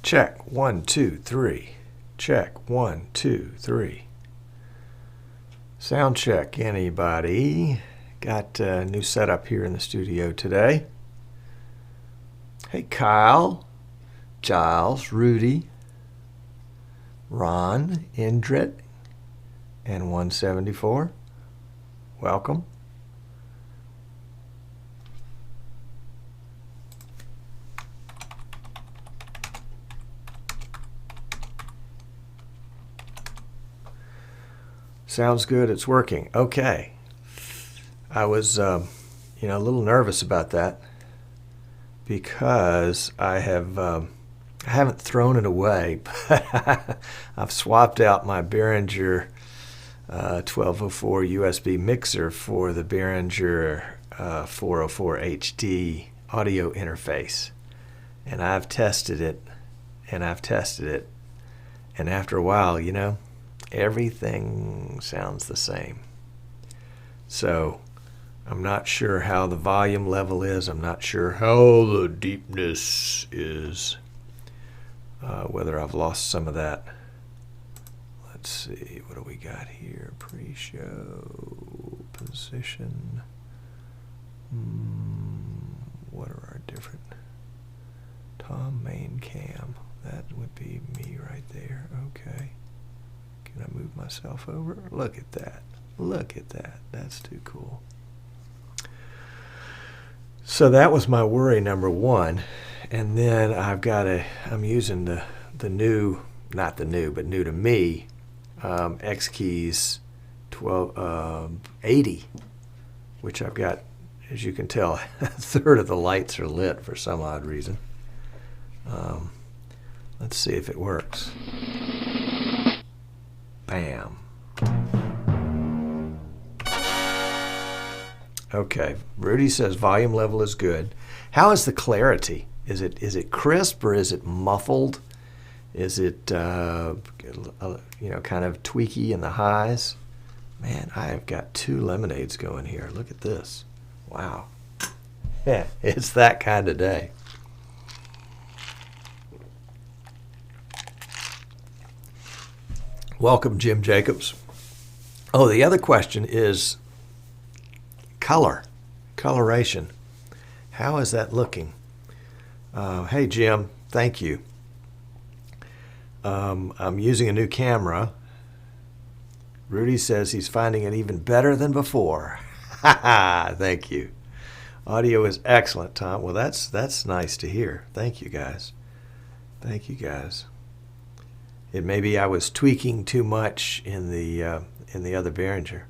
Check, 1, 2, 3. Check, 1, 2, 3. Sound check, anybody? Got a new setup here in the studio today. Hey, Kyle, Giles, Rudy, Ron, Indrit, and 174. Welcome. Sounds good. It's working. Okay. I was, a little nervous about that because I haven't thrown it away, but I've swapped out my Behringer 1204 USB mixer for the Behringer 404 HD audio interface, and I've tested it, and after a while, everything sounds the same. So I'm not sure how the volume level is. I'm not sure how the deepness is, whether I've lost some of that. Let's see, what do we got here? Pre-show position. What are our different? Tom main cam. That would be me right there. Okay. Can I move myself over? Look at that. Look at that. That's too cool. So that was my worry number one. And then I'm using the new, not the new, but new to me, X-Keys 1280, which I've got, as you can tell, a third of the lights are lit for some odd reason. Let's see if it works. Bam. Okay, Rudy says volume level is good. How is the clarity? Is it crisp or is it muffled? Is it kind of tweaky in the highs? Man, I have got 2 lemonades going here. Look at this. Wow. Yeah, it's that kind of day. Welcome, Jim Jacobs. Oh, the other question is coloration. How is that looking? Hey, Jim, thank you. I'm using a new camera. Rudy says he's finding it even better than before. Thank you. Audio is excellent, Tom. Well, that's nice to hear. Thank you, guys. Thank you, guys. It maybe I was tweaking too much in the other Behringer.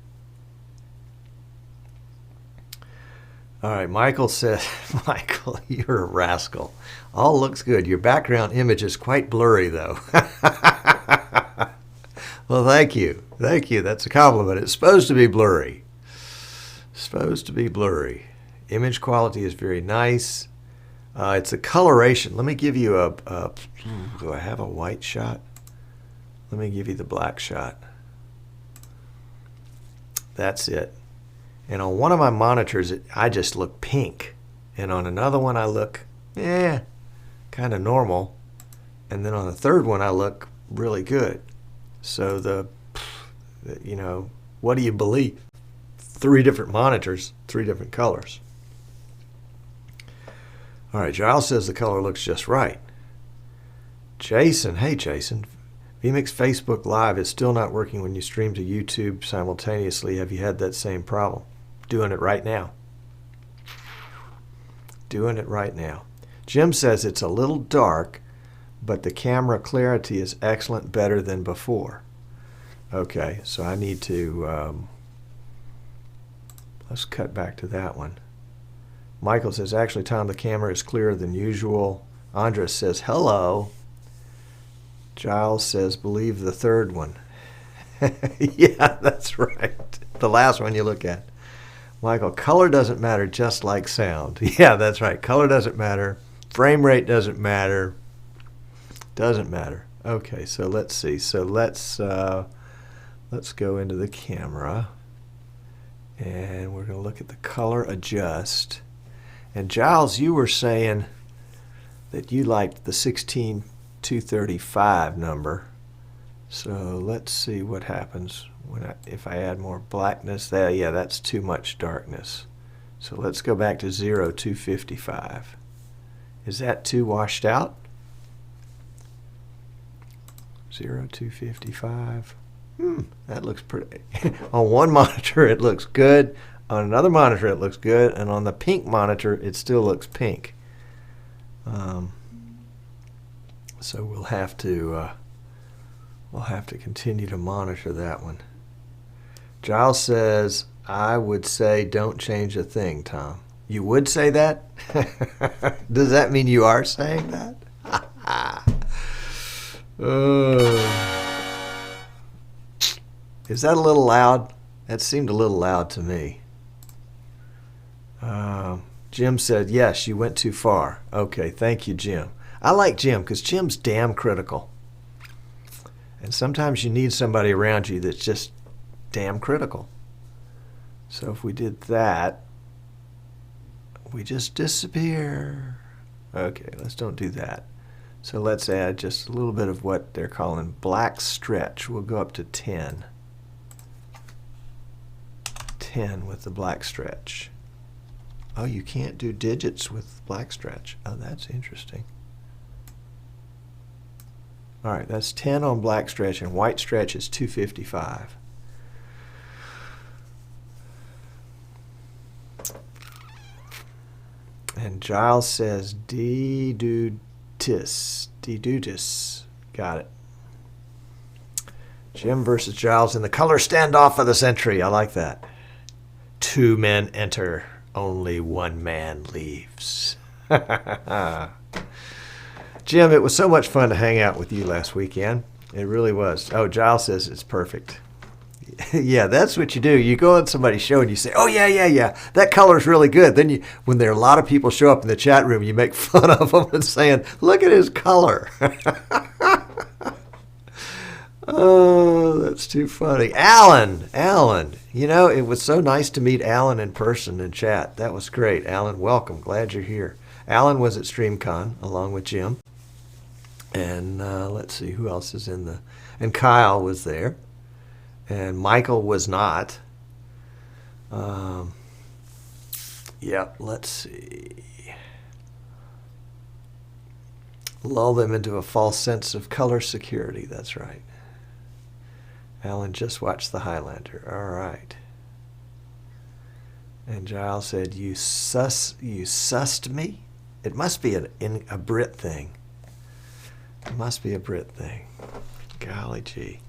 All right, Michael says, Michael, you're a rascal. All looks good. Your background image is quite blurry, though. Well, thank you. Thank you. That's a compliment. It's supposed to be blurry. Supposed to be blurry. Image quality is very nice. It's a coloration. Let me give you do I have a white shot? Let me give you the black shot. That's it. And on one of my monitors, I just look pink. And on another one, I look, kind of normal. And then on the third one, I look really good. So what do you believe? 3 different monitors, 3 different colors. All right, Giles says the color looks just right. Jason, hey Jason, vMix Facebook Live is still not working when you stream to YouTube simultaneously. Have you had that same problem? Doing it right now. Doing it right now. Jim says it's a little dark, but the camera clarity is excellent, better than before. Okay, so I need to, let's cut back to that one. Michael says, actually, Tom, the camera is clearer than usual. Andres says, hello. Giles says, believe the third one. Yeah, that's right. The last one you look at. Michael, color doesn't matter, just like sound. Yeah, that's right. Color doesn't matter. Frame rate doesn't matter. Doesn't matter. Okay, so let's see. So let's go into the camera. And we're going to look at the color adjust. And Giles, you were saying that you liked the 16235 number. So let's see what happens if I add more blackness. Yeah, that's too much darkness. So let's go back to 0255. Is that too washed out? 0255. That looks pretty. On one monitor it looks good. On another monitor it looks good, and on the pink monitor it still looks pink. So we'll have to continue to monitor that one. Giles says, I would say don't change a thing, Tom. You would say that? Does that mean you are saying that? Is that a little loud? That seemed a little loud to me. Jim said, yes, you went too far. Okay, thank you, Jim. I like Jim because Jim's damn critical. And sometimes you need somebody around you that's just damn critical. So if we did that, we just disappear. Okay, let's don't do that. So let's add just a little bit of what they're calling black stretch. We'll go up to 10. 10 with the black stretch. Oh, you can't do digits with black stretch. Oh, that's interesting. All right, that's 10 on black stretch, and white stretch is 255. And Giles says D-do-tis. D-do-tis. Got it. Jim versus Giles in the color standoff of the century. I like that. 2 men enter. Only 1 man leaves. Jim, it was so much fun to hang out with you last weekend. It really was. Oh, Giles says it's perfect. Yeah, that's what you do. You go on somebody's show and you say, oh, yeah, that color's really good. Then when there are a lot of people show up in the chat room, you make fun of them and saying, look at his color. Oh, that's too funny. Alan, you know, it was so nice to meet Alan in person and chat. That was great. Alan, welcome. Glad you're here. Alan was at StreamCon along with Jim. And let's see, who else is in the... And Kyle was there. And Michael was not. Yep, let's see. Lull them into a false sense of color security. That's right. Alan just watched the Highlander. All right. And Giles said, you sussed me? It must be a Brit thing. It must be a Brit thing. Golly gee.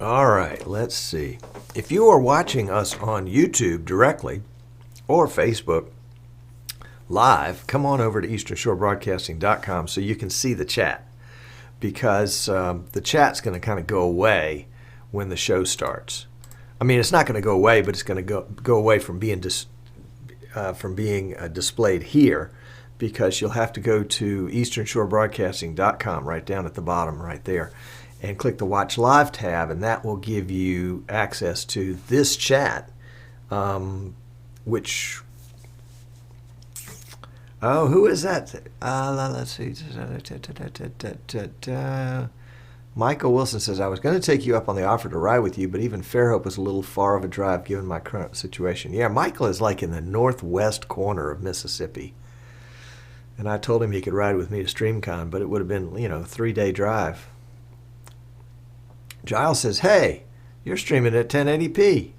All right, let's see. If you are watching us on YouTube directly or Facebook live, come on over to easternshorebroadcasting.com so you can see the chat. because the chat's going to kind of go away when the show starts. I mean, it's not going to go away, but it's going to go away from being displayed here, because you'll have to go to easternshorebroadcasting.com right down at the bottom right there and click the Watch Live tab, and that will give you access to this chat, which... Oh, who is that? Let's see. Michael Wilson says, I was going to take you up on the offer to ride with you, but even Fairhope is a little far of a drive given my current situation. Yeah, Michael is like in the northwest corner of Mississippi. And I told him he could ride with me to StreamCon, but it would have been, a 3-day drive. Giles says, hey, you're streaming at 1080p.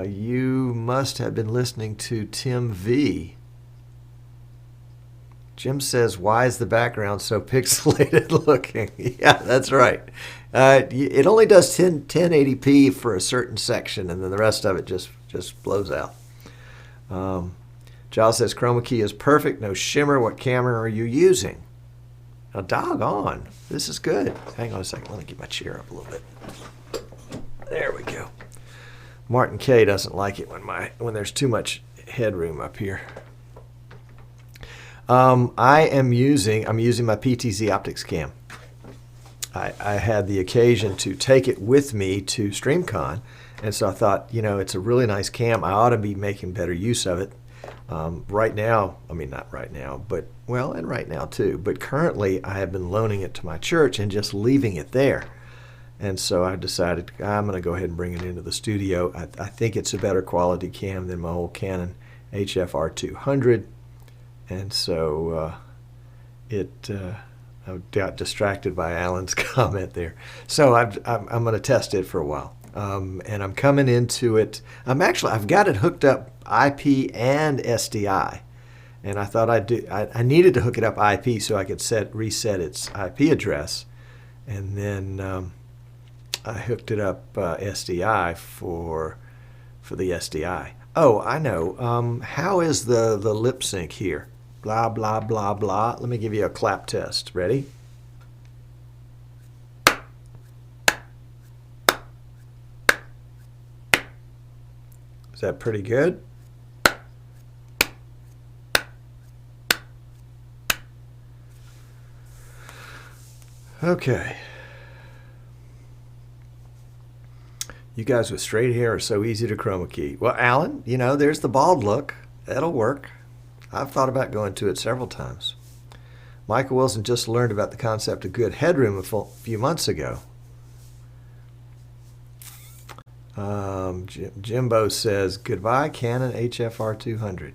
You must have been listening to Tim V. Jim says, why is the background so pixelated looking? Yeah, that's right. It only does 1080p for a certain section, and then the rest of it just blows out. Giles says, chroma key is perfect, no shimmer. What camera are you using? Now, doggone, this is good. Hang on a second. Let me get my chair up a little bit. There we go. Martin K doesn't like it when there's too much headroom up here. I'm using my PTZ Optics cam. I had the occasion to take it with me to StreamCon, and so I thought, it's a really nice cam. I ought to be making better use of it. Right now, I mean, not right now, but, and right now too, but currently I have been loaning it to my church and just leaving it there. And so I decided I'm going to go ahead and bring it into the studio. I think it's a better quality cam than my old Canon HFR200. And so I got distracted by Alan's comment there. So I'm going to test it for a while. And I'm coming into it. I've got it hooked up IP and SDI. And I thought I needed to hook it up IP so I could reset its IP address. And then I hooked it up SDI for the SDI. Oh, I know. How is the lip sync here? Blah, blah, blah, blah. Let me give you a clap test. Ready? Is that pretty good? Okay. You guys with straight hair are so easy to chroma key. Well, Alan, there's the bald look. That'll work. I've thought about going to it several times. Michael Wilson just learned about the concept of good headroom a few months ago. Jimbo says, goodbye, Canon HFR200.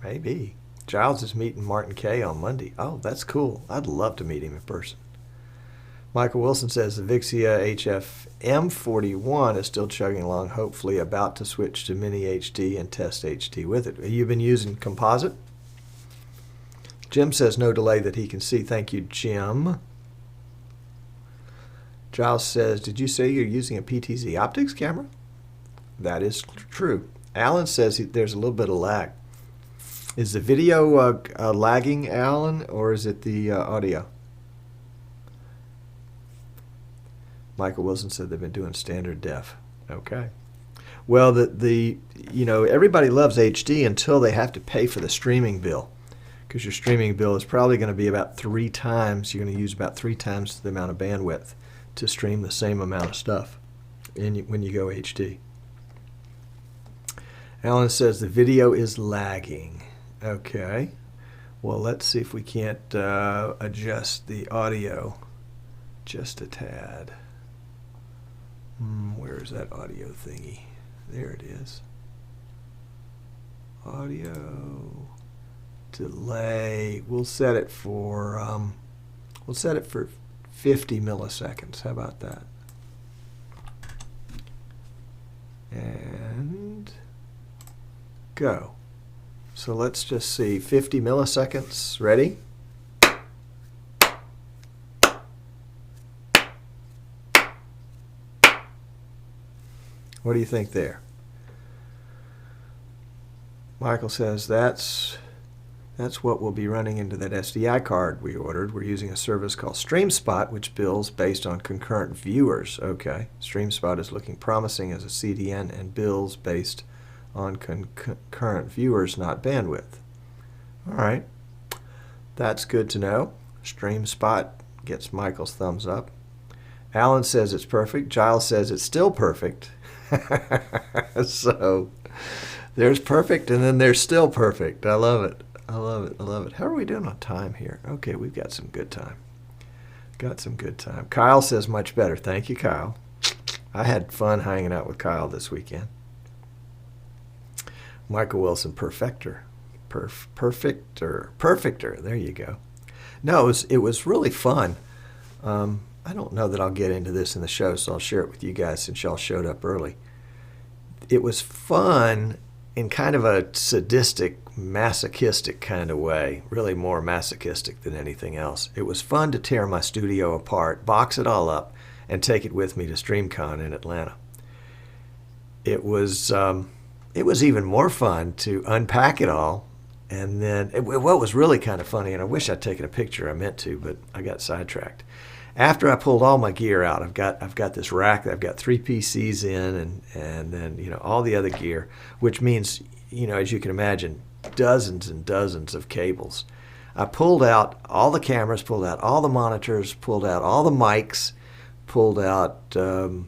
Maybe. Giles is meeting Martin K on Monday. Oh, that's cool. I'd love to meet him in person. Michael Wilson says the Vixia HF M41 is still chugging along, hopefully about to switch to Mini HD and test HD with it. Have you been using composite? Jim says no delay that he can see. Thank you, Jim. Giles says, did you say you're using a PTZ Optics camera? That is true. Alan says there's a little bit of lag. Is the video lagging, Alan, or is it the audio? Michael Wilson said they've been doing standard def. Okay. Well, everybody loves HD until they have to pay for the streaming bill, because your streaming bill is probably going to be about 3 times. You're going to use about 3 times the amount of bandwidth to stream the same amount of stuff when you go HD. Alan says the video is lagging. Okay. Well, let's see if we can't adjust the audio just a tad. Where is that audio thingy? There it is. Audio delay. We'll set it for 50 milliseconds. How about that? And go. So let's just see. 50 milliseconds. Ready? What do you think there? Michael says that's That's what will be running into that SDI card we ordered. We're using a service called StreamSpot, which bills based on concurrent viewers. Okay, StreamSpot is looking promising as a CDN and bills based on concurrent viewers, not bandwidth. All right, that's good to know. StreamSpot gets Michael's thumbs up. Alan says it's perfect. Giles says it's still perfect. So there's perfect and then there's still perfect. I love it. I love it. I love it. How are we doing on time here? Okay, we've got some good time. Got some good time. Kyle says much better. Thank you, Kyle. I had fun hanging out with Kyle this weekend. Michael Wilson, perfecter. Perfecter. There you go. No, it was really fun. I don't know that I'll get into this in the show, so I'll share it with you guys since y'all showed up early. It was fun in kind of a sadistic, masochistic kind of way, really more masochistic than anything else. It was fun to tear my studio apart, box it all up, and take it with me to StreamCon in Atlanta. It was even more fun to unpack it all, and then what was really kind of funny, and I wish I'd taken a picture, I meant to, but I got sidetracked. After I pulled all my gear out, I've got this rack that I've got 3 PCs in, and then all the other gear, which means as you can imagine, dozens and dozens of cables. I pulled out all the cameras, pulled out all the monitors, pulled out all the mics, pulled out the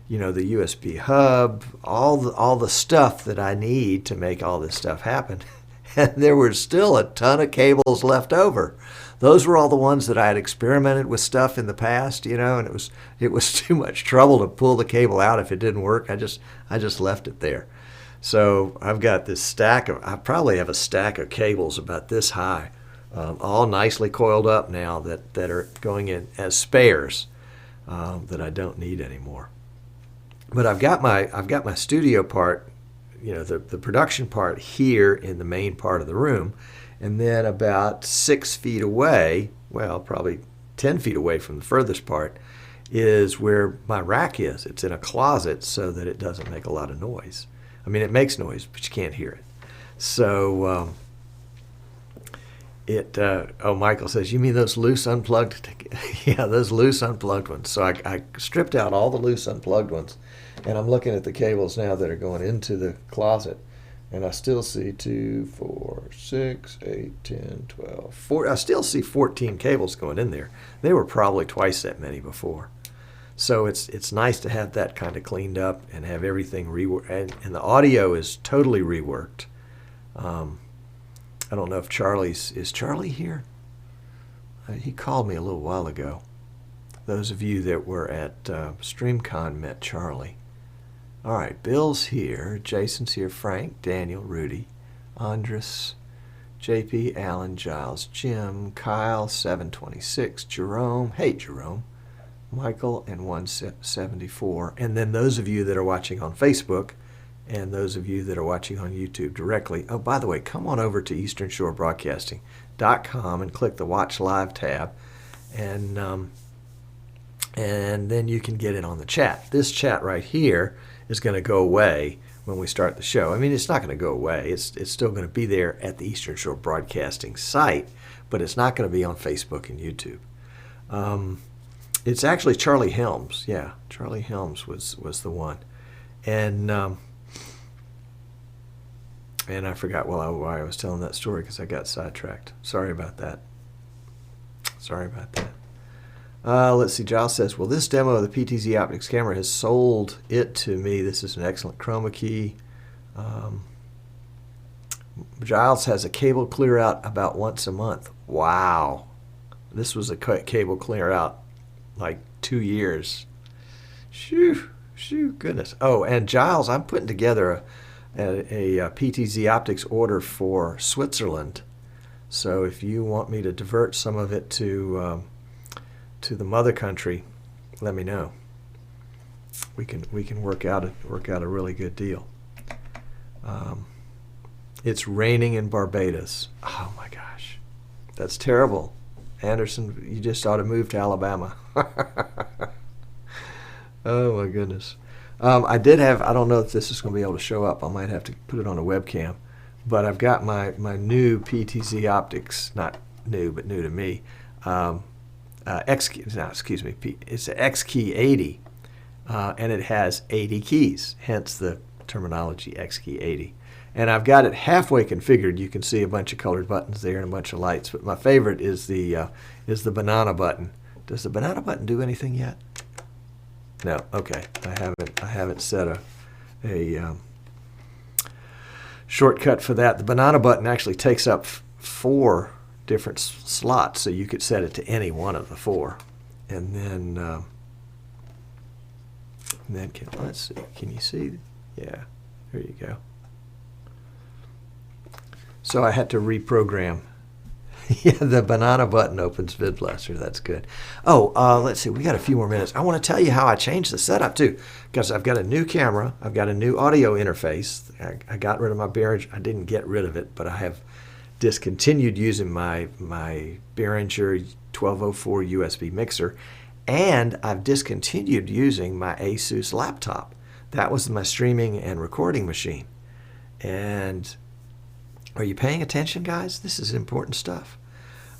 USB hub, all the stuff that I need to make all this stuff happen, and there were still a ton of cables left over. Those were all the ones that I had experimented with stuff in the past, and it was too much trouble to pull the cable out if it didn't work. I just left it there. So I've got this I probably have a stack of cables about this high, all nicely coiled up now that are going in as spares that I don't need anymore. But I've got my studio part, the production part here in the main part of the room. And then about 6 feet away, well, probably 10 feet away from the furthest part, is where my rack is. It's in a closet so that it doesn't make a lot of noise. I mean, it makes noise, but you can't hear it. So Michael says, you mean those loose unplugged? Yeah, those loose unplugged ones. So I stripped out all the loose unplugged ones, and I'm looking at the cables now that are going into the closet. And I still see 2, 4, 6, 8, 10, 12, 4. I still see 14 cables going in there. They were probably twice that many before. So it's nice to have that kind of cleaned up and have everything reworked. And the audio is totally reworked. I don't know if is Charlie here? He called me a little while ago. Those of you that were at StreamCon met Charlie. All right, Bill's here, Jason's here, Frank, Daniel, Rudy, Andres, JP, Alan, Giles, Jim, Kyle, 726, Jerome, hey Jerome, Michael, and 174. And then those of you that are watching on Facebook and those of you that are watching on YouTube directly. Oh, by the way, come on over to easternshorebroadcasting.com and click the Watch Live tab, and then you can get in on the chat. This chat right here is going to go away when we start the show. I mean, it's not going to go away. It's still going to be there at the Eastern Shore Broadcasting site, but it's not going to be on Facebook and YouTube. It's actually Charlie Helms. Yeah, Charlie Helms was the one. And I forgot why I was telling that story because I got sidetracked. Sorry about that. Let's see, Giles says, well, this demo of the PTZ Optics camera has sold it to me. This is an excellent chroma key. Giles has a cable clear out about once a month. Wow. This was a cable clear out like 2 years. Shoo, goodness. Oh, and Giles, I'm putting together a PTZ Optics order for Switzerland. So if you want me to divert some of it to the mother country, let me know. We can work out a really good deal. It's raining in Barbados. Oh my gosh, that's terrible. Anderson, you just ought to move to Alabama. Oh my goodness. I don't know if this is going to be able to show up. I might have to put it on a webcam. but I've got my new PTZ optics, not new, but new to me. It's an X Key 80, and it has 80 keys, hence the terminology X Key 80. And I've got it halfway configured. You can see a bunch of colored buttons there and a bunch of lights, but my favorite is the banana button. Does the banana button do anything yet? No. Okay. I haven't set a shortcut for that. The banana button actually takes up 4 different slots, so you could set it to any one of the 4. And then let's see. Can you see? Yeah. There you go. So I had to reprogram. Yeah, the banana button opens VidBlaster. That's good. Oh, let's see. We got a few more minutes. I want to tell you how I changed the setup too, because I've got a new camera. I've got a new audio interface. I got rid of my Behringer. I didn't get rid of it, but I have discontinued using my Behringer 1204 USB mixer, and I've discontinued using my Asus laptop. That was my streaming and recording machine. And are you paying attention, guys? This is important stuff.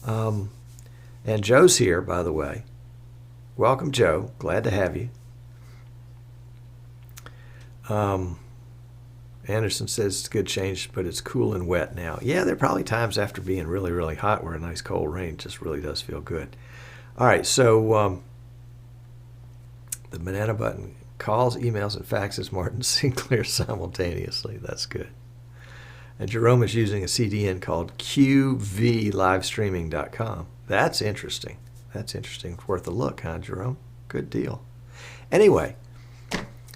And Joe's here, by the way. Welcome, Joe. Glad to have you. Anderson says it's a good change, but it's cool and wet now. Yeah, there are probably times after being really, really hot where a nice cold rain just really does feel good. All right, so the banana button calls, emails, and faxes Martin Sinclair simultaneously. That's good. And Jerome is using a CDN called qvlivestreaming.com. That's interesting. That's interesting. It's worth a look, huh, Jerome? Good deal. Anyway,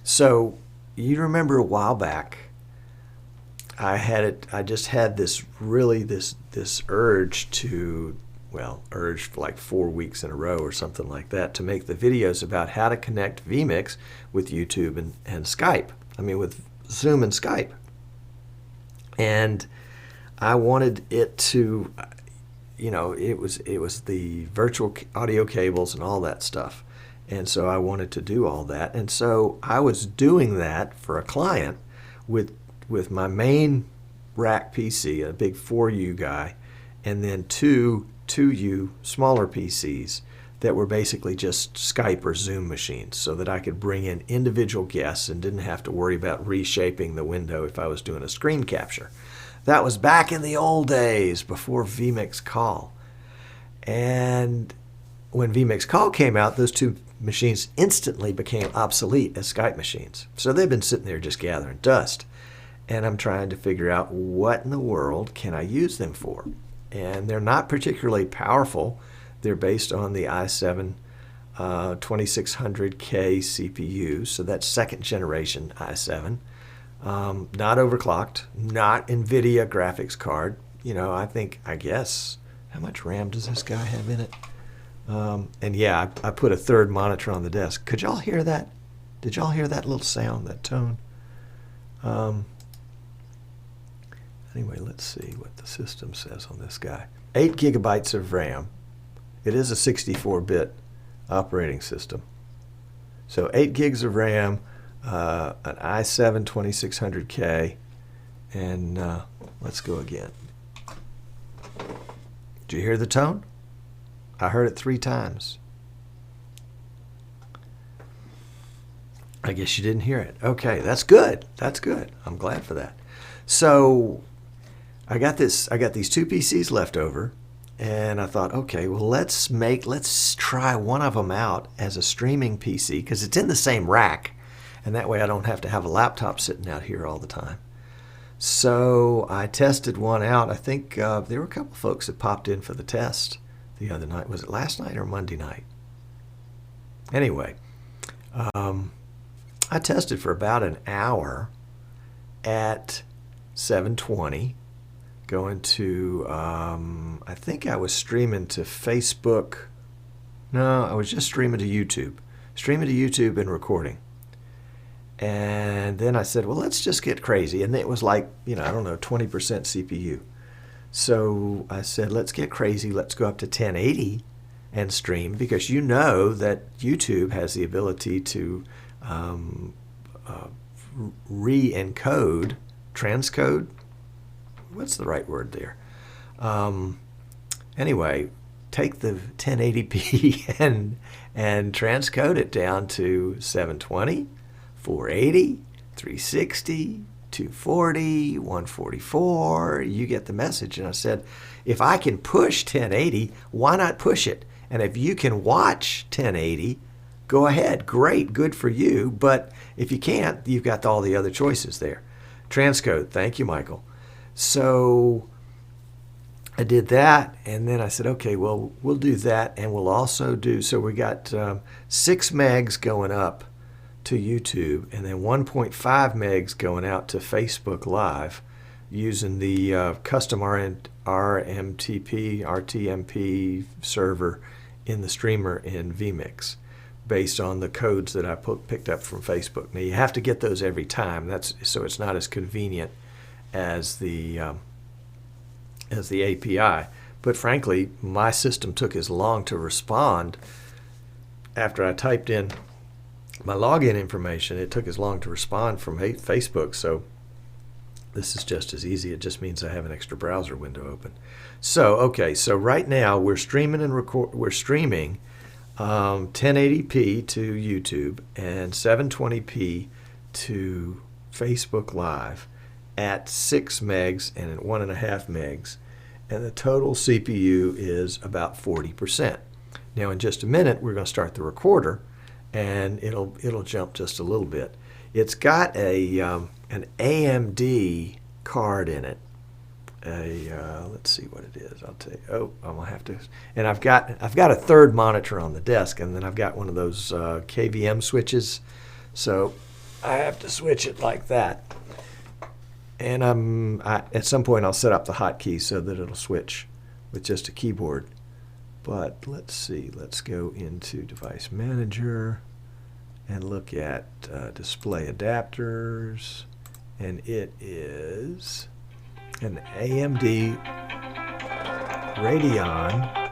so you remember a while back, I just had this urge to, urge for like 4 weeks in a row or something like that, to make the videos about how to connect vMix with YouTube and Skype. I mean, with Zoom and Skype. And I wanted it to, it was the virtual audio cables and all that stuff. And so I wanted to do all that. And so I was doing that for a client with my main rack PC, a big 4U guy, and then two 2U smaller PCs that were basically just Skype or Zoom machines, so that I could bring in individual guests and didn't have to worry about reshaping the window if I was doing a screen capture. That was back in the old days before vMix Call. And when vMix Call came out, those 2 machines instantly became obsolete as Skype machines. So they've been sitting there just gathering dust. And I'm trying to figure out what in the world can I use them for. And they're not particularly powerful. They're based on the i7 2600K CPU, so that's 2nd generation i7. Not overclocked, not NVIDIA graphics card. I guess, how much RAM does this guy have in it? And yeah, I put a 3rd monitor on the desk. Could y'all hear that? Did y'all hear that little sound, that tone? Anyway, let's see what the system says on this guy. 8 gigabytes of RAM. It is a 64-bit operating system. So 8 gigs of RAM, an i7 2600K, and let's go again. Did you hear the tone? I heard it 3 times. I guess you didn't hear it. Okay, that's good. That's good. I'm glad for that. So I got these 2 PCs left over, and I thought, okay, well, let's try one of them out as a streaming PC, because it's in the same rack, and that way I don't have to have a laptop sitting out here all the time. So I tested one out. I think there were a couple folks that popped in for the test the other night. Was it last night or Monday night? Anyway, I tested for about an hour at 720, going to, I think I was streaming to Facebook. No, I was just streaming to YouTube. Streaming to YouTube and recording. And then I said, well, let's just get crazy. And it was like, I don't know, 20% CPU. So I said, let's get crazy. Let's go up to 1080 and stream, because you know that YouTube has the ability to re-encode, transcode, what's the right word there? Anyway, take the 1080p and transcode it down to 720, 480, 360, 240, 144. You get the message. And I said, if I can push 1080, why not push it? And if you can watch 1080, go ahead. Great, good for you. But if you can't, you've got all the other choices there. Transcode. Thank you, Michael. So I did that, and then I said, okay, well, we'll do that, and we'll also do, so we got 6 megs going up to YouTube, and then 1.5 megs going out to Facebook Live using the custom RTMP server in the streamer in vMix based on the codes that I picked up from Facebook. Now, you have to get those every time, so it's not as convenient as the API. But frankly, my system took as long to respond after I typed in my login information. It took as long to respond from Facebook. So this is just as easy. It just means I have an extra browser window open. So, okay, so right now we're streaming and we're streaming 1080p to YouTube and 720p to Facebook Live at 6 megs and at 1.5 megs, and the total CPU is about 40%. Now in just a minute we're going to start the recorder, and it'll jump just a little bit. It's got an AMD card in it. Let's see what it is. I'll tell you. Oh, I'm gonna have to. And I've got a third monitor on the desk, and then I've got one of those KVM switches, so I have to switch it like that. And at some point I'll set up the hotkey so that it'll switch with just a keyboard. But let's see. Let's go into Device Manager and look at display adapters, and it is an AMD Radeon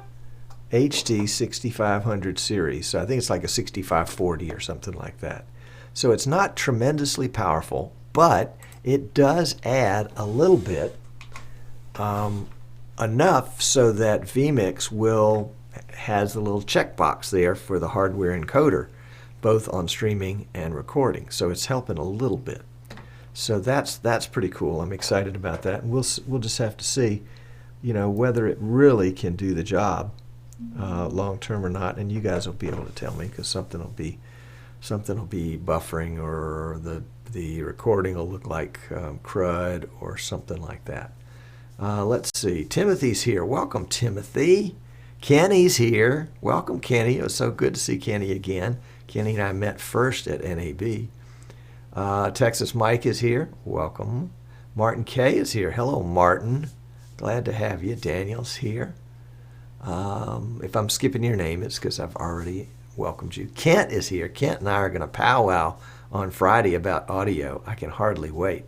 HD 6500 series. So I think it's like a 6540 or something like that. So it's not tremendously powerful, but it does add a little bit, enough so that vMix has a little checkbox there for the hardware encoder, both on streaming and recording. So it's helping a little bit. So that's pretty cool. I'm excited about that, and we'll just have to see, whether it really can do the job long term or not. And you guys will be able to tell me, because something will be buffering, or the recording will look like crud or something like that. Let's see. Timothy's here. Welcome, Timothy. Kenny's here. Welcome, Kenny. It was so good to see Kenny again. Kenny and I met first at NAB. Texas Mike is here. Welcome. Martin K is here. Hello, Martin. Glad to have you. Daniel's here. If I'm skipping your name, it's because I've already welcomed you. Kent is here. Kent and I are going to powwow on Friday about audio. I can hardly wait.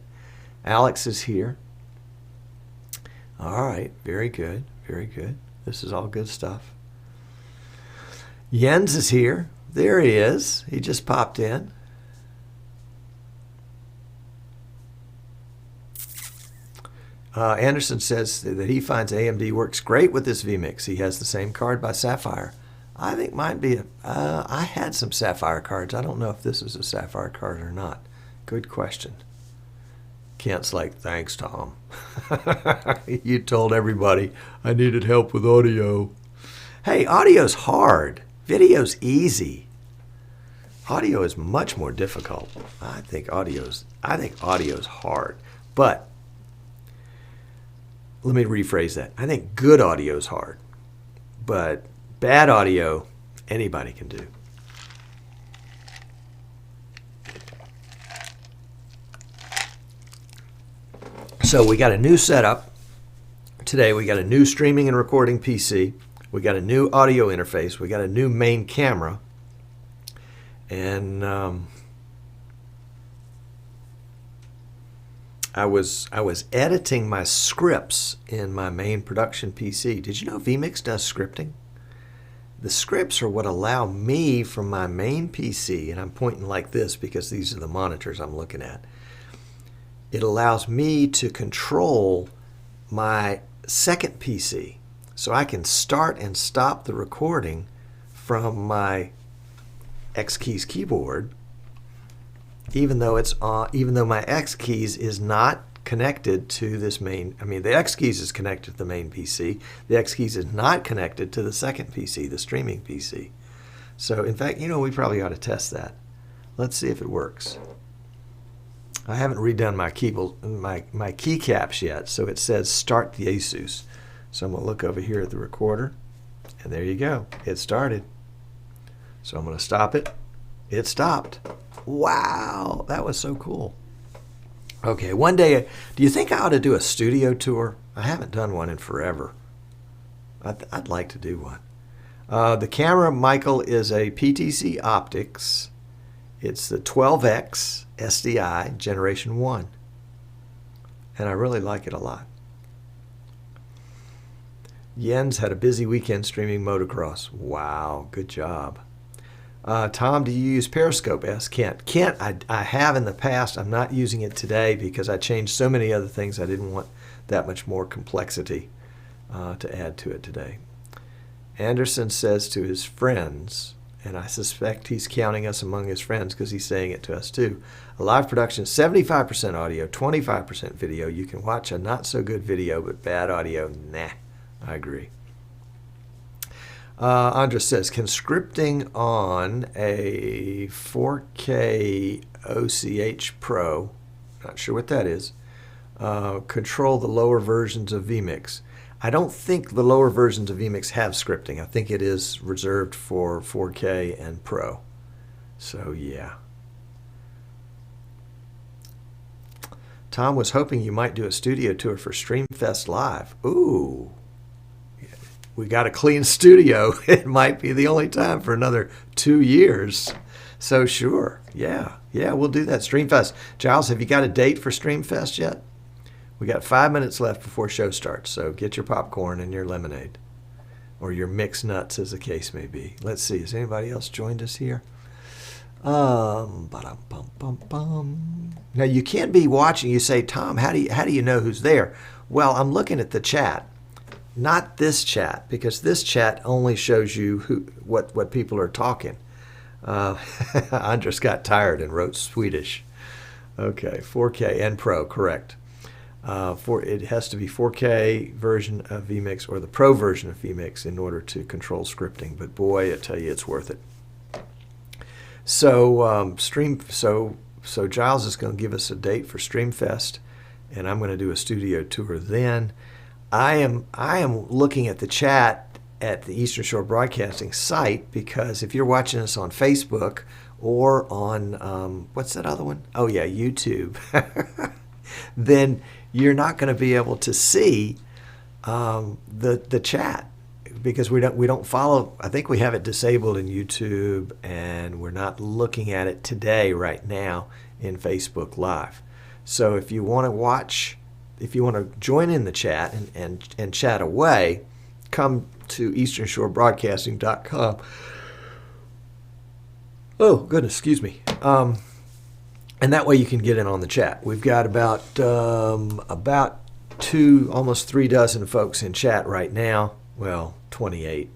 Alex is here. All right. Very good. Very good. This is all good stuff. Jens is here. There he is. He just popped in. Anderson says that he finds AMD works great with this vMix. He has the same card by Sapphire. I think mine be I had some Sapphire cards. I don't know if this is a Sapphire card or not. Good question. Kent's like, thanks, Tom. You told everybody I needed help with audio. Hey, audio's hard. Video's easy. Audio is much more difficult. I think audio's hard. But let me rephrase that. I think good audio is hard, but bad audio, anybody can do. So we got a new setup today. We got a new streaming and recording PC. We got a new audio interface. We got a new main camera. And I was editing my scripts in my main production PC. Did you know vMix does scripting? The scripts are what allow me from my main PC, and I'm pointing like this because these are the monitors I'm looking at. It allows me to control my second PC, so I can start and stop the recording from my X Keys keyboard, even though my X Keys is not connected to this main. I mean, the X Keys is connected to the main PC. The X Keys is not connected to the second PC, the streaming PC. So, in fact, we probably ought to test that. Let's see if it works. I haven't redone my keycaps yet, so it says start the Asus. So I'm going to look over here at the recorder, and there you go. It started. So I'm going to stop it. It stopped. Wow, that was so cool. Okay, one day, do you think I ought to do a studio tour? I haven't done one in forever. I'd like to do one. The camera, Michael, is a PTC Optics. It's the 12X SDI Generation 1. And I really like it a lot. Jens had a busy weekend streaming motocross. Wow, good job. Tom, do you use Periscope? Asked Kent. Kent, I have in the past. I'm not using it today because I changed so many other things. I didn't want that much more complexity to add to it today. Anderson says to his friends, and I suspect he's counting us among his friends because he's saying it to us too, a live production, 75% audio, 25% video. You can watch a not so good video, but bad audio, nah. I agree. Andres says, can scripting on a 4K OCH Pro, not sure what that is, control the lower versions of vMix? I don't think the lower versions of vMix have scripting. I think it is reserved for 4K and Pro. So, yeah. Tom was hoping you might do a studio tour for StreamFest Live. Ooh. We got a clean studio. It might be the only time for another 2 years. So sure, yeah, we'll do that. StreamFest. Giles, have you got a date for StreamFest yet? We got 5 minutes left before show starts, so get your popcorn and your lemonade. Or your mixed nuts, as the case may be. Let's see, has anybody else joined us here? Now you can't be watching. You say, Tom, how do you know who's there? Well, I'm looking at the chat. Not this chat, because this chat only shows you what people are talking. Andres got tired and wrote Swedish. Okay, 4K and Pro, correct. It has to be 4K version of vMix or the Pro version of vMix in order to control scripting. But boy, I tell you, it's worth it. So so Giles is going to give us a date for StreamFest, and I'm going to do a studio tour then. I am looking at the chat at the Eastern Shore Broadcasting site because if you're watching us on Facebook or on, what's that other one? Oh, yeah, YouTube, then you're not going to be able to see the chat because we don't follow. I think we have it disabled in YouTube, and we're not looking at it today right now in Facebook Live. So if you want to watch, if you want to join in the chat and chat away, come to easternshorebroadcasting.com. Oh, goodness, excuse me. And that way you can get in on the chat. We've got about almost 3 dozen folks in chat right now. Well, 28.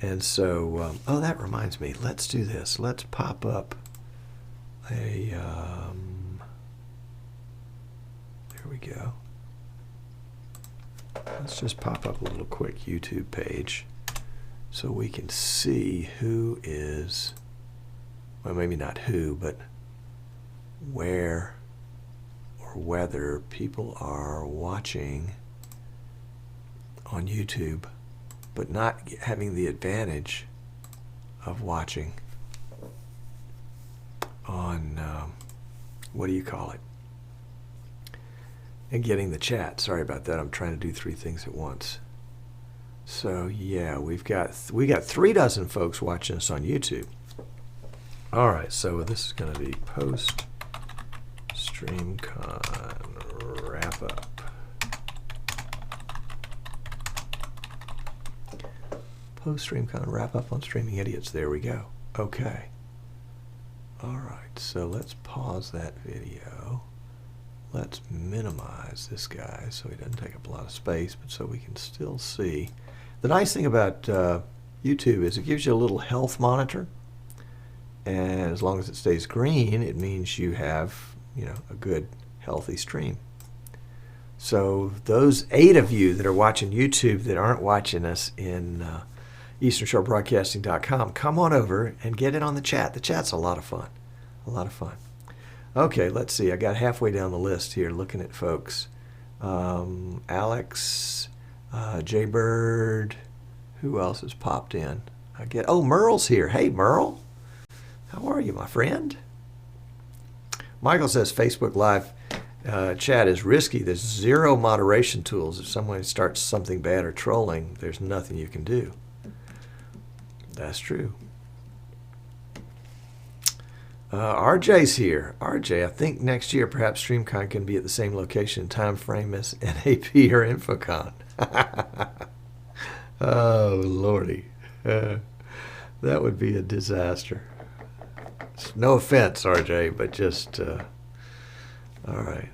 And so, oh, that reminds me. Let's do this. Let's pop up a, there we go. Let's just pop up a little quick YouTube page so we can see who is, well, maybe not who, but where or whether people are watching on YouTube but not having the advantage of watching on, what do you call it? And getting the chat. Sorry about that. I'm trying to do 3 things at once. So yeah, we got 3 dozen folks watching us on YouTube. All right, so this is going to be post StreamCon wrap up. Post StreamCon wrap up on Streaming Idiots. There we go. Okay. All right, so let's pause that video. let's minimize this guy so he doesn't take up a lot of space, but so we can still see. The nice thing about YouTube is it gives you a little health monitor, and as long as it stays green, it means you have, you know, a good, healthy stream. So those 8 of you that are watching YouTube that aren't watching us in EasternShoreBroadcasting.com, come on over and get in on the chat. The chat's a lot of fun. A lot of fun. Okay, let's see. I got halfway down the list here looking at folks. Alex, Jaybird, who else has popped in? Oh, Merle's here. Hey, Merle. How are you, my friend? Michael says Facebook Live chat is risky. There's 0 moderation tools. If someone starts something bad or trolling, there's nothing you can do. That's true. RJ's here. RJ, I think next year perhaps StreamCon can be at the same location and time frame as NAP or InfoCon. Oh, Lordy. That would be a disaster. No offense, RJ, but just, all right.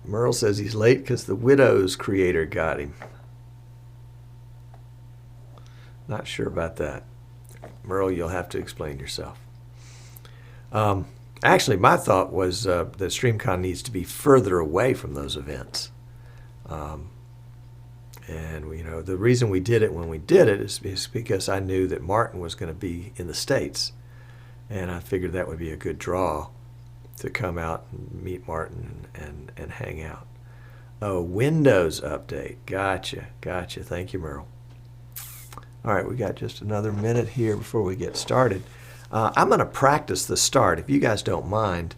Merle says he's late because the Widow's creator got him. Not sure about that. Merle, you'll have to explain yourself. Actually, my thought was that StreamCon needs to be further away from those events. And, you know, the reason we did it when we did it is because I knew that Martin was going to be in the States. And I figured that would be a good draw to come out and meet Martin and hang out. Oh, Windows update. Gotcha. Gotcha. Thank you, Merle. All right, we got just another minute here before we get started. I'm going to practice the start. If you guys don't mind,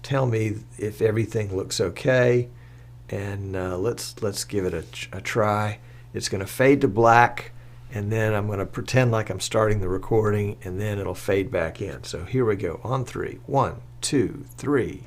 tell me if everything looks okay, and let's give it a try. It's going to fade to black, and then I'm going to pretend like I'm starting the recording, and then it'll fade back in. So here we go. On 3. 1, 2, 3.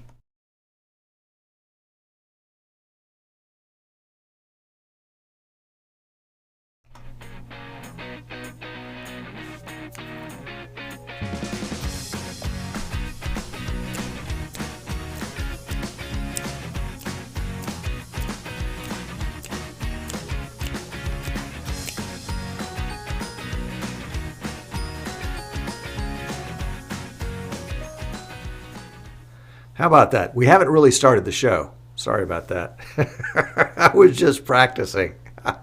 How about that? We haven't really started the show. Sorry about that. I was just practicing. All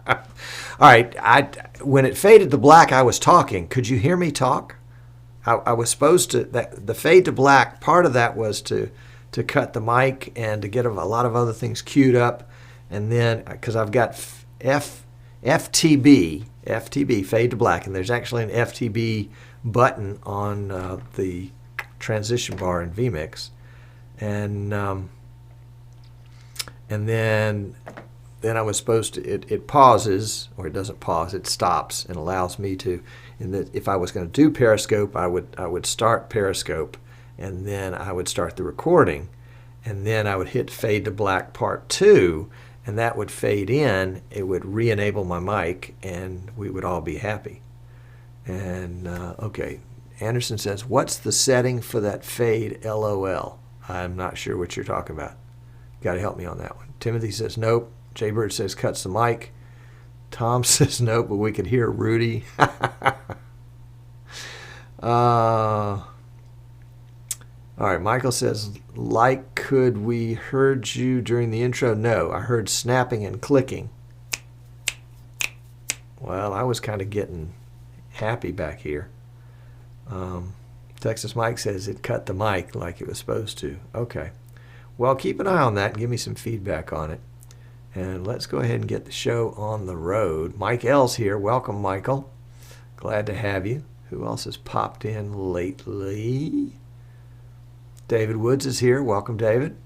right. When it faded to black, I was talking. Could you hear me talk? I was supposed to. The fade to black, part of that was to cut the mic and to get a lot of other things queued up. And then, because I've got FTB, fade to black, and there's actually an FTB button on the transition bar in vMix. And then I was supposed to, it pauses, or it doesn't pause, it stops and allows me to, in that if I was going to do Periscope, I would start Periscope, and then I would start the recording, and then I would hit fade to black part 2, and that would fade in, it would re-enable my mic, and we would all be happy. And okay, Anderson says, what's the setting for that fade, LOL? I'm not sure what you're talking about. Got to help me on that one. Timothy says nope. Jaybird says cuts the mic. Tom says nope, but we could hear Rudy. All right, Michael says, like, could we heard you during the intro? No, I heard snapping and clicking. Well, I was kind of getting happy back here. Texas Mike says it cut the mic like it was supposed to. Okay. Well, keep an eye on that and give me some feedback on it. And let's go ahead and get the show on the road. Mike L's here. Welcome, Michael. Glad to have you. Who else has popped in lately? David Woods is here. Welcome, David.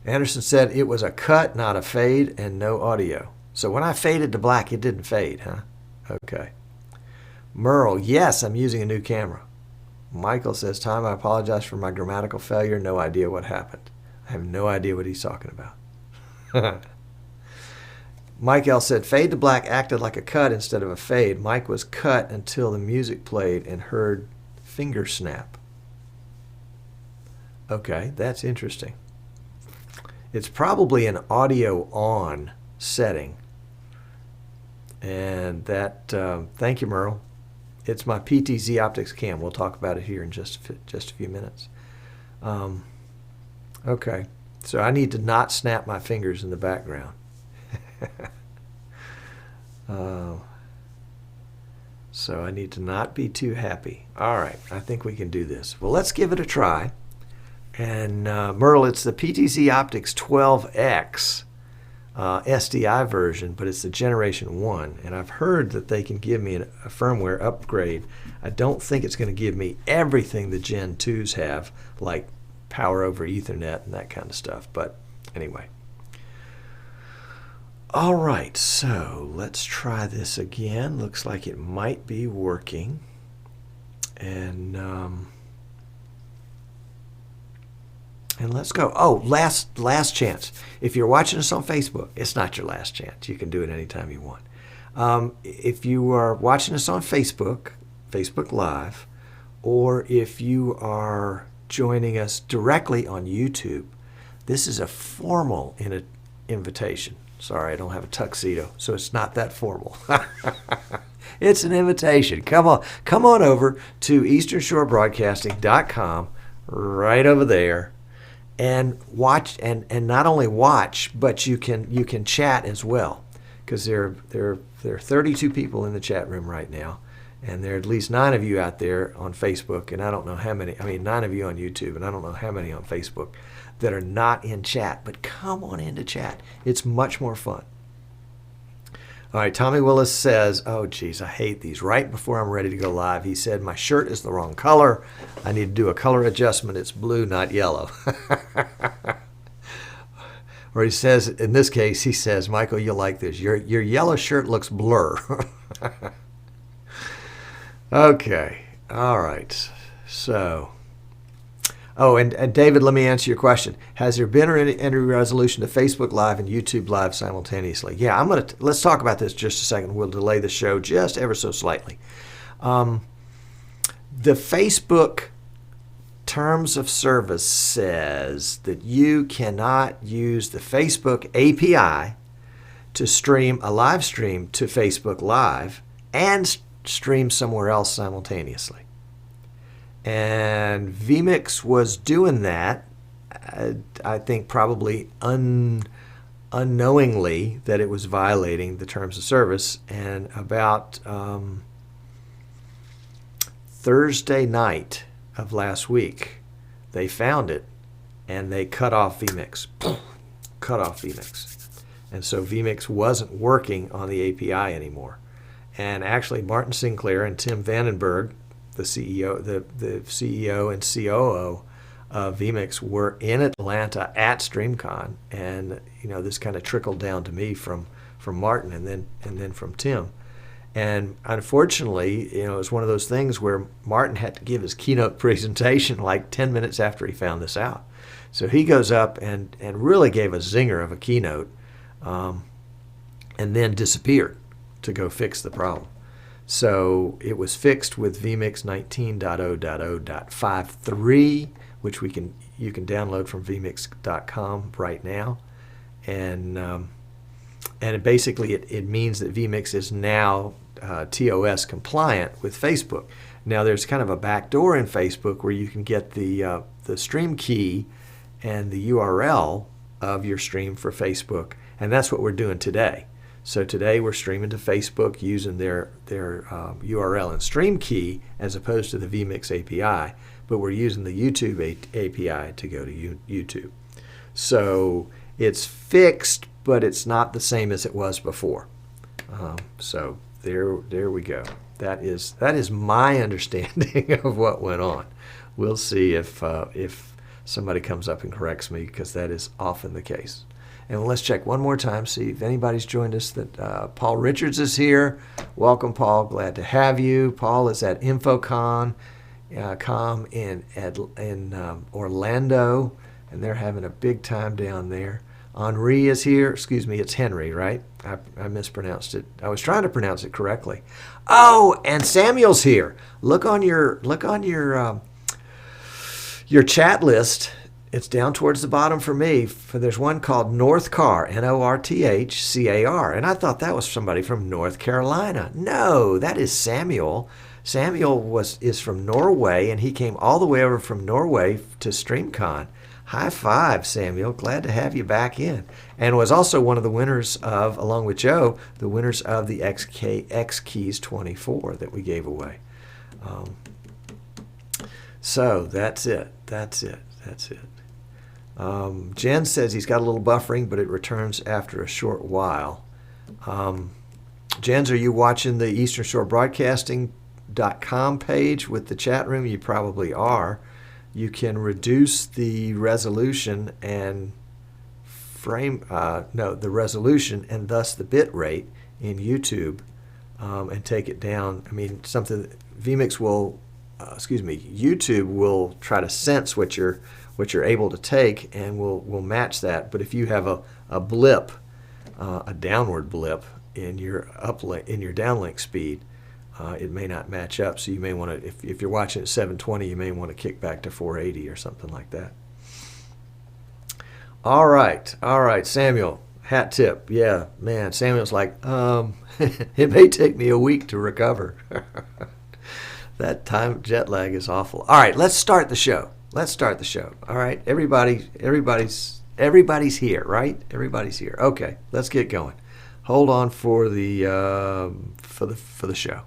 Anderson said it was a cut, not a fade, and no audio. So when I faded to black, it didn't fade, huh? Okay. Merle, yes, I'm using a new camera. Michael says, Tom, I apologize for my grammatical failure. No idea what happened. I have no idea what he's talking about. Mike L said, fade to black acted like a cut instead of a fade. Mike was cut until the music played and heard finger snap. Okay, that's interesting. It's probably an audio on setting. And that, thank you, Merle. It's my PTZ Optics cam. We'll talk about it here in just a few minutes. Okay, so I need to not snap my fingers in the background. So I need to not be too happy. All right, I think we can do this. Well, let's give it a try. And Merle, it's the PTZ Optics 12X SDI version, but it's the Generation 1. And I've heard that they can give me a firmware upgrade. I don't think it's going to give me everything the Gen 2s have, like power over Ethernet and that kind of stuff. But anyway. All right, so let's try this again. Looks like it might be working. And let's go. Oh, last chance. If you're watching us on Facebook, it's not your last chance. You can do it anytime you want. If you are watching us on Facebook, Facebook Live, or if you are joining us directly on YouTube, this is a formal invitation. Sorry, I don't have a tuxedo, so it's not that formal. It's an invitation. Come on over to easternshorebroadcasting.com, right over there, and watch. And not only watch, but you can chat as well, because there are 32 people in the chat room right now, and there are at least 9 of you out there on Facebook, and I don't know how many. I mean, 9 of you on YouTube, and I don't know how many on Facebook that are not in chat, but come on into chat. It's much more fun. All right, Tommy Willis says, oh, geez, I hate these. Right before I'm ready to go live, he said, my shirt is the wrong color. I need to do a color adjustment. It's blue, not yellow. Or he says, in this case, he says, Michael, you'll like this. Your yellow shirt looks blur. Okay, all right. So... Oh, and David, let me answer your question. Has there been any resolution to Facebook Live and YouTube Live simultaneously? Yeah, let's talk about this just a second. We'll delay the show just ever so slightly. The Facebook Terms of Service says that you cannot use the Facebook API to stream a live stream to Facebook Live and stream somewhere else simultaneously. And vMix was doing that, I think probably unknowingly, that it was violating the terms of service. And about Thursday night of last week, they found it and they cut off vMix. Cut off vMix. And so vMix wasn't working on the API anymore. And actually, Martin Sinclair and Tim Vandenberg, the CEO and COO of vMix, were in Atlanta at StreamCon, and this kind of trickled down to me from Martin and then from Tim. And unfortunately, it was one of those things where Martin had to give his keynote presentation like 10 minutes after he found this out. So he goes up and really gave a zinger of a keynote, and then disappeared to go fix the problem. So it was fixed with vMix 19.0.0.53, which you can download from vmix.com right now, and basically it means that vMix is now TOS compliant with Facebook. Now there's kind of a back door in Facebook where you can get the stream key and the URL of your stream for Facebook, and that's what we're doing today. So today we're streaming to Facebook using their URL and stream key as opposed to the vMix API, but we're using the YouTube API to go to YouTube. So it's fixed, but it's not the same as it was before. So there we go. That is my understanding of what went on. We'll see if somebody comes up and corrects me, because that is often the case. And let's check one more time, see if anybody's joined us. That Paul Richards is here. Welcome, Paul. Glad to have you. Paul is at InfoCon in Orlando, and they're having a big time down there. Henri is here. Excuse me, it's Henry, right? I mispronounced it. I was trying to pronounce it correctly. Oh, and Samuel's here. Look on your Your chat list, it's down towards the bottom for me. There's one called Northcar, Northcar, and I thought that was somebody from North Carolina. No, that is Samuel. Samuel is from Norway, and he came all the way over from Norway to StreamCon. High five, Samuel. Glad to have you back in. And was also one of the winners of, along with Joe, the winners of the X Keys 24 that we gave away. So that's it. Jen says he's got a little buffering, but it returns after a short while. Jens, are you watching the Eastern Shore Broadcasting.com page with the chat room? You probably are. You can reduce the resolution and the resolution and thus the bit rate in YouTube and take it down. I mean, vMix will, YouTube will try to sense what you're able to take and will match that. But if you have a blip, a downward blip in your downlink speed, it may not match up. So you may want to, if you're watching at 720, you may want to kick back to 480 or something like that. All right, Samuel, hat tip. Yeah, man, Samuel's like, it may take me a week to recover. That time jet lag is awful. All right, let's start the show. All right, everybody's here, right? Everybody's here. Okay, let's get going. Hold on for the show.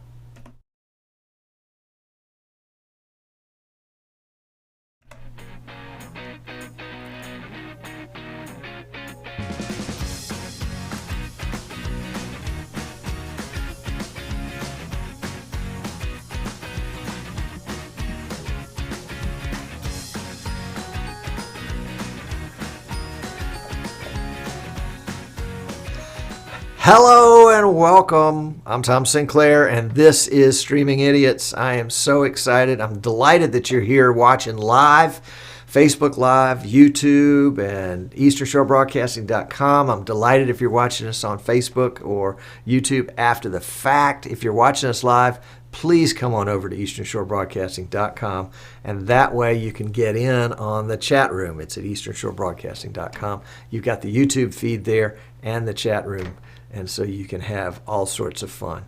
Hello and welcome. I'm Tom Sinclair, and this is Streaming Idiots. I am so excited. I'm delighted that you're here watching live, Facebook Live, YouTube, and EasternShoreBroadcasting.com. I'm delighted if you're watching us on Facebook or YouTube after the fact. If you're watching us live, please come on over to EasternShoreBroadcasting.com, and that way you can get in on the chat room. It's at EasternShoreBroadcasting.com. You've got the YouTube feed there and the chat room. And so you can have all sorts of fun.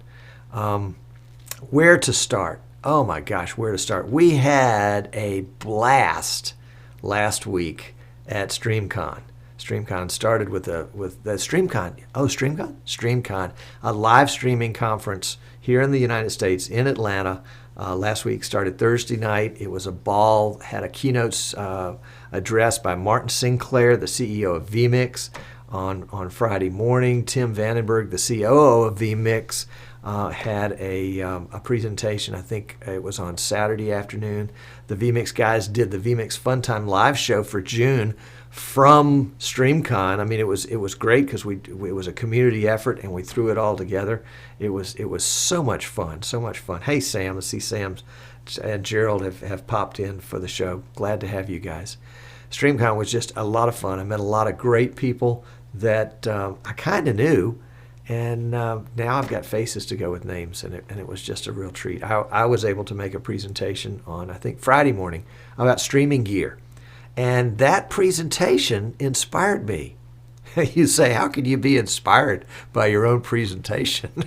Where to start? Oh my gosh, where to start? We had a blast last week at StreamCon. StreamCon started with the StreamCon. Oh, StreamCon? StreamCon, a live streaming conference here in the United States in Atlanta. Last week started Thursday night. It was a ball, had a keynote address by Martin Sinclair, the CEO of vMix. On Friday morning, Tim Vandenberg, the COO of vMix, had a presentation. I think it was on Saturday afternoon. The vMix guys did the vMix Fun Time live show for June from StreamCon. I mean, it was great because it was a community effort and we threw it all together. It was so much fun, so much fun. Hey Sam, let's see, Sam and Gerald have popped in for the show. Glad to have you guys. StreamCon was just a lot of fun. I met a lot of great people that I kind of knew, and now I've got faces to go with names, and it was just a real treat. I was able to make a presentation on, I think, Friday morning about streaming gear, and that presentation inspired me. You say, how can you be inspired by your own presentation?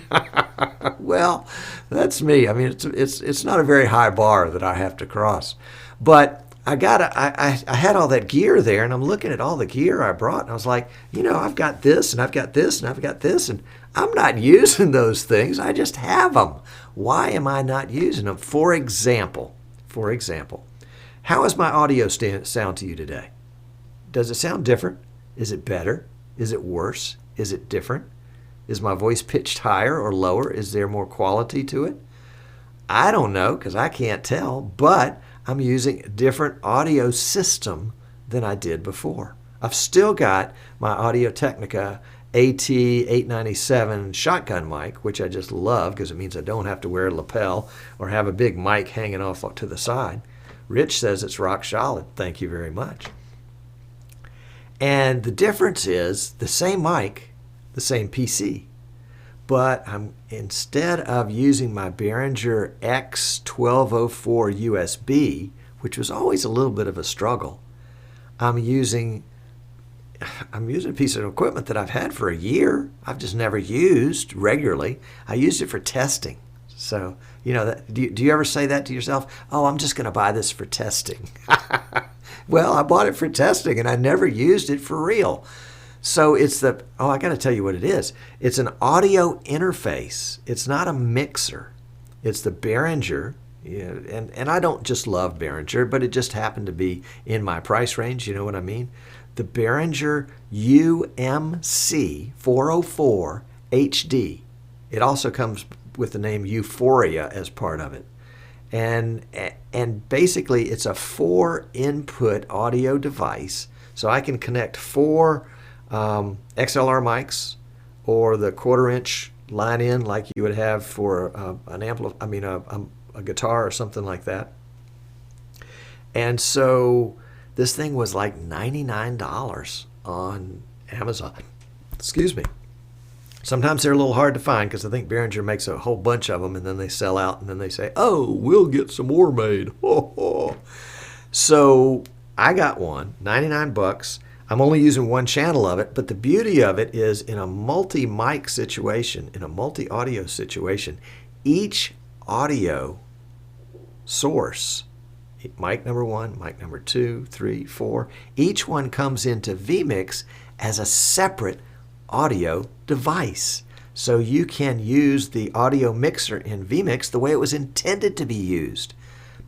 Well, that's me. I mean, it's not a very high bar that I have to cross, but I had all that gear there, and I'm looking at all the gear I brought, and I was like, I've got this, and I've got this, and I've got this, and I'm not using those things. I just have them. Why am I not using them? For example, how is my audio sound to you today? Does it sound different? Is it better? Is it worse? Is it different? Is my voice pitched higher or lower? Is there more quality to it? I don't know because I can't tell, but I'm using a different audio system than I did before. I've still got my Audio-Technica AT897 shotgun mic, which I just love because it means I don't have to wear a lapel or have a big mic hanging off to the side. Rich says it's rock solid. Thank you very much. And the difference is the same mic, the same PC. But instead of using my Behringer X1204 USB, which was always a little bit of a struggle. I'm using a piece of equipment that I've had for a year. I've just never used regularly. I used it for testing. So, do you ever say that to yourself? Oh, I'm just going to buy this for testing. Well, I bought it for testing and I never used it for real. So I got to tell you what it is. It's an audio interface. It's not a mixer. It's the Behringer. And I don't just love Behringer, but it just happened to be in my price range. You know what I mean? The Behringer UMC 404 HD. It also comes with the name Euphoria as part of it. And basically it's a 4-input audio device. So I can connect 4 XLR mics or the 1/4-inch line in like you would have for a guitar or something like that. And so this thing was like $99 on Amazon. Excuse me. Sometimes they're a little hard to find because I think Behringer makes a whole bunch of them and then they sell out and then they say, oh, we'll get some more made. So I got one, $99. I'm only using one channel of it, but the beauty of it is in a multi-mic situation, in a multi-audio situation, each audio source, mic number 1, mic number 2, 3, 4, each one comes into vMix as a separate audio device. So you can use the audio mixer in vMix the way it was intended to be used,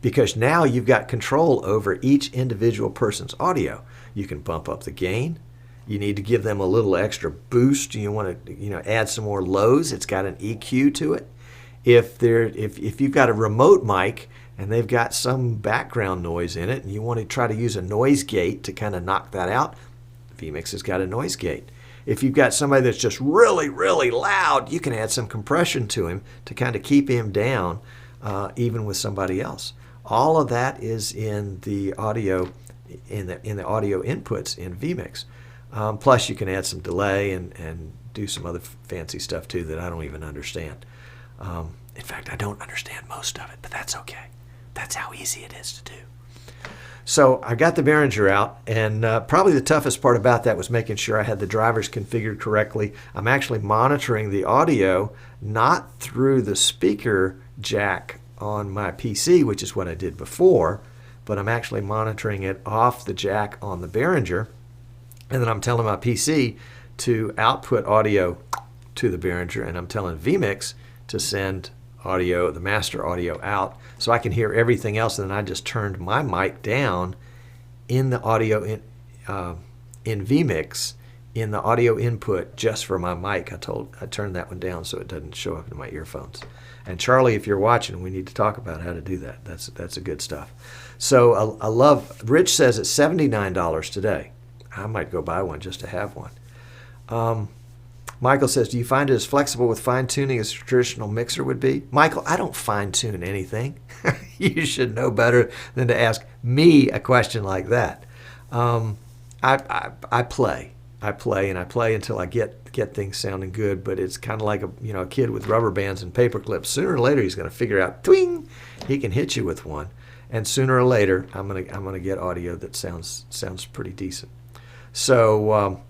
because now you've got control over each individual person's audio. You can bump up the gain. You need to give them a little extra boost. You want to add some more lows. It's got an EQ to it. If you've got a remote mic and they've got some background noise in it and you want to try to use a noise gate to kind of knock that out, vMix has got a noise gate. If you've got somebody that's just really, really loud, you can add some compression to him to kind of keep him down, even with somebody else. All of that is in the audio, in the audio inputs in vMix. Plus, you can add some delay and do some other fancy stuff too that I don't even understand. In fact, I don't understand most of it, but that's okay. That's how easy it is to do. So I got the Behringer out, and probably the toughest part about that was making sure I had the drivers configured correctly. I'm actually monitoring the audio not through the speaker jack on my PC, which is what I did before, but I'm actually monitoring it off the jack on the Behringer, and then I'm telling my PC to output audio to the Behringer, and I'm telling vMix to send audio, the master audio, out so I can hear everything else. And then I just turned my mic down in the audio in vMix in the audio input just for my mic. I turned that one down so it doesn't show up in my earphones. And Charlie, if you're watching, we need to talk about how to do that. That's a good stuff. So I love. Rich says it's $79 today. I might go buy one just to have one. Michael says, do you find it as flexible with fine-tuning as a traditional mixer would be? Michael, I don't fine-tune anything. You should know better than to ask me a question like that. I play until I get things sounding good, but it's kind of like a kid with rubber bands and paper clips. Sooner or later, he's going to figure out, twing, he can hit you with one, and sooner or later, I'm gonna get audio that sounds pretty decent. So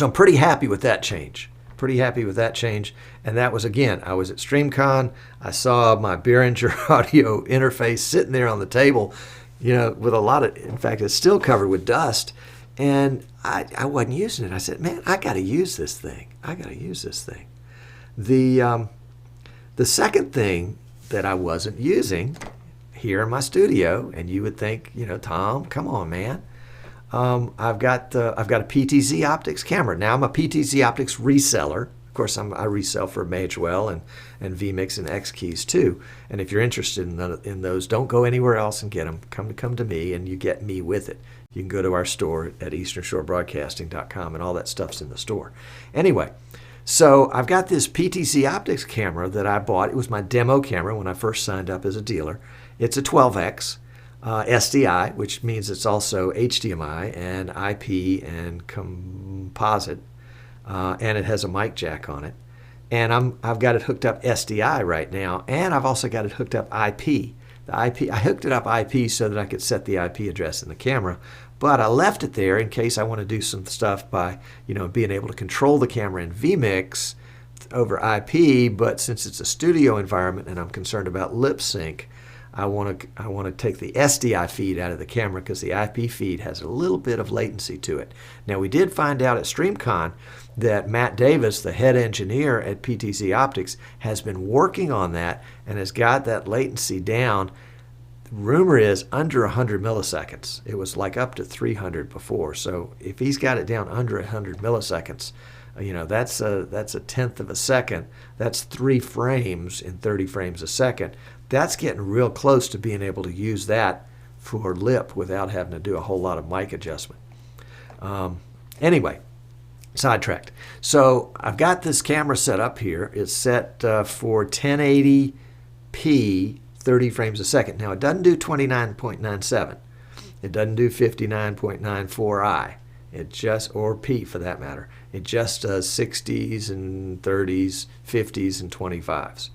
I'm pretty happy with that change. And that was, again, I was at StreamCon. I saw my Behringer audio interface sitting there on the table, with a lot of, in fact, it's still covered with dust. And I wasn't using it. I said, man, I got to use this thing. The second thing that I wasn't using here in my studio, and you would think, Tom, come on, man. I've got a PTZ Optics camera. Now I'm a PTZ Optics reseller. Of course, I resell for Magewell and vMix and X Keys too. And if you're interested in those, don't go anywhere else and get them. Come to me, and you get me with it. You can go to our store at easternshorebroadcasting.com, and all that stuff's in the store. Anyway, so I've got this PTZ Optics camera that I bought. It was my demo camera when I first signed up as a dealer. It's a 12X. SDI, which means it's also HDMI and IP and composite, and it has a mic jack on it. And I've got it hooked up SDI right now, and I've also got it hooked up IP. the IP. I hooked it up IP so that I could set the IP address in the camera, but I left it there in case I want to do some stuff by, being able to control the camera in vMix over IP. But since it's a studio environment and I'm concerned about lip sync, I want to take the SDI feed out of the camera because the IP feed has a little bit of latency to it. Now, we did find out at StreamCon that Matt Davis, the head engineer at PTZ Optics, has been working on that and has got that latency down. Rumor is under 100 milliseconds. It was like up to 300 before. So if he's got it down under 100 milliseconds, that's a tenth of a second. That's 3 frames in 30 frames a second. That's getting real close to being able to use that for lip without having to do a whole lot of mic adjustment. Anyway, sidetracked. So I've got this camera set up here. It's set for 1080p, 30 frames a second. Now, it doesn't do 29.97. It doesn't do 59.94i. It just, or P for that matter. It just does 60s and 30s, 50s and 25s.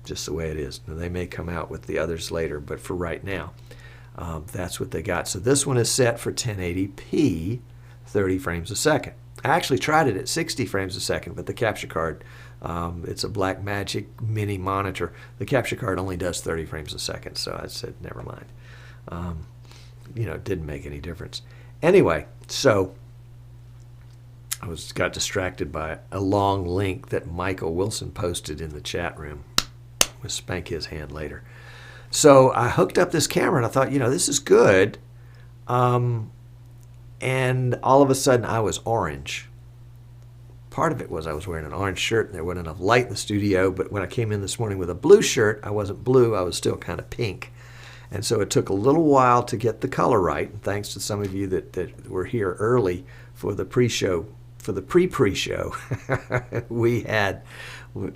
Just the way it is. Now, they may come out with the others later, but for right now, that's what they got. So this one is set for 1080p, 30 frames a second. I actually tried it at 60 frames a second, but the capture card, it's a Blackmagic mini monitor. The capture card only does 30 frames a second, so I said, never mind. It didn't make any difference. Anyway, so I got distracted by a long link that Michael Wilson posted in the chat room. We'll spank his hand later. So I hooked up this camera and I thought, this is good. And all of a sudden I was orange. Part of it was I was wearing an orange shirt and there wasn't enough light in the studio, but when I came in this morning with a blue shirt, I wasn't blue, I was still kind of pink. And so it took a little while to get the color right, and thanks to some of you that were here early for the pre-show, for the pre-show.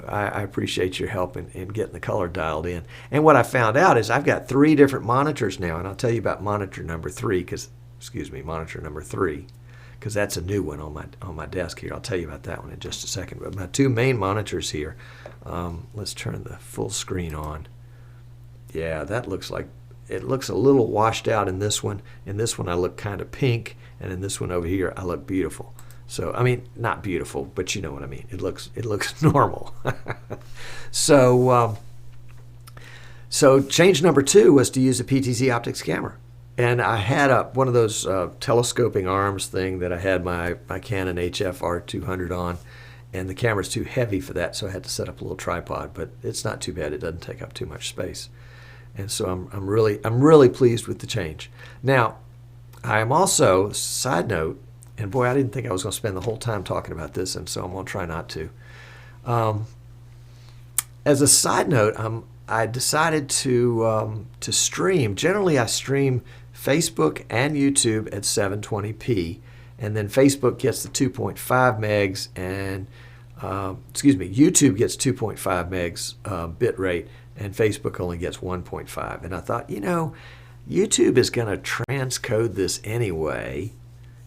I appreciate your help in getting the color dialed in. And what I found out is I've got 3 different monitors now, and I'll tell you about monitor number 3, because that's a new one on my desk here. I'll tell you about that one in just a second. But my 2 main monitors here, let's turn the full screen on. Yeah, that looks like, it looks a little washed out in this one. In this one I look kind of pink, and in this one over here I look beautiful. So, I mean, not beautiful, but you know what I mean. It looks normal. So change number 2 was to use a PTZ Optics camera. And I had one of those telescoping arms thing that I had my Canon HF R200 on, and the camera's too heavy for that, so I had to set up a little tripod. But it's not too bad; it doesn't take up too much space, and so I'm really pleased with the change. Now, I am also, side note, and boy, I didn't think I was going to spend the whole time talking about this, and so I'm going to try not to. As a side note, I decided to stream. Generally, I stream Facebook and YouTube at 720p, and then Facebook gets the 2.5 megs, and YouTube gets 2.5 megs bit rate, and Facebook only gets 1.5. And I thought, YouTube is going to transcode this anyway.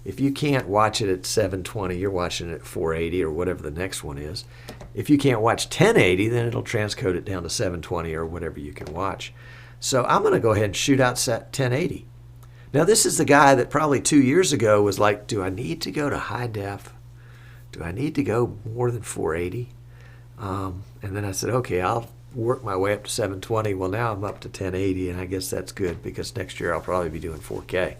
If you can't watch it at 720, you're watching it at 480 or whatever the next one is. If you can't watch 1080, then it'll transcode it down to 720 or whatever you can watch. So I'm going to go ahead and shoot out 1080. Now, this is the guy that probably 2 years ago was like, do I need to go to high def? Do I need to go more than 480? And then I said, okay, I'll work my way up to 720. Well, now I'm up to 1080, and I guess that's good because next year I'll probably be doing 4K.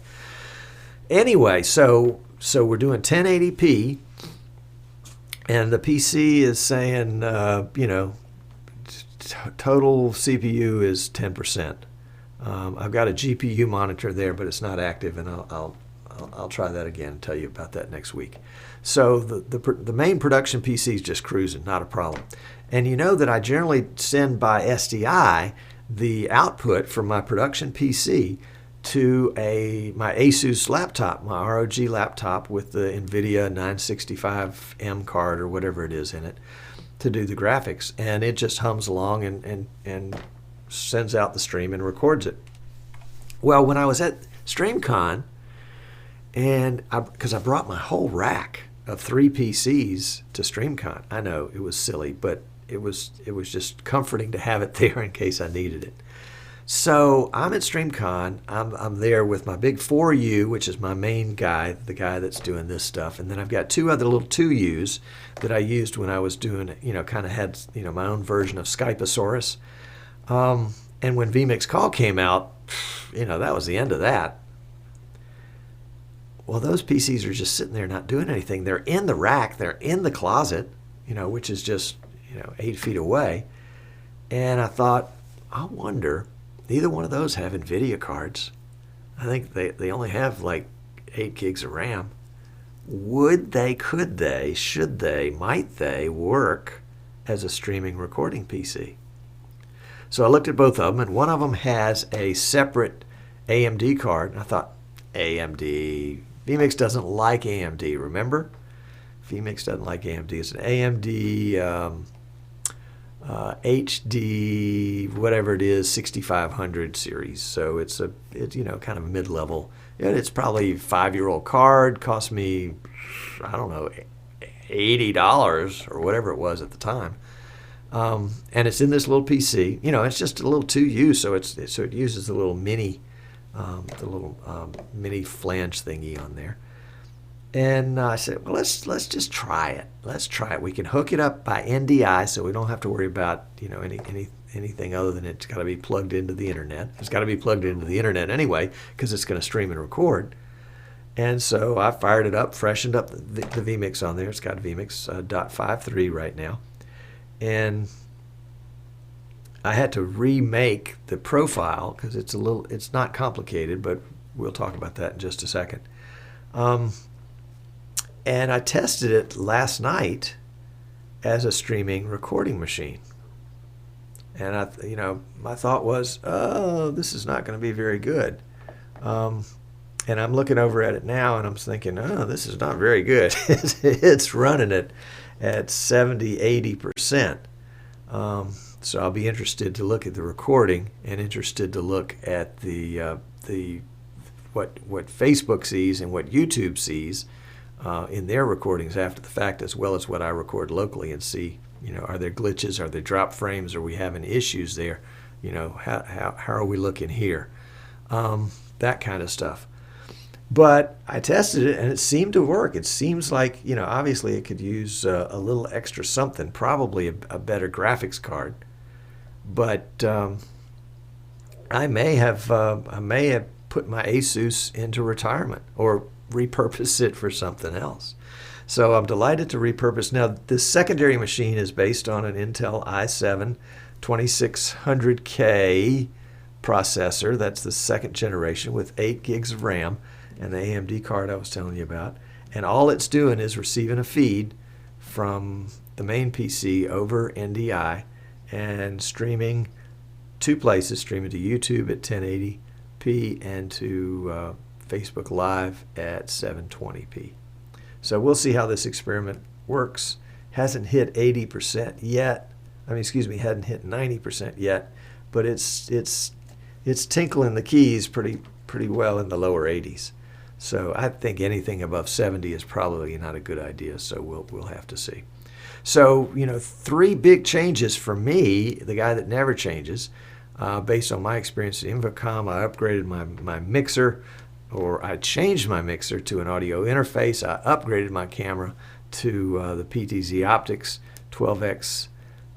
Anyway, so we're doing 1080p, and the PC is saying, total CPU is 10%. I've got a GPU monitor there, but it's not active, and I'll try that again and tell you about that next week. So the main production PC is just cruising, not a problem. And you know that I generally send by SDI the output from my production PC to my Asus laptop, my ROG laptop with the NVIDIA 965M card or whatever it is in it to do the graphics. And it just hums along and sends out the stream and records it. Well, when I was at StreamCon, and because I brought my whole rack of 3 PCs to StreamCon. I know it was silly, but it was just comforting to have it there in case I needed it. So I'm at StreamCon. I'm there with my big 4U, which is my main guy, the guy that's doing this stuff. And then I've got two other little 2Us that I used when I was doing, kind of had, my own version of Skypeosaurus. And when vMix Call came out, that was the end of that. Well, those PCs are just sitting there not doing anything. They're in the rack. They're in the closet, which is just, 8 feet away. And I thought, I wonder, neither one of those have NVIDIA cards. I think they only have like 8 gigs of RAM. Would they, could they, should they, might they work as a streaming recording PC? So I looked at both of them, and one of them has a separate AMD card. And I thought, AMD, vMix doesn't like AMD, remember? vMix doesn't like AMD. It's an AMD HD, whatever it is, 6500 series. So it's kind of a mid-level. It's probably a 5-year-old card. Cost me, I don't know, $80 or whatever it was at the time. And it's in this little PC. It's just a little 2U, so it uses the little mini, mini flange thingy on there. And I said, well, let's just try it. Let's try it. We can hook it up by NDI, so we don't have to worry about anything other than it's got to be plugged into the internet. It's got to be plugged into the internet anyway, because it's going to stream and record. And so I fired it up, freshened up the vMix on there. It's got vMix .53 right now. And I had to remake the profile because it's not complicated, but we'll talk about that in just a second. And I tested it last night as a streaming recording machine. And my thought was, oh, this is not going to be very good. And I'm looking over at it now, and I'm thinking, oh, this is not very good. It's running at 70, 80%. So I'll be interested to look at the recording and interested to look at what Facebook sees and what YouTube sees in their recordings after the fact, as well as what I record locally, and see, are there glitches, are there drop frames, are we having issues there? How are we looking here? That kind of stuff. But I tested it, and it seemed to work. It seems like, obviously it could use a little extra something, probably a better graphics card. But I may have put my Asus into retirement or repurpose it for something else. So I'm delighted to repurpose. Now, this secondary machine is based on an Intel i7 2600K processor. That's the second generation with 8 gigs of RAM and the AMD card I was telling you about. And all it's doing is receiving a feed from the main PC over NDI and streaming two places, streaming to YouTube at 1080p and to Facebook Live at 720p. So we'll see how this experiment works. Hasn't hit 80% yet. Hadn't hit 90% yet, but it's tinkling the keys pretty well in the lower 80s. So I think anything above 70 is probably not a good idea. So we'll have to see. So 3 big changes for me, the guy that never changes, based on my experience at Infocom. I upgraded my mixer. Or I changed my mixer to an audio interface. I upgraded my camera to the PTZ Optics 12X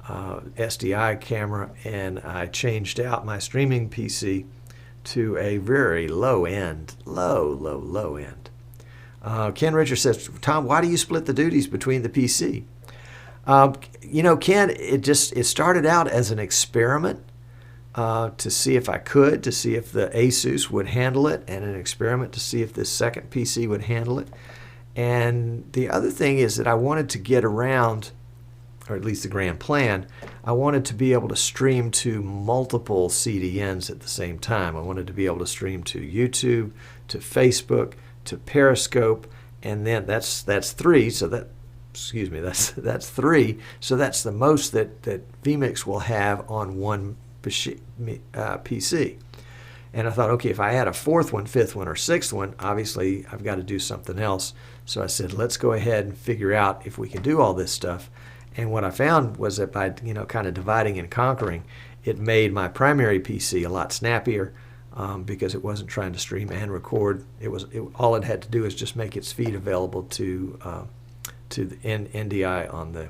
SDI camera, and I changed out my streaming PC to a very low end. Ken Richards says, Tom, why do you split the duties between the PC? Ken, it started out as an experiment. To see if I could, to see if the Asus would handle it, and an experiment to see if this second PC would handle it. And the other thing is that I wanted to get around, or at least the grand plan, I wanted to be able to stream to multiple CDNs at the same time. I wanted to be able to stream to YouTube, to Facebook, to Periscope, and then that's 3. So that's 3. So that's the most that vMix will have on one PC. And I thought, okay, if I had a 4th one, 5th one, or 6th one, obviously I've got to do something else. So I said, let's go ahead and figure out if we can do all this stuff. And what I found was that by kind of dividing and conquering, it made my primary PC a lot snappier because it wasn't trying to stream and record. All it had to do is just make its feed available to the NDI on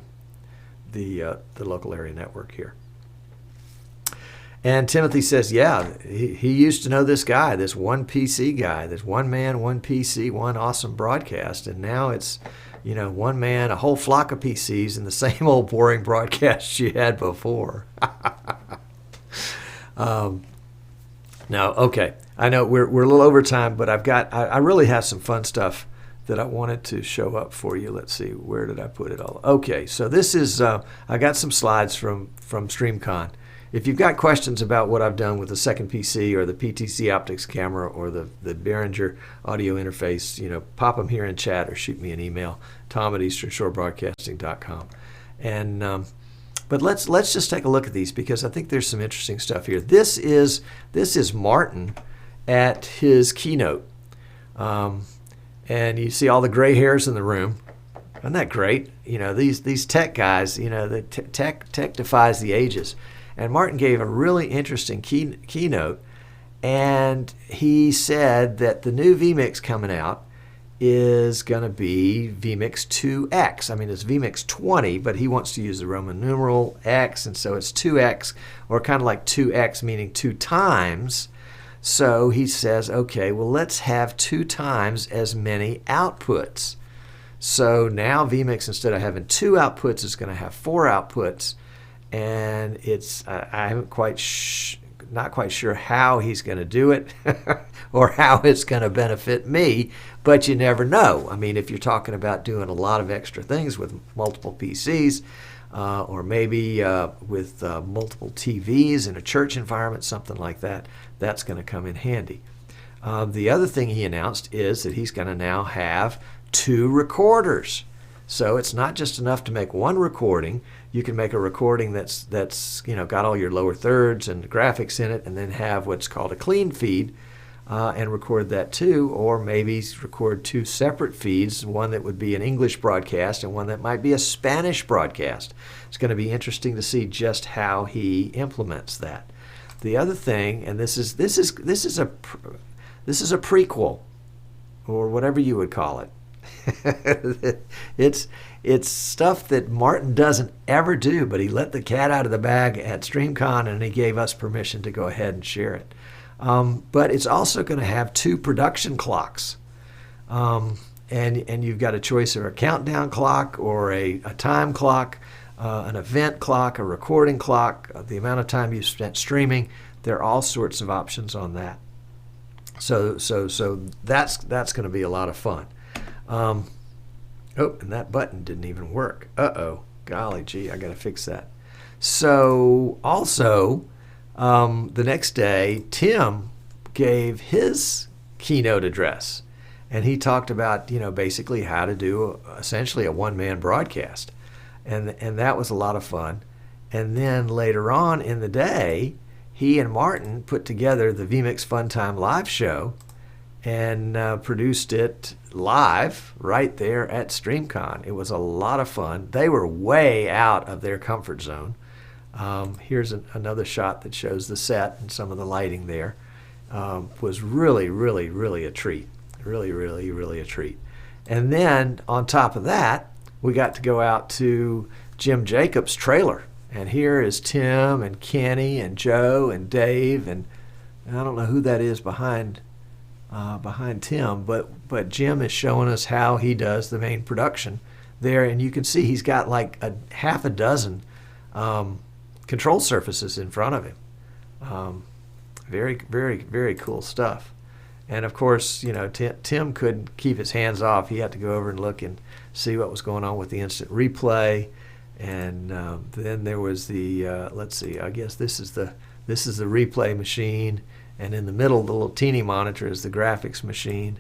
the local area network here. And Timothy says, yeah, he used to know this guy, this one PC guy, this one man, one PC, one awesome broadcast, and now it's one man, a whole flock of PCs, and the same old boring broadcast she had before. No, okay. I know we're a little over time, but I really have some fun stuff that I wanted to show up for you. Let's see, where did I put it all? Okay, so this is, I got some slides from StreamCon. If you've got questions about what I've done with the second PC or the PTC optics camera or the Behringer audio interface, pop them here in chat or shoot me an email, tom@easternshorebroadcasting.com. And but let's just take a look at these because I think there's some interesting stuff here. This is Martin at his keynote, and you see all the gray hairs in the room. Isn't that great? These tech guys, the tech defies the ages. And Martin gave a really interesting keynote, and he said that the new vMix coming out is going to be vMix 2X. I mean, it's vMix 20, but he wants to use the Roman numeral X, and so it's 2X, or kind of like 2X, meaning 2 times. So he says, okay, well, let's have 2 times as many outputs. So now vMix, instead of having 2 outputs, is going to have 4 outputs. And it's I haven't not quite sure how he's going to do it or how it's going to benefit me, but you never know. I mean, if you're talking about doing a lot of extra things with multiple PCs or maybe with multiple TVs in a church environment, something like that, that's going to come in handy. The other thing he announced is that he's going to now have 2 recorders. So it's not just enough to make one recording. You can make a recording that's got all your lower thirds and graphics in it, and then have what's called a clean feed and record that too, or maybe record 2 separate feeds, one that would be an English broadcast and one that might be a Spanish broadcast. It's going to be interesting to see just how he implements that. The other thing, and this is a prequel, or whatever you would call it. It's stuff that Martin doesn't ever do, but he let the cat out of the bag at StreamCon, and he gave us permission to go ahead and share it. But it's also going to have 2 production clocks, and you've got a choice of a countdown clock or a time clock, an event clock, a recording clock, the amount of time you spent streaming. There are all sorts of options on that. So that's going to be a lot of fun. Oh, and that button didn't even work. Uh-oh. Golly gee, I got to fix that. So also, the next day, Tim gave his keynote address. And he talked about, basically how to do essentially a one-man broadcast. And that was a lot of fun. And then later on in the day, he and Martin put together the vMix Fun Time live show and produced it live right there at StreamCon. It was a lot of fun. They were way out of their comfort zone. Here's another shot that shows the set and some of the lighting there. Was really, really, really a treat. Really, really, really a treat. And then on top of that, we got to go out to Jim Jacobs' trailer. And here is Tim and Kenny and Joe and Dave, and I don't know who that is behind Tim, but Jim is showing us how he does the main production there, and you can see he's got like a half a dozen control surfaces in front of him. Very, very, very cool stuff. And of course, Tim couldn't keep his hands off. He had to go over and look and see what was going on with the instant replay. And then there was the let's see, I guess this is the replay machine. And in the middle, the little teeny monitor is the graphics machine,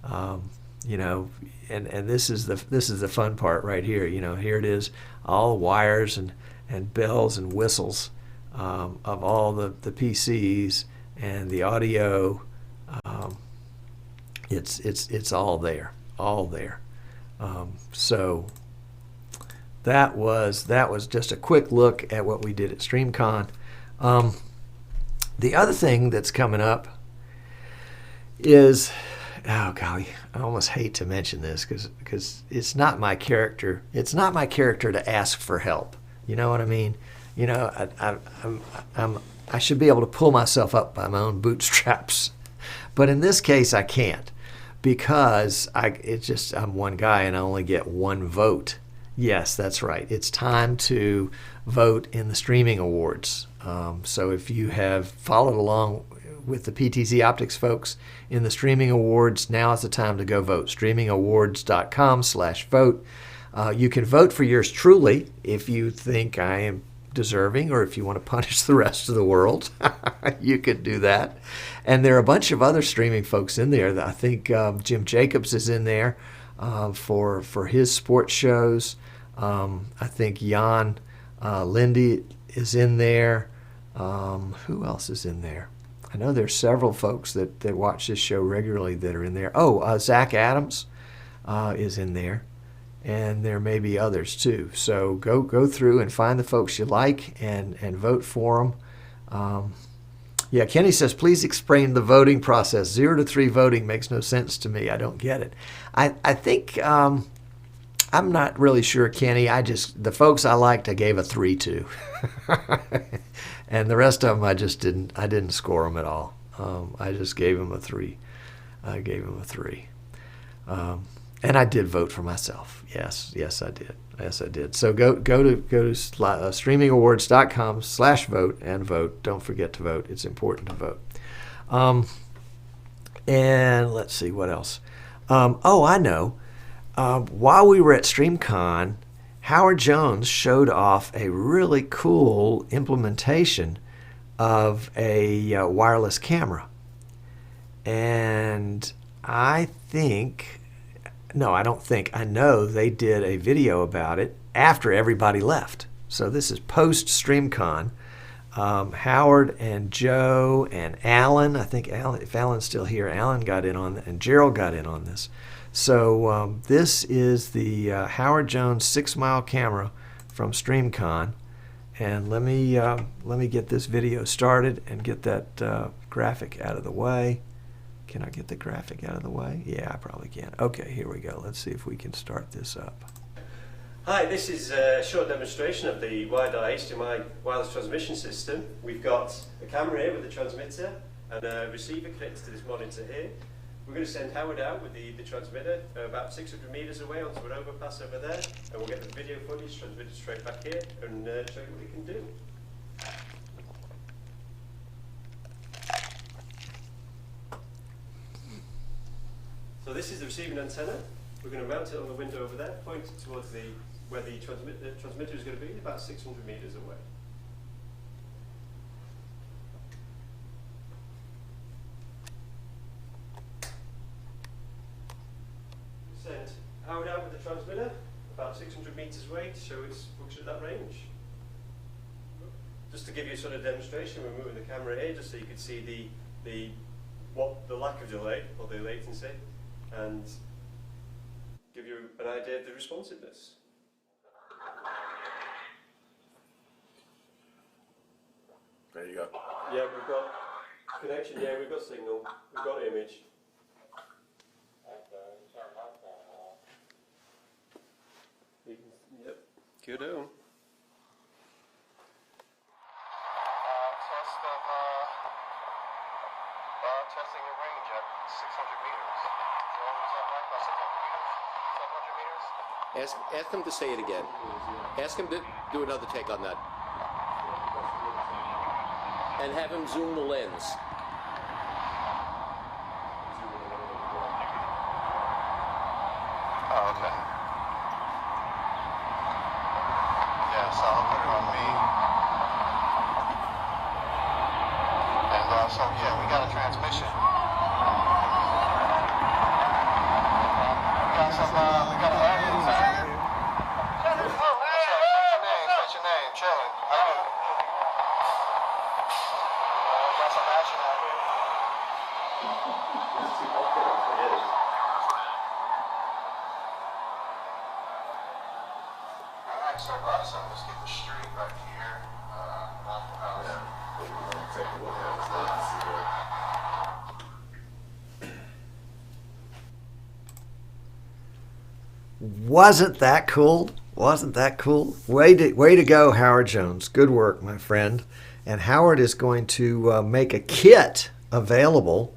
and this is the fun part right here. Here it is, all the wires and bells and whistles of all the PCs and the audio. It's all there, all there. So that was just a quick look at what we did at StreamCon. The other thing that's coming up is, oh golly, I almost hate to mention this because it's not my character. It's not my character to ask for help. You know what I mean? You know, I should be able to pull myself up by my own bootstraps, but in this case I can't, because I'm one guy and I only get one vote. Yes, that's right. It's time to vote in the streaming awards. So if you have followed along with the PTZ Optics folks in the streaming awards, now is the time to go vote. streamingawards.com/vote. You can vote for yours truly if you think I am deserving, or if you want to punish the rest of the world, you could do that. And there are a bunch of other streaming folks in there. I think Jim Jacobs is in there for his sports shows. I think Jan Lindy is in there. Who else is in there? I know there's several folks that watch this show regularly that are in there. Oh, Zach Adams is in there. And there may be others too. So go through and find the folks you like and vote for them. Yeah, Kenny says, please explain the voting process. 0 to 3 voting makes no sense to me. I don't get it. I think, I'm not really sure, Kenny. The folks I liked, I gave a 3 to. And the rest of them, I didn't score them at all. I just gave them a 3. I gave them a 3. And I did vote for myself. Yes, I did. Yes, I did. So go to streamingawards.com/vote and vote. Don't forget to vote. It's important to vote. And let's see what else. I know. While we were at StreamCon, Howard Jones showed off a really cool implementation of a wireless camera. And I know they did a video about it after everybody left. So this is post StreamCon. Howard and Joe and Alan, if Alan's still here, Alan got in on that, and Gerald got in on this. So this is the Howard Jones 6-mile camera from StreamCon. And let me get this video started and get that graphic out of the way. Can I get the graphic out of the way? Yeah, I probably can. Okay, here we go. Let's see if we can start this up. Hi, this is a short demonstration of the WireDi HDMI wireless transmission system. We've got a camera here with a transmitter and a receiver connected to this monitor here. We're going to send Howard out with the transmitter about 600 meters away onto an overpass over there, and we'll get the video footage transmitted straight back here and show you what it can do. So this is the receiving antenna. We're going to mount it on the window over there, point it towards where the transmitter is going to be, about 600 meters away. Send Howard out with the transmitter, about 600 meters away, to show its function at that range. Just to give you a sort of demonstration, we're moving the camera here just so you can see the lack of delay, or the latency, and give you an idea of the responsiveness. There you go. Yeah, we've got connection, yeah, we've got signal, we've got image. Yep, good on. Testing a range at 600 meters. Joel, is that right? About 600 meters? 700 meters? Ask him to say it again. Ask him to do another take on that. And have him zoom the lens. Oh, okay. Yeah, so I'll put it on me. And so, yeah, we got a transmission. We got an audience out here. What's your name? Chillin'. How you doing? Got some action out here. Alright, so Wasn't that cool? Wasn't that cool? Way to go, Howard Jones. Good work, my friend. And Howard is going to make a kit available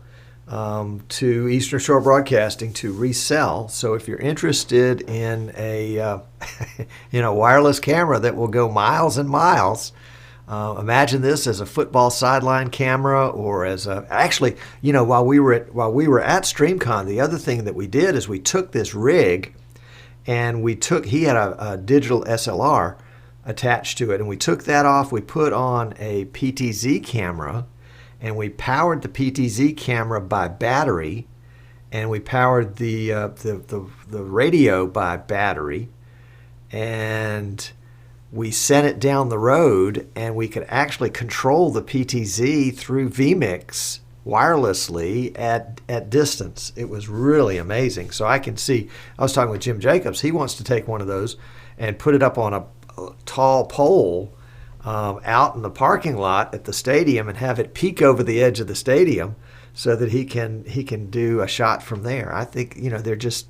to Eastern Shore Broadcasting to resell. So if you're interested in a wireless camera that will go miles and miles, imagine this as a football sideline camera, or as actually, while we were at StreamCon, the other thing that we did is we took this rig. And he had a digital SLR attached to it, and we took that off. We put on a PTZ camera, and we powered the PTZ camera by battery, and we powered the radio by battery, and we sent it down the road, and we could actually control the PTZ through vMix wirelessly at distance. It was really amazing. So I can see, I was talking with Jim Jacobs, he wants to take one of those and put it up on a tall pole out in the parking lot at the stadium and have it peek over the edge of the stadium so that he can do a shot from there. I think they're just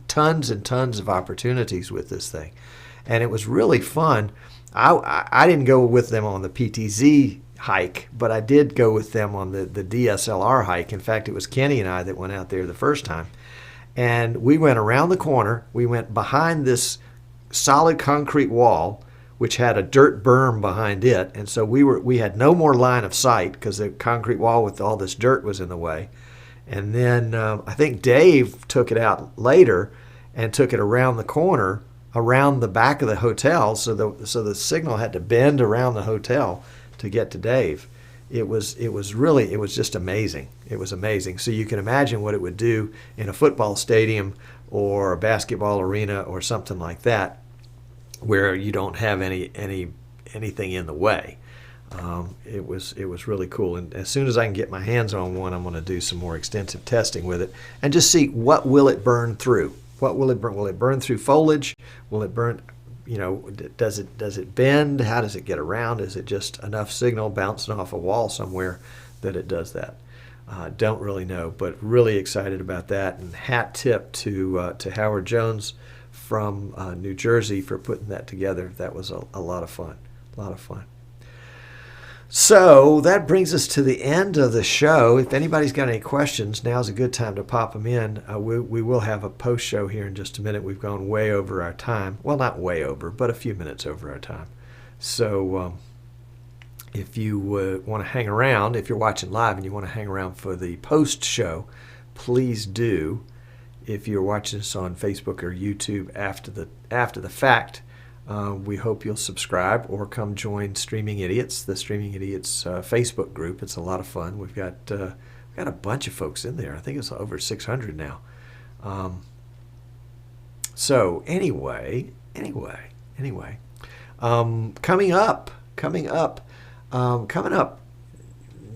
tons and tons of opportunities with this thing, and it was really fun. I didn't go with them on the PTZ hike, but I did go with them on the DSLR hike. In fact, it was Kenny and I that went out there the first time, and we went around the corner. We went behind this solid concrete wall, which had a dirt berm behind it, and so we had no more line of sight because the concrete wall with all this dirt was in the way. And then I think Dave took it out later and took it around the corner, around the back of the hotel, so the signal had to bend around the hotel to get to Dave. It was just amazing. It was amazing. So you can imagine what it would do in a football stadium or a basketball arena or something like that, where you don't have anything in the way. It was really cool. And as soon as I can get my hands on one, I'm going to do some more extensive testing with it and just see what will it burn through. What will it burn? Will it burn through foliage? Will it burn? Does it bend? How does it get around? Is it just enough signal bouncing off a wall somewhere that it does that? Don't really know, but really excited about that. And hat tip to Howard Jones from New Jersey for putting that together. That was a lot of fun. A lot of fun. So that brings us to the end of the show. If anybody's got any questions, now's a good time to pop them in. We will have a post show here in just a minute. We've gone way over our time. Well, not way over, but a few minutes over our time. So if you want to hang around, if you're watching live and you want to hang around for the post show, please do. If you're watching us on Facebook or YouTube after the fact, we hope you'll subscribe or come join Streaming Idiots, the Streaming Idiots Facebook group. It's a lot of fun. We've got a bunch of folks in there. I think it's over 600 now. So anyway, coming up,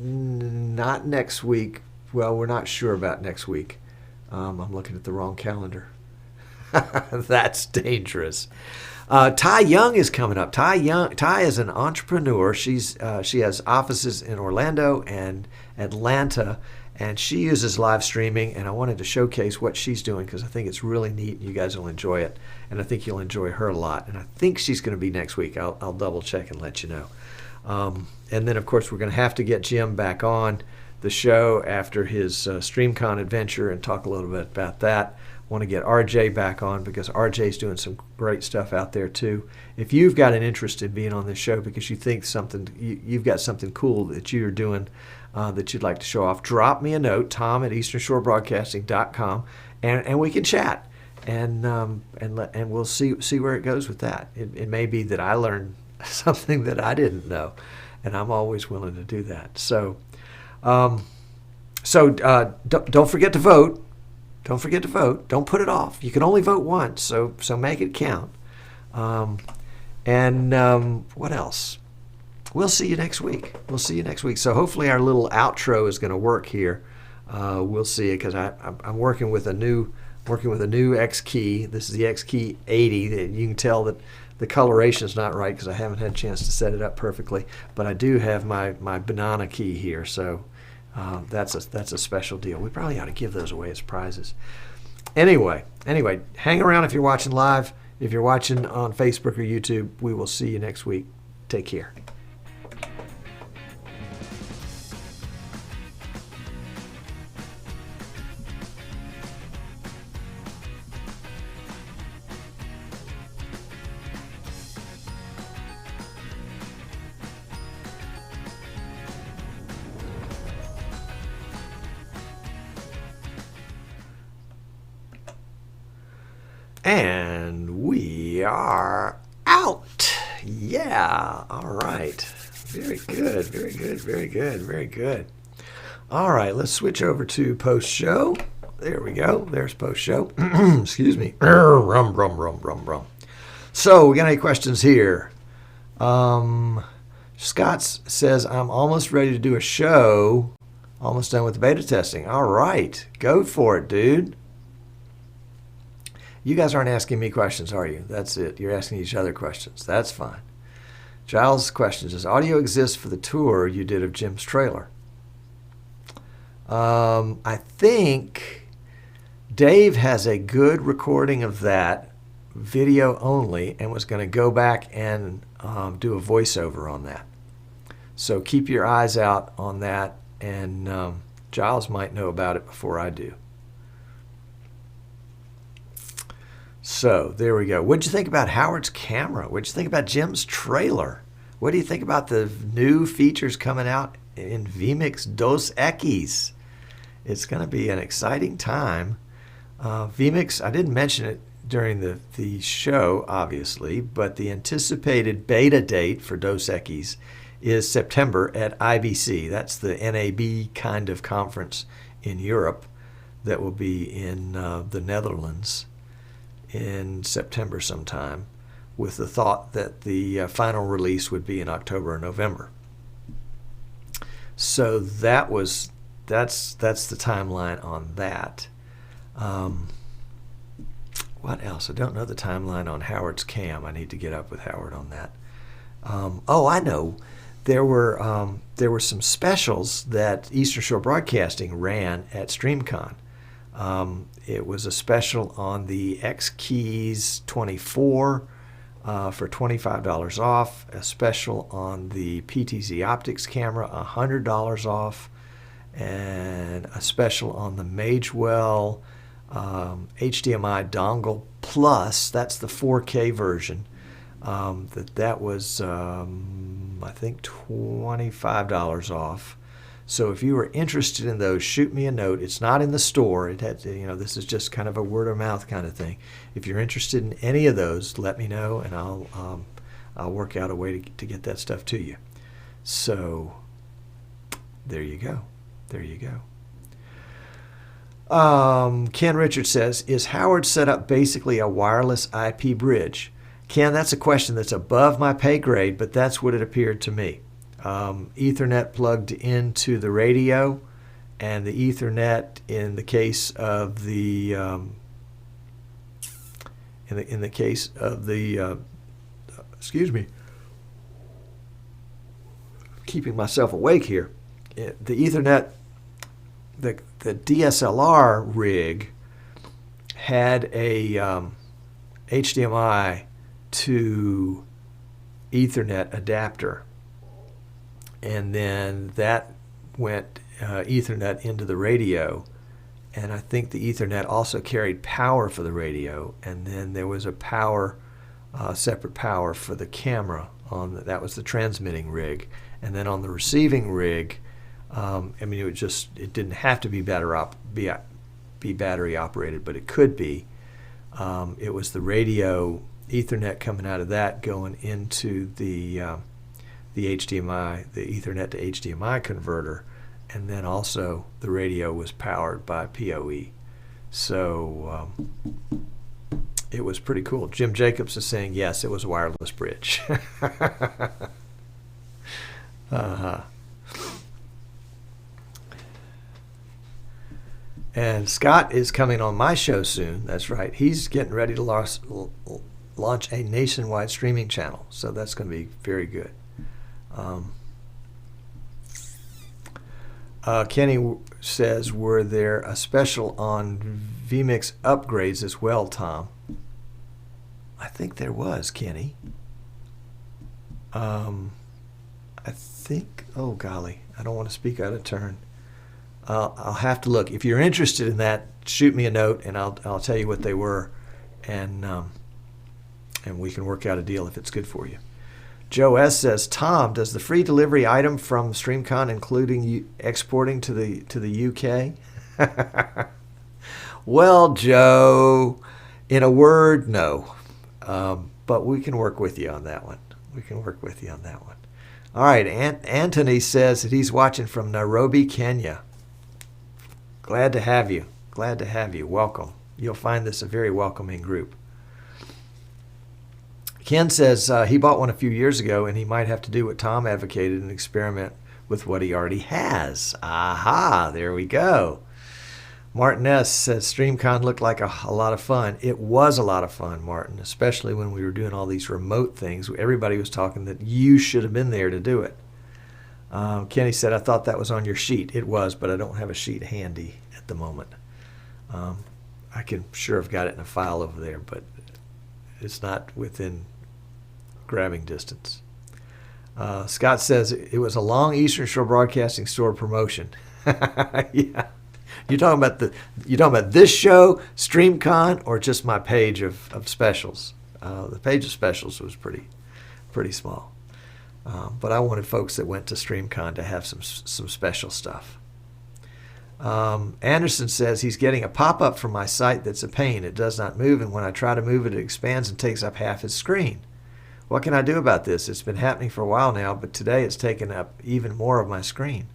not next week. Well, we're not sure about next week. I'm looking at the wrong calendar. That's dangerous. Ty Young is coming up. Ty is an entrepreneur. She has offices in Orlando and Atlanta, and she uses live streaming. And I wanted to showcase what she's doing because I think it's really neat. And you guys will enjoy it, and I think you'll enjoy her a lot. And I think she's going to be next week. I'll double check and let you know. And then of course we're going to have to get Jim back on the show after his StreamCon adventure and talk a little bit about that. Want to get RJ back on because RJ's doing some great stuff out there too. If you've got an interest in being on this show because you think you've got something cool that you're doing that you'd like to show off, drop me a note, tom@easternshorebroadcasting.com, and we can chat and we'll see where it goes with that. It may be that I learned something that I didn't know, and I'm always willing to do that. So don't forget to vote. Don't forget to vote. Don't put it off. You can only vote once, so make it count. What else? We'll see you next week. So hopefully our little outro is going to work here. We'll see it because I'm working with a new X key. This is the X key 80. You can tell that the coloration is not right because I haven't had a chance to set it up perfectly. But I do have my banana key here, so that's a special deal. We probably ought to give those away as prizes. Anyway, hang around if you're watching live. If you're watching on Facebook or YouTube, we will see you next week. Take care. And we are out. Yeah. All right. Very good. Very good. Very good. Very good. All right. Let's switch over to post show. There we go. There's post show. Excuse me. Rum. So we got any questions here? Scott says, I'm almost ready to do a show. Almost done with the beta testing. All right. Go for it, dude. You guys aren't asking me questions, are you? That's it. You're asking each other questions. That's fine. Giles' question is, audio exists for the tour you did of Jim's trailer? I think Dave has a good recording of that, video only, and was going to go back and do a voiceover on that. So keep your eyes out on that, and Giles might know about it before I do. So there we go. What'd you think about Howard's camera? What'd you think about Jim's trailer? What do you think about the new features coming out in vMix Dos Equis? It's going to be an exciting time. vMix, I didn't mention it during the show, obviously, but the anticipated beta date for Dos Equis is September at IBC. That's the NAB kind of conference in Europe that will be in the Netherlands in September sometime, with the thought that the final release would be in October or November. So that's the timeline on that. What else? I don't know the timeline on Howard's cam. I need to get up with Howard on that. Oh, I know. There were some specials that Eastern Shore Broadcasting ran at StreamCon. It was a special on the X Keys 24 for $25 off, a special on the PTZ Optics camera, $100 off, and a special on the Magewell HDMI dongle plus, that's the 4K version, that was, I think, $25 off. So if you are interested in those, shoot me a note. It's not in the store. It had to, this is just kind of a word of mouth kind of thing. If you're interested in any of those, let me know, and I'll work out a way to get that stuff to you. So there you go. There you go. Ken Richards says, is Howard set up basically a wireless IP bridge? Ken, that's a question that's above my pay grade, but that's what it appeared to me. Ethernet plugged into the radio, and the Ethernet in the case of the excuse me, keeping myself awake here. The Ethernet, the DSLR rig had a HDMI to Ethernet adapter. And then that went Ethernet into the radio. And I think the Ethernet also carried power for the radio. And then there was a power, separate power for the camera. That was the transmitting rig. And then on the receiving rig, it didn't have to be battery operated, but it could be. It was the radio Ethernet coming out of that going into the HDMI, the Ethernet to HDMI converter, and then also the radio was powered by PoE. So it was pretty cool. Jim Jacobs is saying, yes, it was a wireless bridge. And Scott is coming on my show soon. That's right. He's getting ready to launch a nationwide streaming channel. So that's going to be very good. Kenny says, were there a special on vMix upgrades as well, Tom? I think there was, Kenny. I think, oh golly, I don't want to speak out of turn. I'll have to look. If you're interested in that, shoot me a note and I'll tell you what they were, and we can work out a deal if it's good for you. Joe S. says, Tom, does the free delivery item from StreamCon including exporting to the UK? Well, Joe, in a word, no. But we can work with you on that one. All right, Anthony says that he's watching from Nairobi, Kenya. Glad to have you. Welcome. You'll find this a very welcoming group. Ken says he bought one a few years ago and he might have to do what Tom advocated and experiment with what he already has. Aha, there we go. Martin S. says StreamCon looked like a lot of fun. It was a lot of fun, Martin, especially when we were doing all these remote things. Everybody was talking that you should have been there to do it. Kenny said, I thought that was on your sheet. It was, but I don't have a sheet handy at the moment. I can sure have got it in a file over there, but it's not within grabbing distance. Scott says it was a long Eastern Shore Broadcasting Store promotion. Yeah. You're talking about this show, StreamCon, or just my page of specials? The page of specials was pretty small. But I wanted folks that went to StreamCon to have some special stuff. Anderson says he's getting a pop-up from my site that's a pain. It does not move, and when I try to move it, it expands and takes up half its screen. What can I do about this? It's been happening for a while now, but today it's taken up even more of my screen.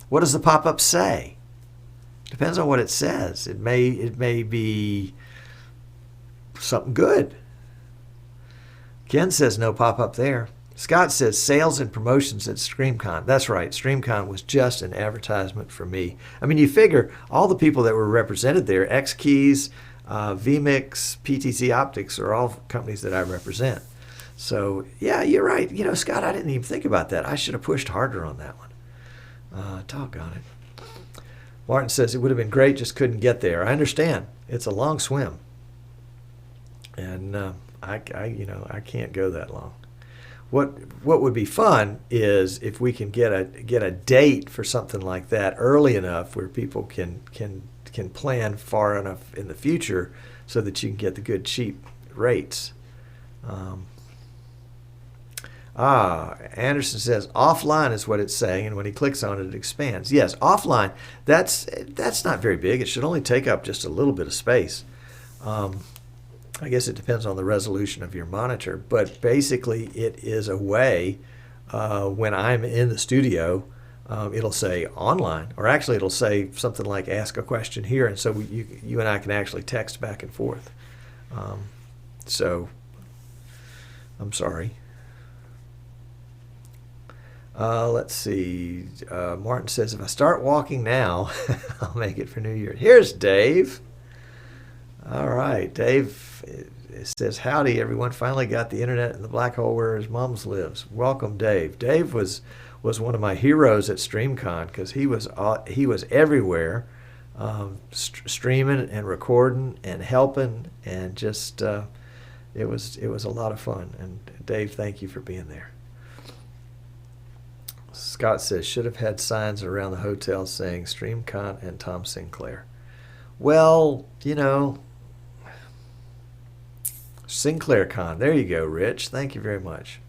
What does the pop-up say? Depends on what it says. It may be something good. Ken says no pop-up there. Scott says sales and promotions at StreamCon. That's right. StreamCon was just an advertisement for me. I mean, you figure all the people that were represented there, X-Keys, vMix, PTZ Optics, are all companies that I represent. So, yeah, you're right. You know, Scott, I didn't even think about that. I should have pushed harder on that one. Doggone it. Martin says it would have been great, just couldn't get there. I understand. It's a long swim. And I can't go that long. What would be fun is if we can get a date for something like that early enough where people can plan far enough in the future so that you can get the good cheap rates. Anderson says offline is what it's saying, and when he clicks on it, it expands. Yes, offline. That's not very big. It should only take up just a little bit of space. I guess it depends on the resolution of your monitor, but basically it is a way when I'm in the studio, it'll say online, or actually it'll say something like ask a question here, and so you and I can actually text back and forth. So I'm sorry. Let's see. Martin says, if I start walking now, I'll make it for New Year. Here's Dave. All right, Dave says, howdy, everyone. Finally got the internet in the black hole where his mom's lives. Welcome, Dave. Dave was one of my heroes at StreamCon because he was everywhere, streaming and recording and helping, and just it was a lot of fun. And Dave, thank you for being there. Scott says, should have had signs around the hotel saying StreamCon and Tom Sinclair. Well, you know, SinclairCon. There you go, Rich. Thank you very much.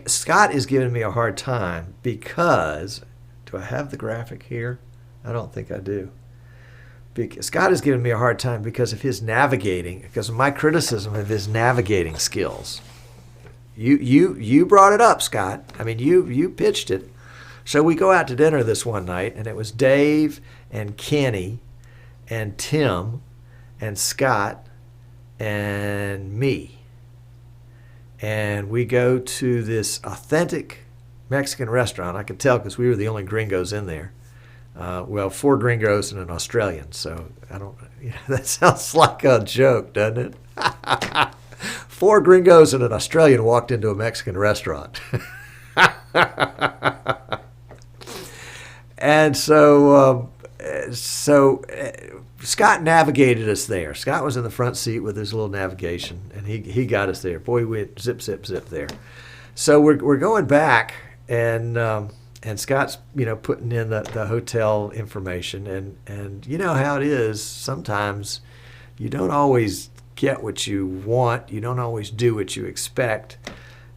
Scott is giving me a hard time because, do I have the graphic here? I don't think I do. Scott is giving me a hard time because of his navigating, because of my criticism of his navigating skills. You brought it up, Scott. I mean, you pitched it. So we go out to dinner this one night, and it was Dave and Kenny and Tim and Scott and me. And we go to this authentic Mexican restaurant. I could tell because we were the only gringos in there. Well, 4 gringos and an Australian. So I don't. That sounds like a joke, doesn't it? 4 gringos and an Australian walked into a Mexican restaurant. And so Scott navigated us there. Scott was in the front seat with his little navigation, and he got us there. Boy, we went zip, zip, zip there. So we're going back, and Scott's putting in the hotel information, and you know how it is. Sometimes you don't always get what you want. You don't always do what you expect.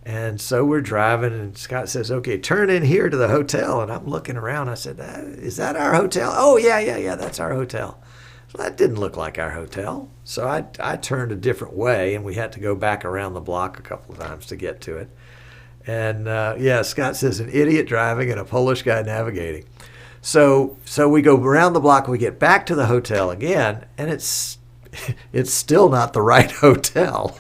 And so we're driving, and Scott says, "Okay, turn in here to the hotel." And I'm looking around. I said, "Is that our hotel?" "Oh, yeah, that's our hotel." So that didn't look like our hotel. So I turned a different way, and we had to go back around the block a couple of times to get to it. And Scott says, "An idiot driving and a Polish guy navigating." So we go around the block, we get back to the hotel again, and it's still not the right hotel.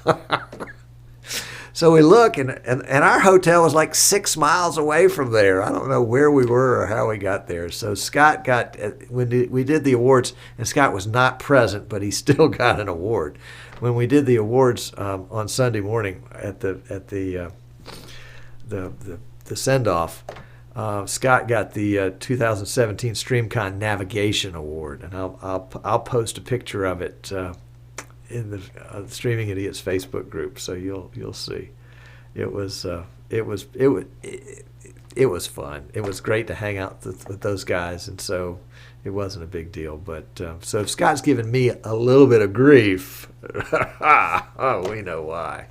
So we look, and our hotel was like 6 miles away from there. I don't know where we were or how we got there. So Scott got, when we did the awards, and Scott was not present, but he still got an award. When we did the awards on Sunday morning at the send-off, Scott got the 2017 StreamCon Navigation Award, and I'll post a picture of it in the Streaming Idiots Facebook group, so you'll see. It was fun. It was great to hang out with those guys, and so it wasn't a big deal. But so Scott's given me a little bit of grief. Oh, we know why.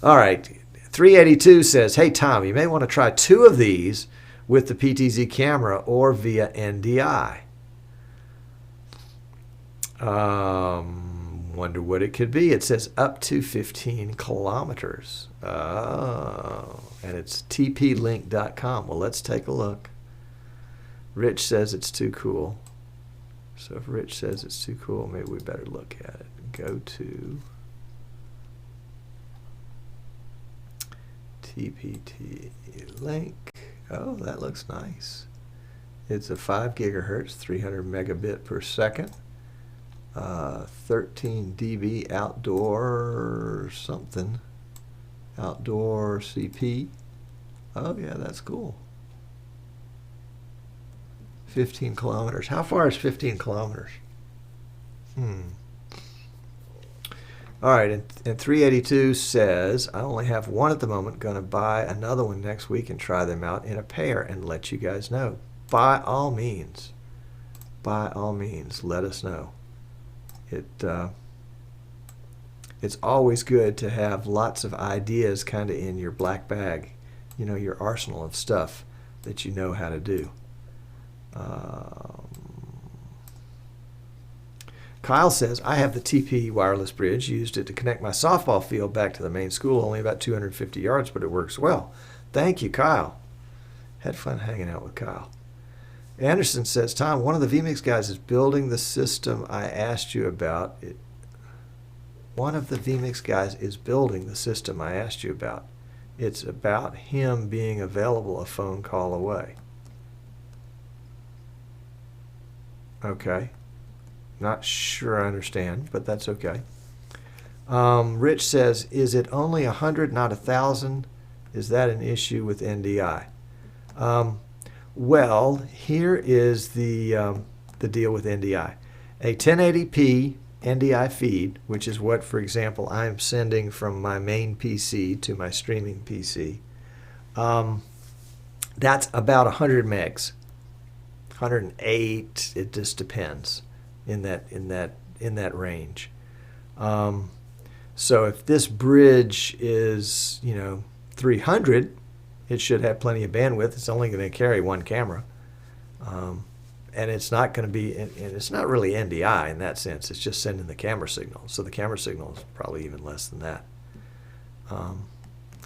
All right, 382 says, "Hey Tom, you may want to try 2 of these with the PTZ camera or via NDI." Wonder what it could be. It says up to 15 kilometers. Oh, and it's tplink.com. Well, let's take a look. Rich says it's too cool. So if Rich says it's too cool, maybe we better look at it. Go to TPT link. Oh, that looks nice. It's a 5 gigahertz, 300 megabit per second. 13 dB outdoor something. Outdoor CP. Oh, yeah, that's cool. 15 kilometers. How far is 15 kilometers? All right, and 382 says, "I only have one at the moment. Going to buy another one next week and try them out in a pair and let you guys know." By all means, let us know. It's always good to have lots of ideas kind of in your black bag, your arsenal of stuff that you know how to do. Kyle says, "I have the TP wireless bridge, used it to connect my softball field back to the main school, only about 250 yards, but it works well." Thank you, Kyle. Had fun hanging out with Kyle. Anderson says, "Tom, one of the vMix guys is building the system I asked you about. One of the vMix guys is building the system I asked you about. It's about him being available a phone call away." Okay. Not sure I understand, but that's okay. Rich says, "Is it only 100, not 1,000? Is that an issue with NDI?" Well, here is the deal with NDI. A 1080p NDI feed, which is what, for example, I'm sending from my main PC to my streaming PC, that's about 100 megs, 108. It just depends in that range. So if this bridge is 300. It should have plenty of bandwidth. It's only going to carry one camera. And it's not going to be, and it's not really NDI in that sense. It's just sending the camera signal. So the camera signal is probably even less than that.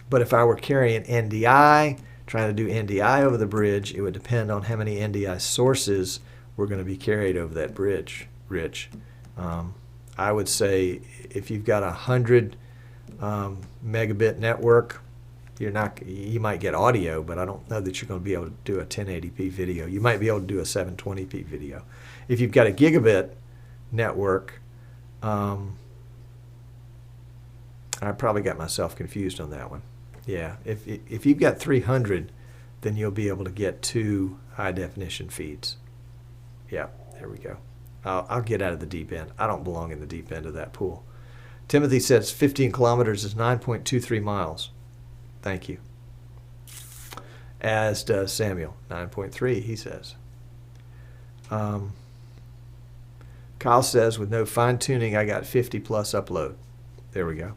But if I were carrying NDI, trying to do NDI over the bridge, it would depend on how many NDI sources were going to be carried over that bridge, Rich. I would say if you've got a 100 megabit network, You might get audio, but I don't know that you're going to be able to do a 1080p video. You might be able to do a 720p video. If you've got a gigabit network, I probably got myself confused on that one. Yeah, if you've got 300, then you'll be able to get 2 high definition feeds. Yeah, there we go. I'll get out of the deep end. I don't belong in the deep end of that pool. Timothy says 15 kilometers is 9.23 miles. Thank you. As does Samuel, 9.3, he says. Kyle says, with no fine-tuning, I got 50 plus upload. There we go.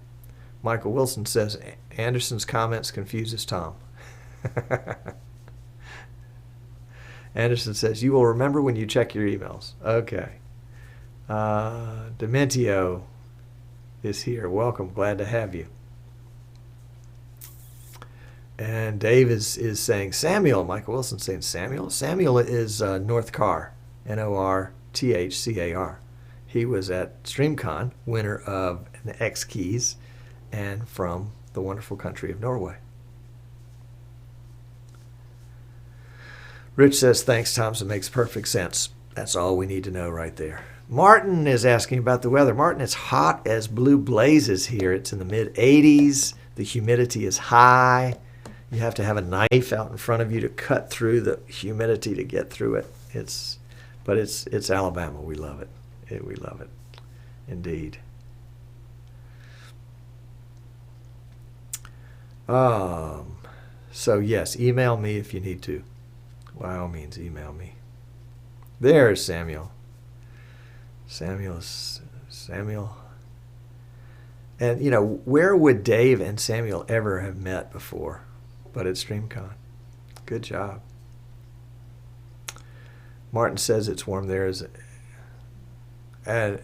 Michael Wilson says, Anderson's comments confuses Tom. Anderson says, you will remember when you check your emails. Okay. Dementio is here. Welcome. Glad to have you. And Dave is saying Samuel. Michael Wilson saying Samuel. Samuel is North Car, Northcar. He was at StreamCon, winner of an X Keys, and from the wonderful country of Norway. Rich says, thanks, Thompson. Makes perfect sense. That's all we need to know right there. Martin is asking about the weather. Martin, it's hot as blue blazes here. It's in the mid-80s. The humidity is high. You have to have a knife out in front of you to cut through the humidity to get through it. But it's Alabama. We love it. We love it, indeed. So yes, email me if you need to. By all means, email me. There's Samuel. Samuel. And, you know, where would Dave and Samuel ever have met before but at StreamCon? Good job. Martin says it's warm there. And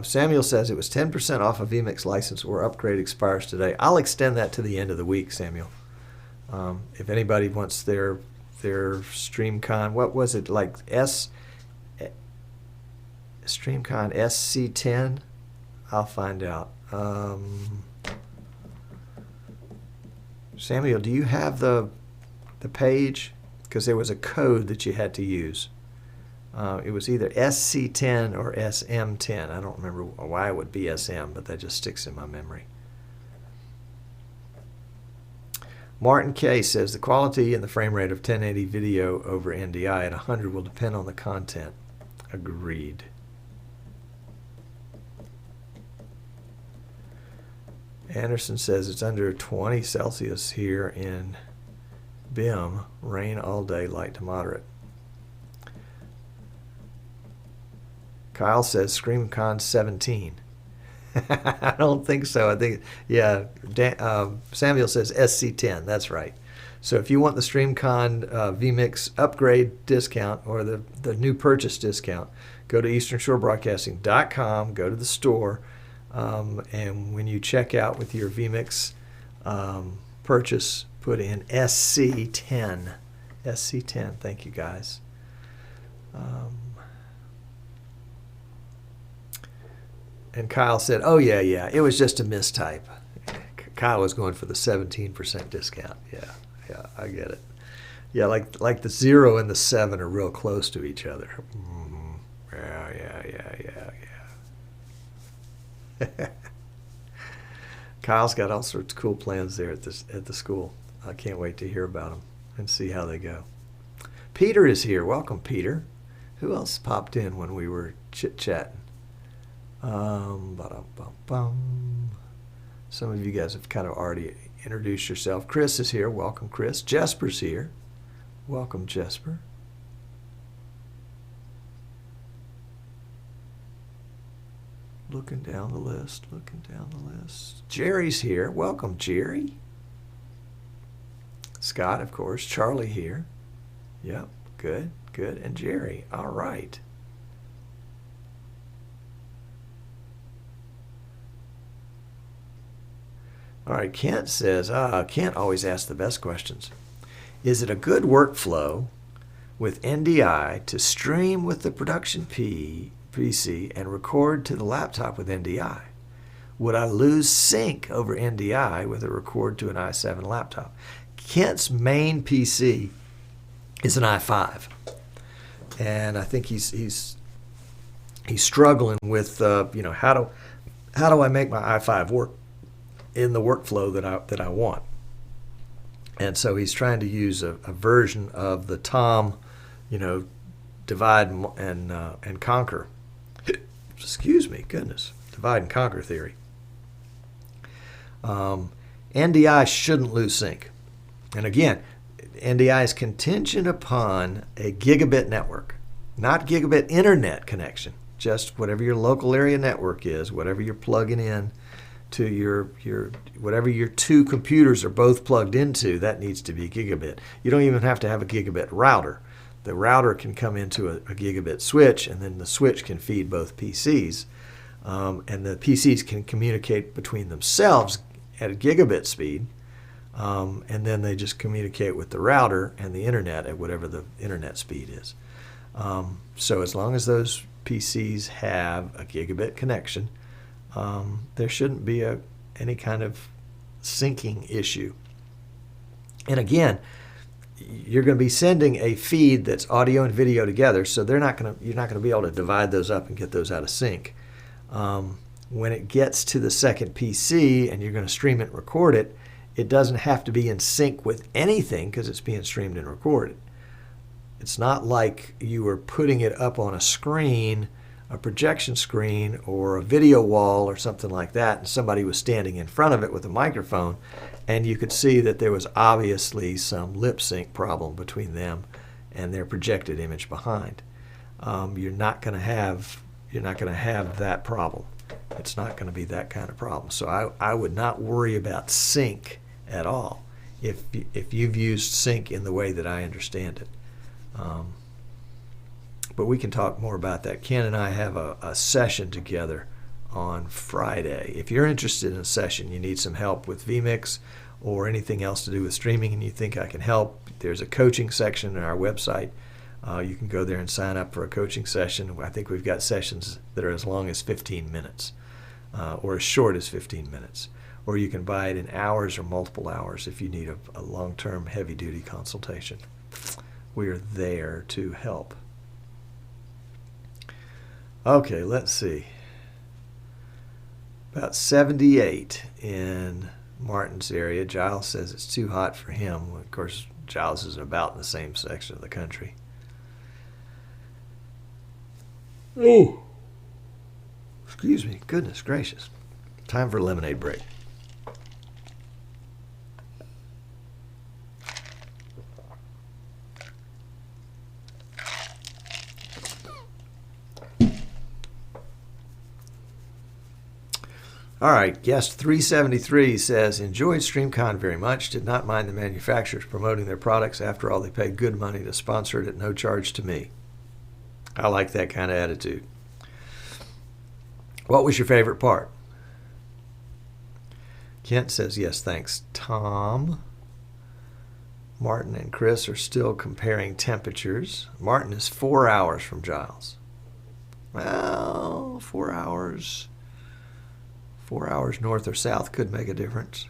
Samuel says it was 10% off a vMix license or upgrade expires today. I'll extend that to the end of the week, Samuel. If anybody wants their StreamCon, what was it, like StreamCon SC10? I'll find out. Samuel, do you have the page? Because there was a code that you had to use. It was either SC10 or SM10. I don't remember why it would be SM, but that just sticks in my memory. Martin K says the quality and the frame rate of 1080 video over NDI at 100 will depend on the content. Agreed. Anderson says it's under 20 Celsius here in BIM. Rain all day, light to moderate. Kyle says ScreamCon 17. I don't think so. I think, yeah, Samuel says SC10. That's right. So if you want the StreamCon vMix upgrade discount or the new purchase discount, go to easternshorebroadcasting.com, go to the store, and when you check out with your vMix purchase, put in SC10. SC10. Thank you, guys. And Kyle said, oh, yeah, it was just a mistype. Kyle was going for the 17% discount. Yeah, I get it. Yeah, like the 0 and the 7 are real close to each other. Yeah. Kyle's got all sorts of cool plans there at the school. I can't wait to hear about them and see how they go. Peter is here. Welcome, Peter. Who else popped in when we were chit-chatting? Some of you guys have kind of already introduced yourself. Chris is here. Welcome, Chris. Jesper's here. Welcome, Jesper. Looking down the list. Jerry's here. Welcome, Jerry. Scott, of course. Charlie here. Yep, good. And Jerry. All right. All right, Kent says, Kent always asks the best questions. Is it a good workflow with NDI to stream with the production PC and record to the laptop with NDI? would I lose sync over NDI with a record to an i7 laptop? Kent's main PC is an i5, and I think he's struggling with how do I make my i5 work in the workflow that I want. And so he's trying to use a version of the Tom, divide and conquer. Excuse me, goodness, divide and conquer theory. NDI shouldn't lose sync. And again, NDI is contingent upon a gigabit network, not gigabit internet connection. Just whatever your local area network is, whatever you're plugging in to your whatever your two computers are both plugged into, that needs to be gigabit. You don't even have to have a gigabit router. The router can come into a gigabit switch, and then the switch can feed both PCs. And the PCs can communicate between themselves at a gigabit speed, and then they just communicate with the router and the internet at whatever the internet speed is. So as long as those PCs have a gigabit connection, there shouldn't be any kind of syncing issue. And again, you're going to be sending a feed that's audio and video together, so you're not going to be able to divide those up and get those out of sync. When it gets to the second PC and you're going to stream it and record it, it doesn't have to be in sync with anything because it's being streamed and recorded. It's not like you were putting it up on a screen, a projection screen, or a video wall or something like that, and somebody was standing in front of it with a microphone, and you could see that there was obviously some lip sync problem between them and their projected image behind. You're not going to have that problem. It's not going to be that kind of problem. So I would not worry about sync at all if you've used sync in the way that I understand it. But we can talk more about that. Ken and I have a session together on Friday. If you're interested in a session, you need some help with vMix or anything else to do with streaming, and you think I can help, there's a coaching section on our website. You can go there and sign up for a coaching session. I think we've got sessions that are as long as 15 minutes or as short as 15 minutes. Or you can buy it in hours or multiple hours if you need a long-term heavy-duty consultation. We are there to help. Okay, let's see. About 78 in Martin's area. Giles says it's too hot for him. Of course, Giles is about in the same section of the country. Oh, excuse me. Goodness gracious. Time for a lemonade break. All right, guest 373 says, enjoyed StreamCon very much. Did not mind the manufacturers promoting their products. After all, they paid good money to sponsor it at no charge to me. I like that kind of attitude. What was your favorite part? Kent says, yes, thanks, Tom. Martin and Chris are still comparing temperatures. Martin is 4 hours from Giles. Well, 4 hours. 4 hours north or south could make a difference.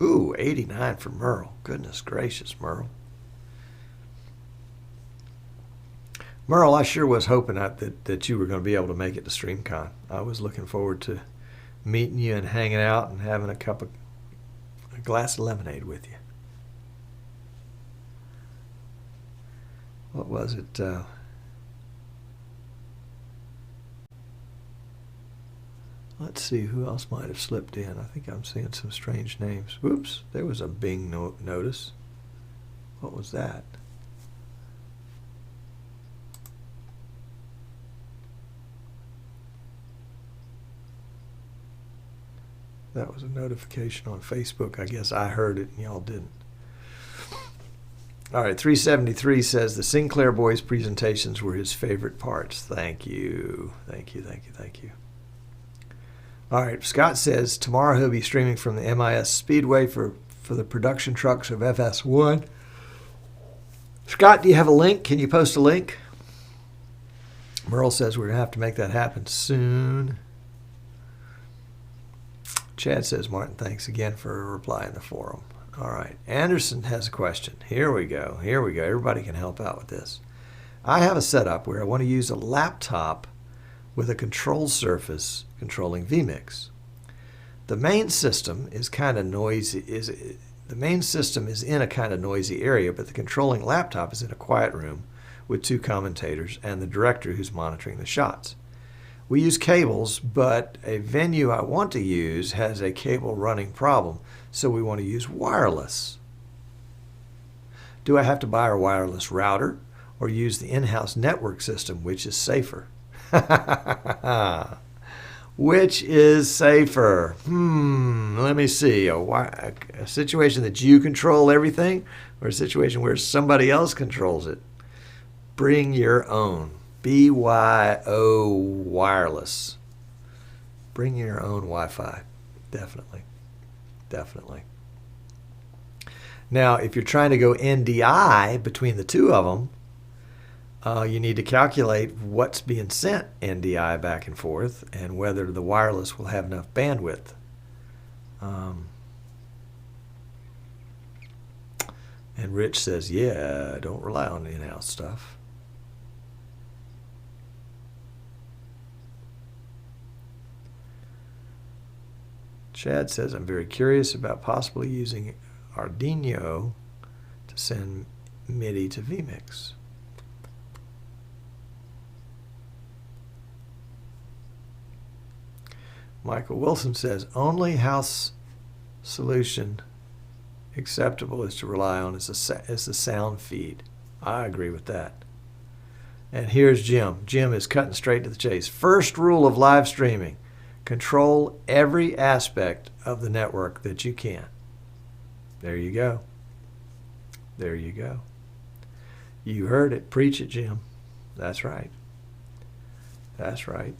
Ooh, 89 for Merle. Goodness gracious, Merle. Merle, I sure was hoping that you were going to be able to make it to StreamCon. I was looking forward to meeting you and hanging out and having a glass of lemonade with you. What was it? Let's see, who else might have slipped in. I think I'm seeing some strange names. Whoops, there was a Bing notice. What was that? That was a notification on Facebook. I guess I heard it and y'all didn't. All right, 373 says the Sinclair boys' presentations were his favorite parts. Thank you. Thank you, thank you, thank you. All right, Scott says tomorrow he'll be streaming from the MIS Speedway for the production trucks of FS1. Scott, do you have a link? Can you post a link? Merle says we're going to have to make that happen soon. Chad says, Martin, thanks again for a reply in the forum. All right. Anderson has a question. Here we go. Here we go. Everybody can help out with this. I have a setup where I want to use a laptop with a control surface controlling vMix. The main system is kind of noisy. The main system is in a kind of noisy area, but the controlling laptop is in a quiet room with 2 commentators and the director who's monitoring the shots. We use cables, but a venue I want to use has a cable running problem, so we want to use wireless. Do I have to buy a wireless router or use the in-house network system, which is safer? Which is safer? Let me see. A situation that you control everything or a situation where somebody else controls it? Bring your own. BYO wireless. Bring your own Wi-Fi. Definitely. Definitely. Now, if you're trying to go NDI between the two of them, you need to calculate what's being sent NDI back and forth and whether the wireless will have enough bandwidth. And Rich says, yeah, don't rely on the in-house stuff. Chad says, I'm very curious about possibly using Arduino to send MIDI to vMix. Michael Wilson says, only house solution acceptable is to rely on is the sound feed. I agree with that. And here's Jim. Jim is cutting straight to the chase. First rule of live streaming. Control every aspect of the network that you can. There you go. There you go. You heard it. Preach it, Jim. That's right. That's right.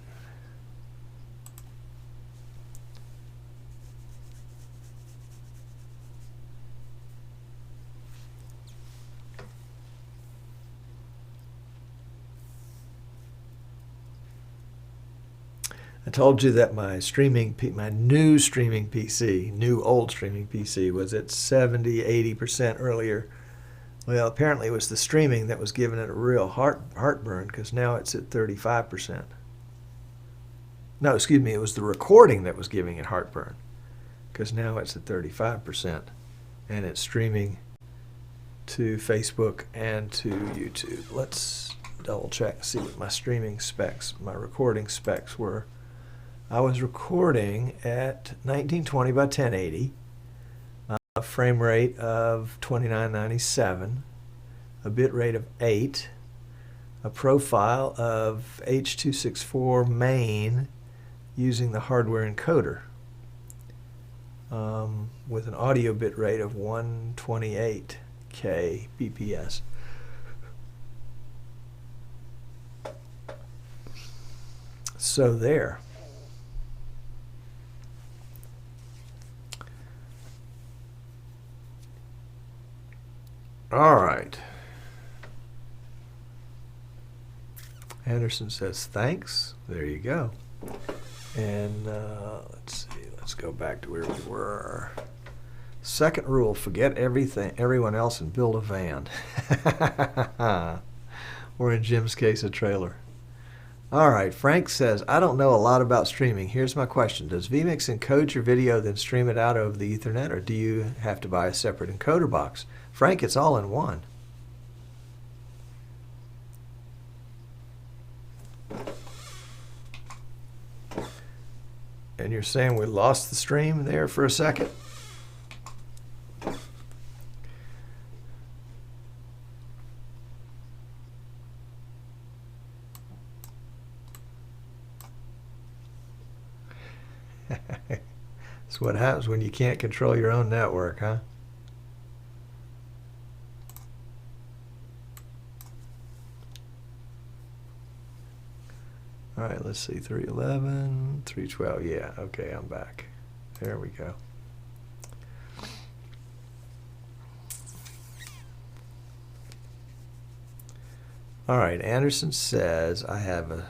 I told you that my new streaming PC, new old streaming PC, was at 70–80% earlier. Well, apparently it was the streaming that was giving it a real heartburn, because now it's at 35%. No, excuse me, it was the recording that was giving it heartburn, because now it's at 35%, and it's streaming to Facebook and to YouTube. Let's double check and see what my streaming specs, my recording specs were. I was recording at 1920 by 1080, a frame rate of 2997, a bit rate of 8, a profile of H.264 main using the hardware encoder with an audio bit rate of 128K BPS. So there. All right. Anderson says thanks. There you go. And let's see. Let's go back to where we were. Second rule: forget everyone else, and build a van. Or in Jim's case, a trailer. All right. Frank says, I don't know a lot about streaming. Here's my question: does vMix encode your video, then stream it out over the Ethernet, or do you have to buy a separate encoder box? Frank, it's all in one. And you're saying we lost the stream there for a second? That's what happens when you can't control your own network, huh? All right, let's see, 311, 312, yeah, okay, I'm back. There we go. All right, Anderson says, I have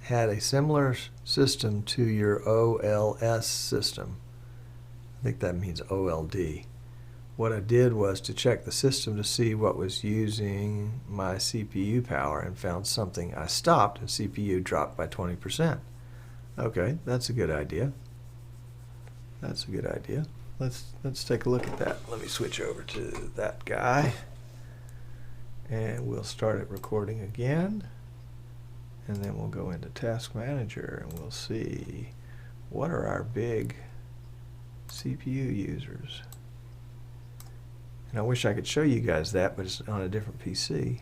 had a similar system to your OLS system. I think that means OLD. What I did was to check the system to see what was using my CPU power and found something. I stopped and CPU dropped by 20%. Okay, that's a good idea. That's a good idea. Let's take a look at that. Let me switch over to that guy. And we'll start it recording again. And then we'll go into Task Manager and we'll see what are our big CPU users. And I wish I could show you guys that, but it's on a different PC.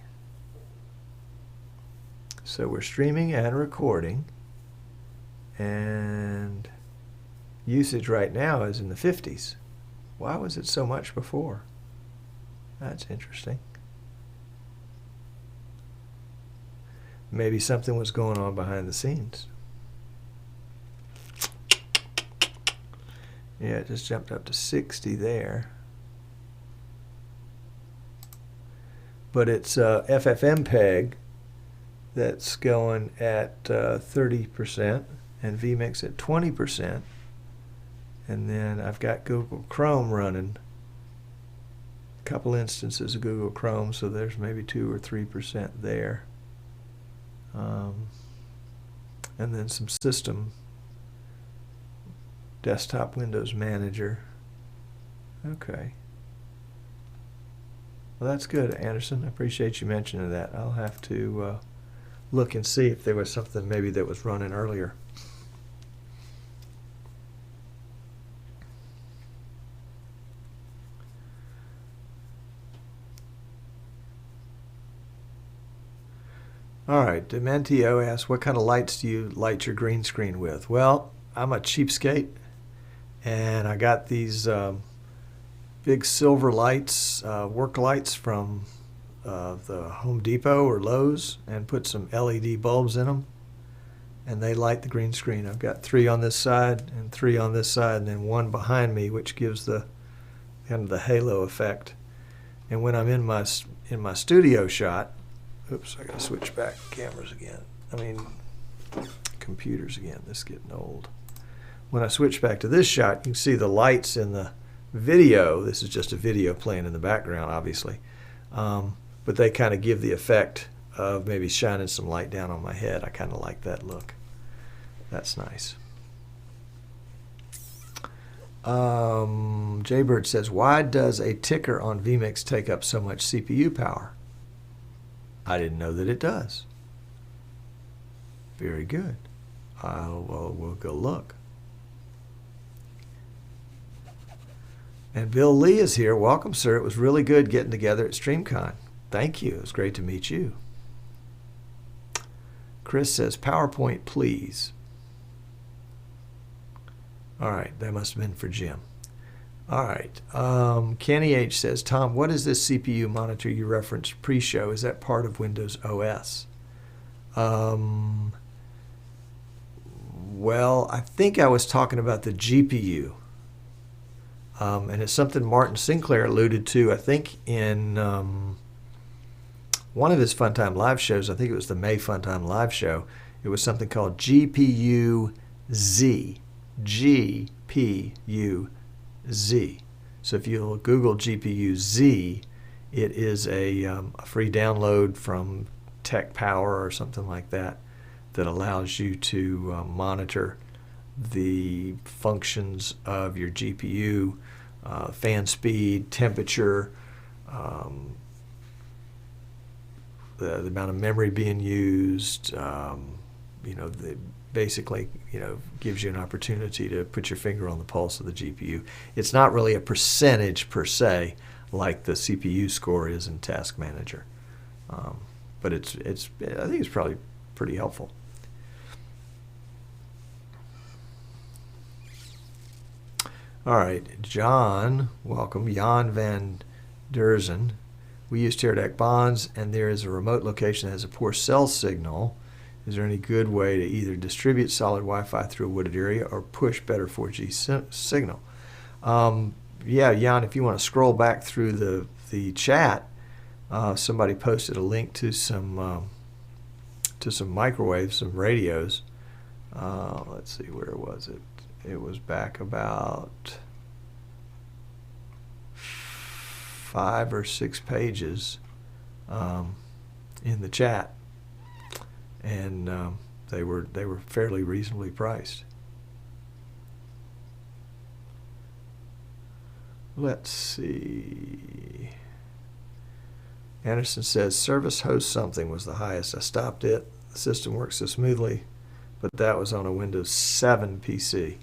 So we're streaming and recording, and usage right now is in the 50s. Why was it so much before? That's interesting. Maybe something was going on behind the scenes. Yeah, it just jumped up to 60 there. But it's FFmpeg that's going at 30% and vMix at 20%. And then I've got Google Chrome running. A couple instances of Google Chrome, so there's maybe 2 or 3% there. And then some system, desktop Windows Manager. Okay. Well, that's good, Anderson. I appreciate you mentioning that. I'll have to look and see if there was something maybe that was running earlier. All right, Dementio asks, what kind of lights do you light your green screen with? Well, I'm a cheapskate, and I got these big silver lights, work lights from the Home Depot or Lowe's, and put some LED bulbs in them, and they light the green screen. I've got 3 on this side and 3 on this side, and then 1 behind me, which gives the kind of the halo effect. And when I'm in my studio shot, oops, I got to switch back cameras again. Computers again. This is getting old. When I switch back to this shot, you can see the lights in the video. This is just a video playing in the background, obviously. But they kind of give the effect of maybe shining some light down on my head. I kind of like that look. That's nice. Jaybird says, why does a ticker on vMix take up so much CPU power? I didn't know that it does. Very good. We'll go look. And Bill Lee is here. Welcome, sir. It was really good getting together at StreamCon. Thank you. It was great to meet you. Chris says, PowerPoint, please. All right. That must have been for Jim. All right. Kenny H says, Tom, what is this CPU monitor you referenced pre-show? Is that part of Windows OS? Well, I think I was talking about the GPU. And it's something Martin Sinclair alluded to, I think, in one of his Funtime Live shows. I think it was the May Funtime Live show. It was something called GPU-Z. GPU-Z. So if you'll Google GPU-Z, it is a free download from Tech Power or something like that that allows you to monitor the functions of your GPU, fan speed, temperature, the amount of memory being used. Basically, gives you an opportunity to put your finger on the pulse of the GPU. It's not really a percentage per se, like the CPU score is in Task Manager, but I think it's probably pretty helpful. All right, John, welcome. Jan van Derzen. We use Teradek bonds, and there is a remote location that has a poor cell signal. Is there any good way to either distribute solid Wi-Fi through a wooded area or push better 4G signal? Yeah, Jan, if you want to scroll back through the chat, somebody posted a link to some microwaves, some radios. Let's see, where was it? It was back about 5 or 6 pages in the chat, and they were fairly reasonably priced. Let's see. Anderson says service host something was the highest. I stopped it. The system works so smoothly, but that was on a Windows 7 PC.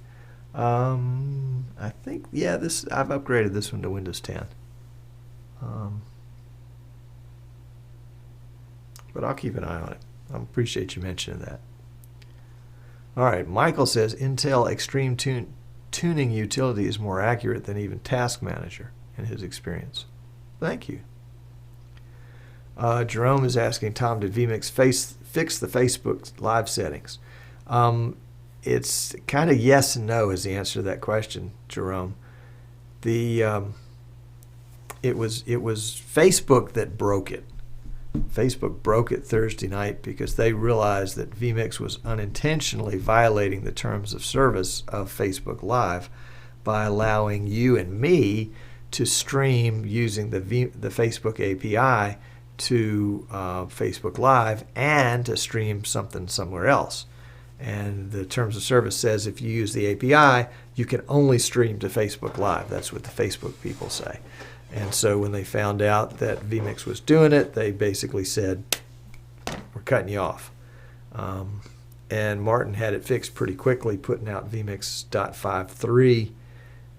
I think, yeah, I've upgraded this one to Windows 10. But I'll keep an eye on it. I appreciate you mentioning that. All right, Michael says Intel Extreme Tuning Utility is more accurate than even Task Manager in his experience. Thank you. Jerome is asking, Tom, did vMix fix the Facebook live settings? It's kind of yes and no is the answer to that question, Jerome. It was Facebook that broke it. Facebook broke it Thursday night because they realized that vMix was unintentionally violating the terms of service of Facebook Live by allowing you and me to stream using the Facebook API to Facebook Live and to stream something somewhere else. And the terms of service says if you use the API, you can only stream to Facebook Live. That's what the Facebook people say. And so when they found out that vMix was doing it, they basically said, we're cutting you off. And Martin had it fixed pretty quickly, putting out vMix.5.3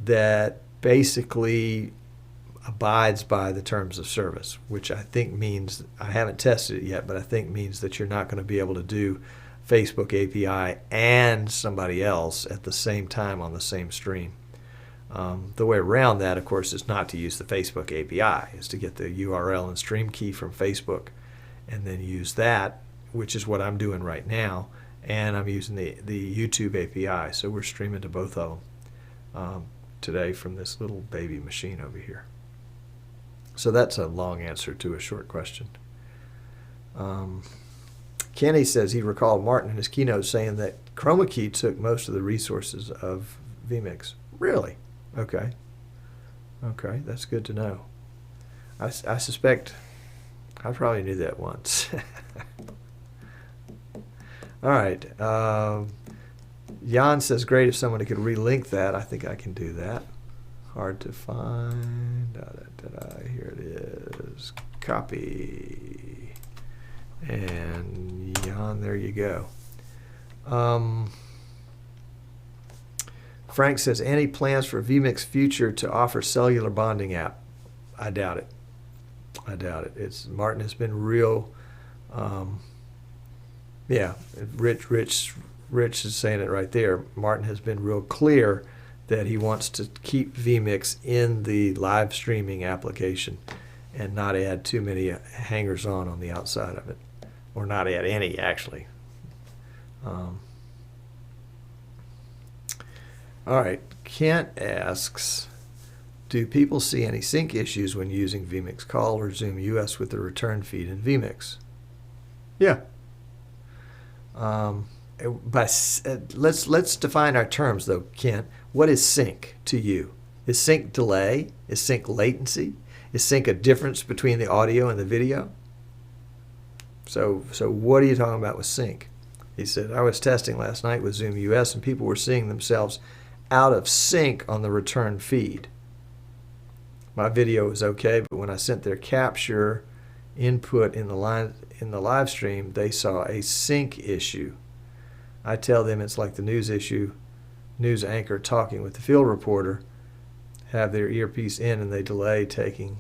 that basically abides by the terms of service, which I think means, I haven't tested it yet, but I think means that you're not going to be able to do Facebook API and somebody else at the same time on the same stream. The way around that, of course, is not to use the Facebook API, is to get the URL and stream key from Facebook and then use that, which is what I'm doing right now, and I'm using the YouTube API. So we're streaming to both of them today from this little baby machine over here. So that's a long answer to a short question. Kenny says he recalled Martin in his keynote saying that Chroma Key took most of the resources of vMix. Really? Okay. Okay, that's good to know. I suspect I probably knew that once. All right. Jan says, great if someone could relink that. I think I can do that. Hard to find. Here it is. Copy. And Jan, there you go. Frank says, any plans for vMix Future to offer cellular bonding app? I doubt it. I doubt it. Martin has been real. Yeah, Rich is saying it right there. Martin has been real clear that he wants to keep vMix in the live streaming application and not add too many hangers-on the outside of it, or not add any, actually. All right, Kent asks, do people see any sync issues when using vMix Call or Zoom US with the return feed in vMix? Yeah. Let's define our terms, though, Kent. What is sync to you? Is sync delay? Is sync latency? Is sync a difference between the audio and the video? So what are you talking about with sync? He said, I was testing last night with Zoom US and people were seeing themselves out of sync on the return feed. My video was okay, but when I sent their capture input in the live stream, they saw a sync issue. I tell them it's like the news anchor talking with the field reporter, have their earpiece in and they delay talking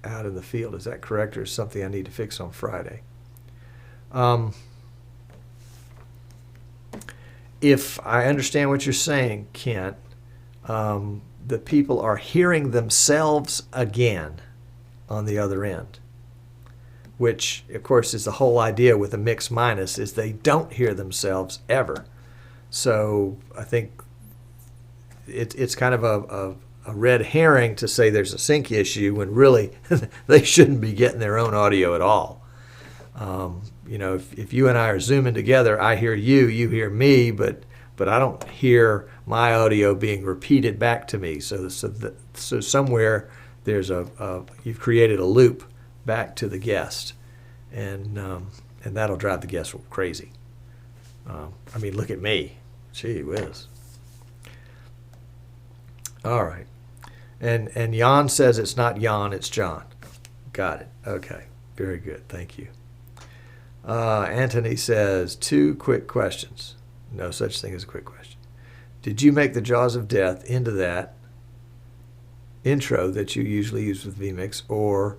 out in the field. Is that correct, or is something I need to fix on Friday? If I understand what you're saying, Kent, the people are hearing themselves again on the other end, which, of course, is the whole idea with a mix minus, is they don't hear themselves ever. So I think it's kind of a red herring to say there's a sync issue when really they shouldn't be getting their own audio at all. You know, if you and I are Zooming together, I hear you, you hear me, but I don't hear my audio being repeated back to me. So somewhere there's you've created a loop back to the guest, and that'll drive the guest crazy. I mean, look at me. Gee whiz. All right. And Jan says it's not Jan, it's John. Got it. Okay. Very good. Thank you. Anthony says, 2 quick questions. No such thing as a quick question. Did you make the Jaws of Death into that intro that you usually use with vMix, or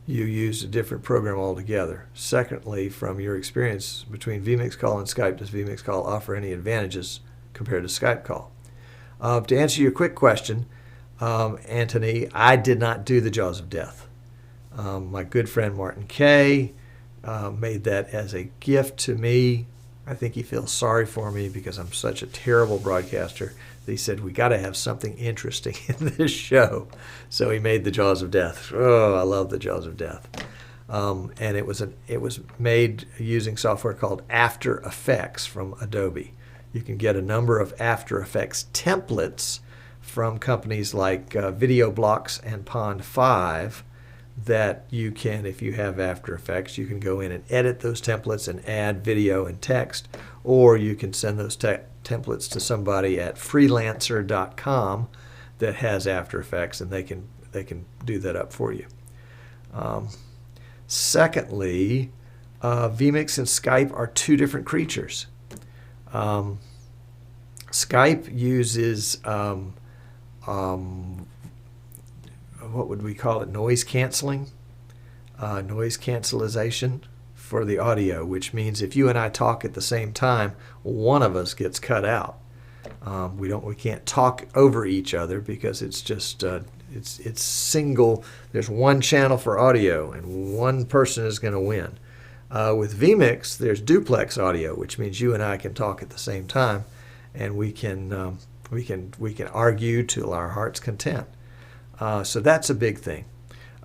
you used a different program altogether? Secondly, from your experience between vMix Call and Skype, does vMix Call offer any advantages compared to Skype Call? To answer your quick question, Anthony, I did not do the Jaws of Death. My good friend Martin Kay made that as a gift to me. I think he feels sorry for me because I'm such a terrible broadcaster. He said, we got to have something interesting in this show. So he made the Jaws of Death. Oh, I love the Jaws of Death. And it was made using software called After Effects from Adobe. You can get a number of After Effects templates from companies like Video Blocks and Pond 5 that you can, if you have After Effects, you can go in and edit those templates and add video and text, or you can send those templates to somebody at freelancer.com that has After Effects, and they can do that up for you. Secondly, vMix and Skype are 2 different creatures. Skype uses what would we call it? Noise canceling, noise cancellation for the audio, which means if you and I talk at the same time, one of us gets cut out. We can't talk over each other because it's just it's single. There's one channel for audio, and one person is going to win. With vMix, there's duplex audio, which means you and I can talk at the same time, and we can argue till our heart's content. So that's a big thing.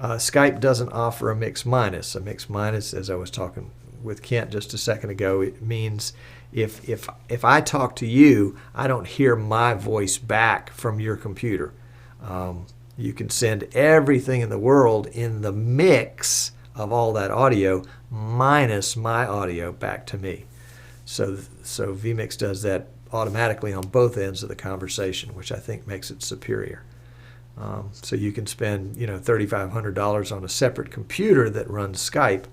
Skype doesn't offer a mix minus. A mix minus, as I was talking with Kent just a second ago, it means if I talk to you, I don't hear my voice back from your computer. You can send everything in the world in the mix of all that audio minus my audio back to me. So vMix does that automatically on both ends of the conversation, which I think makes it superior. So you can spend $3,500 on a separate computer that runs Skype.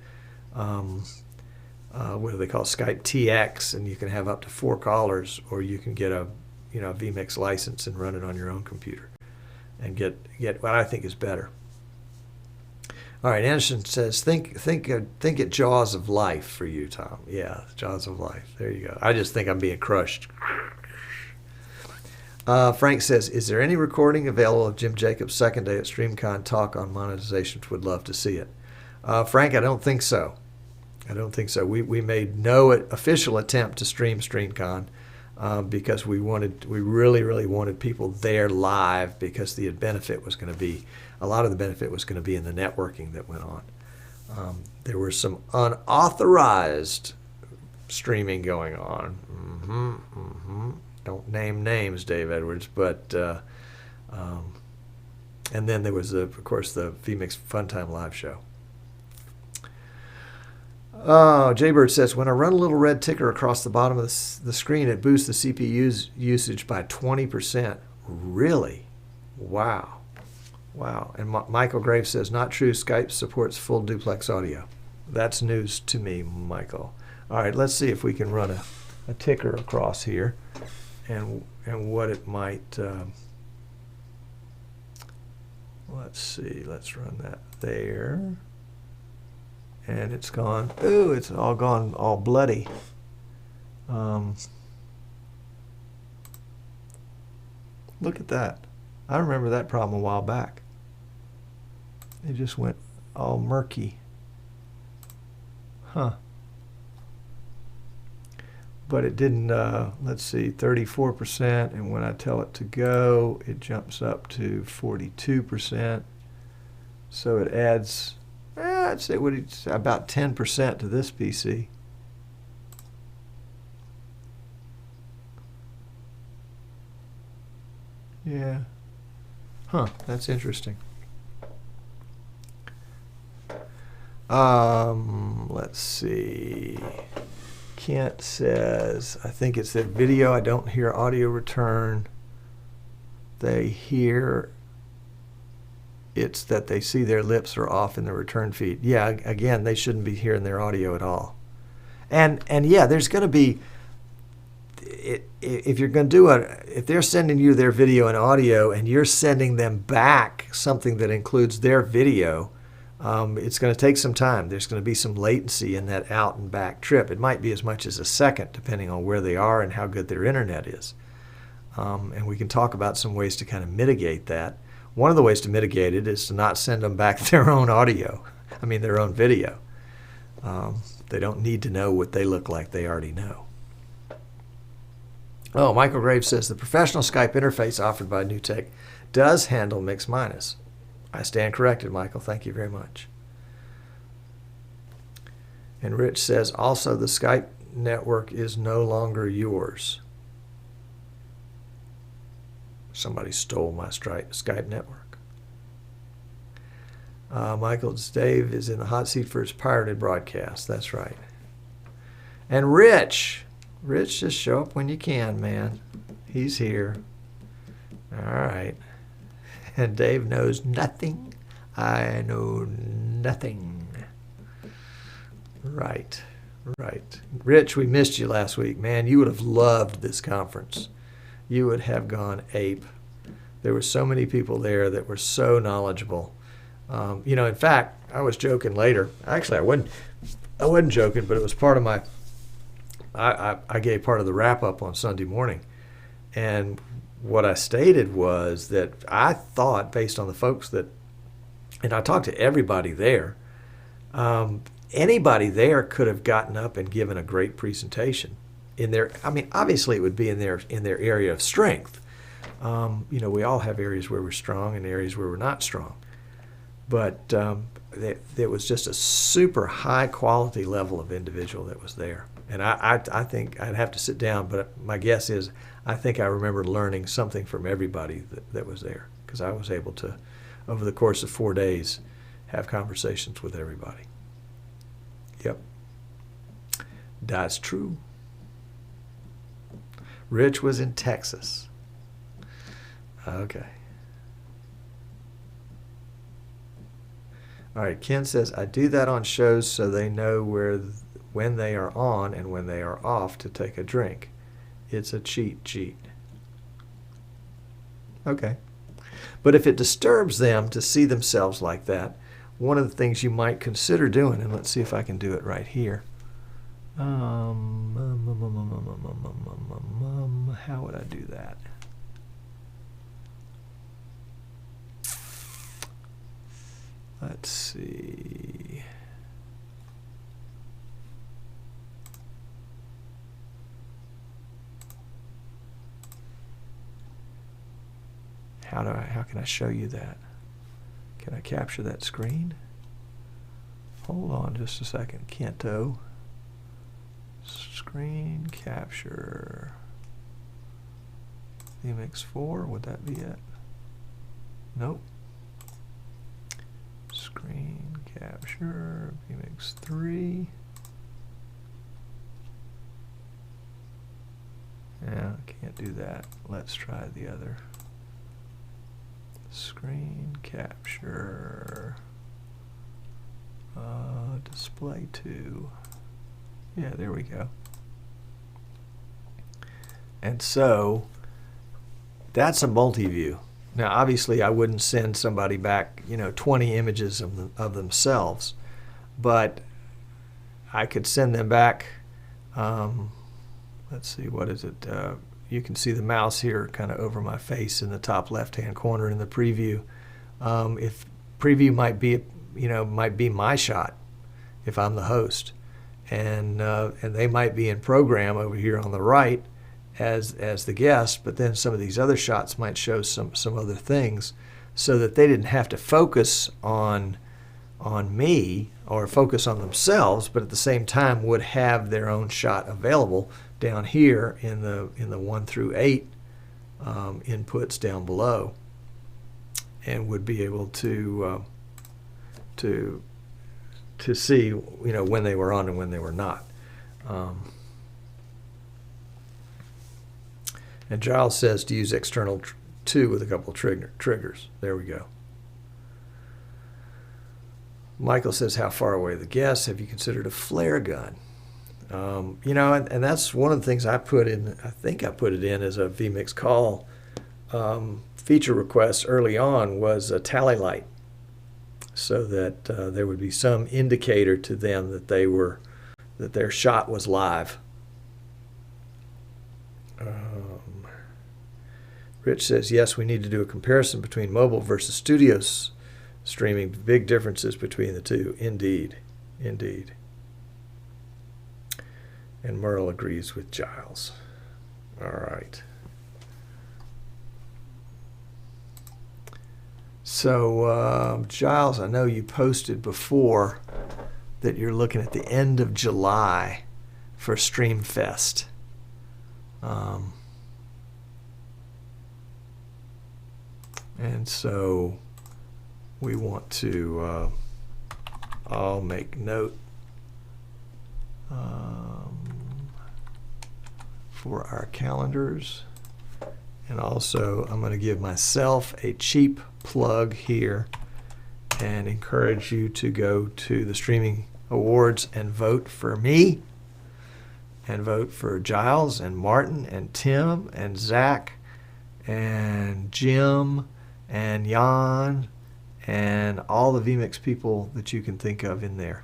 What do they call Skype TX, and you can have up to 4 callers, or you can get a vMix license and run it on your own computer and get what I think is better. All right, Anderson says, think it Jaws of Life for you, Tom. Yeah, Jaws of Life. There you go. I just think I'm being crushed. Frank says, is there any recording available of Jim Jacobs' second day at StreamCon talk on monetization? Would love to see it. Frank, I don't think so. We made no official attempt to stream StreamCon because we really wanted people there live, because the benefit was going to be, a lot of the benefit was going to be in the networking that went on. There was some unauthorized streaming going on. Don't name names, Dave Edwards, but and then there was of course the vMix Funtime live show. Jaybird says, when I run a little red ticker across the bottom of the screen, it boosts the CPU usage by 20%. Really? Wow. And Michael Graves says, not true. Skype supports full duplex audio. That's news to me, Michael. All right, let's see if we can run a ticker across here. And what it might, let's see, let's run that there. And it's gone, ooh, it's all gone all bloody. Look at that. I remember that problem a while back. It just went all murky. Huh. But it didn't, let's see, 34%, and when I tell it to go, it jumps up to 42%. So it adds, I'd say it's about 10% to this PC. Yeah. Huh, that's interesting. Let's see. Kent says, I think it's that video. I don't hear audio return. They hear it's that they see their lips are off in the return feed. Yeah, again, they shouldn't be hearing their audio at all. And yeah, there's going to be, if you're going to do if they're sending you their video and audio and you're sending them back something that includes their video, it's going to take some time. There's going to be some latency in that out and back trip. It might be as much as a second, depending on where they are and how good their internet is. And we can talk about some ways to kind of mitigate that. One of the ways to mitigate it is to not send them back their own their own video. They don't need to know what they look like. They already know. Oh, Michael Graves says, the professional Skype interface offered by NewTek does handle mix minus. I stand corrected, Michael. Thank you very much. And Rich says, also, the Skype network is no longer yours. Somebody stole my Skype network. Michael's Dave is in the hot seat for his pirated broadcast. That's right. And Rich, just show up when you can, man. He's here. All right. And Dave knows nothing. I know nothing. Right. Rich, we missed you last week. Man, you would have loved this conference. You would have gone ape. There were so many people there that were so knowledgeable. In fact, I was joking later. Actually, I wasn't joking, but it was part of my, I gave part of the wrap-up on Sunday morning. And what I stated was that I thought, based on the folks that, and I talked to everybody there, anybody there could have gotten up and given a great presentation. Obviously it would be in their area of strength. We all have areas where we're strong and areas where we're not strong. But it was just a super high quality level of individual that was there. And I think I'd have to sit down, but my guess is I think I remember learning something from everybody that was there, because I was able to, over the course of 4 days, have conversations with everybody. Yep. That's true. Rich was in Texas. Okay. All right, Ken says, I do that on shows so they know when they are on and when they are off to take a drink. It's a cheat sheet. Okay. But if it disturbs them to see themselves like that, one of the things you might consider doing, and let's see if I can do it right here. How would I do that? Let's see. How can I show you that? Can I capture that screen? Hold on just a second. Canto. Screen capture. VMX4, would that be it? Nope. Screen capture, VMX3. Yeah, can't do that. Let's try the other. Screen capture. Display 2. Yeah, there we go. And so that's a multi-view. Now, obviously, I wouldn't send somebody back, 20 images of themselves, but I could send them back. Let's see, what is it? You can see the mouse here, kind of over my face in the top left-hand corner in the preview. If preview might be my shot, if I'm the host, and they might be in program over here on the right as the guest, but then some of these other shots might show some other things, so that they didn't have to focus on me or focus on themselves, but at the same time would have their own shot available down here in the 1 through 8 inputs down below, and would be able to see, when they were on and when they were not. And Giles says to use external 2 with a couple of triggers. There we go. Michael says, how far away are the guests? Have you considered a flare gun? And that's one of the things I put in. I think I put it in as a vMix call feature request early on, was a tally light, so that there would be some indicator to them that their shot was live. Rich says, yes, we need to do a comparison between mobile versus studio streaming. Big differences between the two. Indeed. Indeed. And Merle agrees with Giles. All right. So, Giles, I know you posted before that you're looking at the end of July for StreamFest. And so we want to, I'll make note for our calendars. And also, I'm going to give myself a cheap plug here and encourage you to go to the Streaming Awards and vote for me, and vote for Giles and Martin and Tim and Zach and Jim and Jan and all the vMix people that you can think of in there.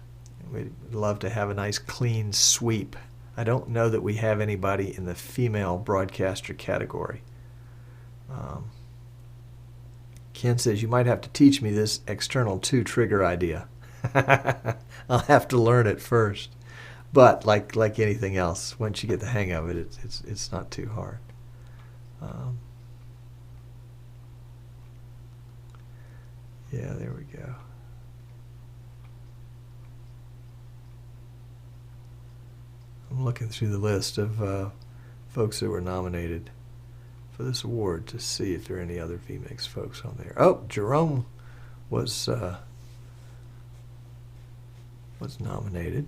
We'd love to have a nice clean sweep. I don't know that we have anybody in the female broadcaster category. Ken says, you might have to teach me this external 2 trigger idea. I'll have to learn it first. But like anything else, once you get the hang of it, it's not too hard. Yeah, there we go. I'm looking through the list of folks that were nominated for this award to see if there are any other vMix folks on there. Oh, Jerome was nominated.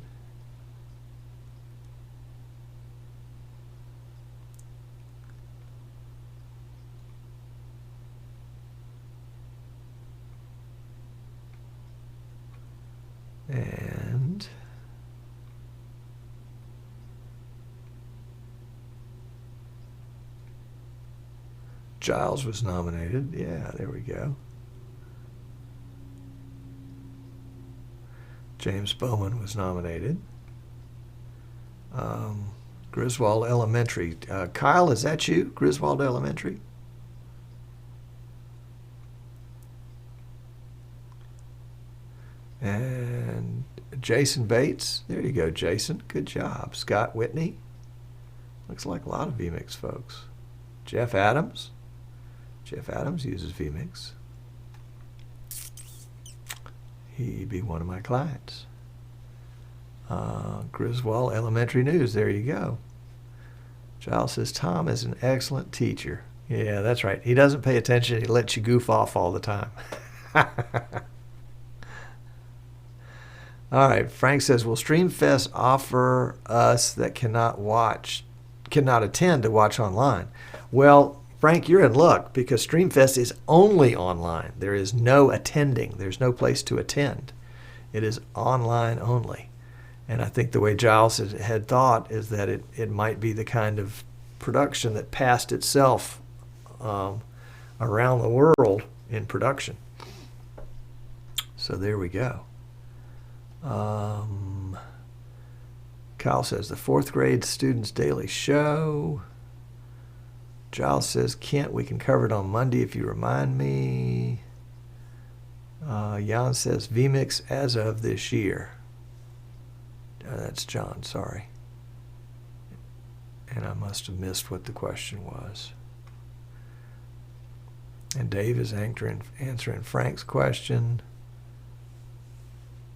And Giles was nominated. Yeah, there we go. James Bowman was nominated. Griswold Elementary. Kyle, is that you? Griswold Elementary? And Jason Bates. There you go, Jason. Good job. Scott Whitney. Looks like a lot of vMix folks. Jeff Adams. Jeff Adams uses vMix. He'd be one of my clients. Griswold Elementary News. There you go. Giles says, Tom is an excellent teacher. Yeah, that's right. He doesn't pay attention. He lets you goof off all the time. All right, Frank says, will StreamFest offer us that cannot attend to watch online? Well, Frank, you're in luck, because StreamFest is only online. There is no attending. There's no place to attend. It is online only. And I think the way Giles had thought is that it might be the kind of production that passed itself around the world in production. So there we go. Kyle says, the 4th grade students' daily show. Giles says, Kent, we can cover it on Monday if you remind me. Jan says, vMix as of this year. That's John, sorry. And I must have missed what the question was. And Dave is answering Frank's question.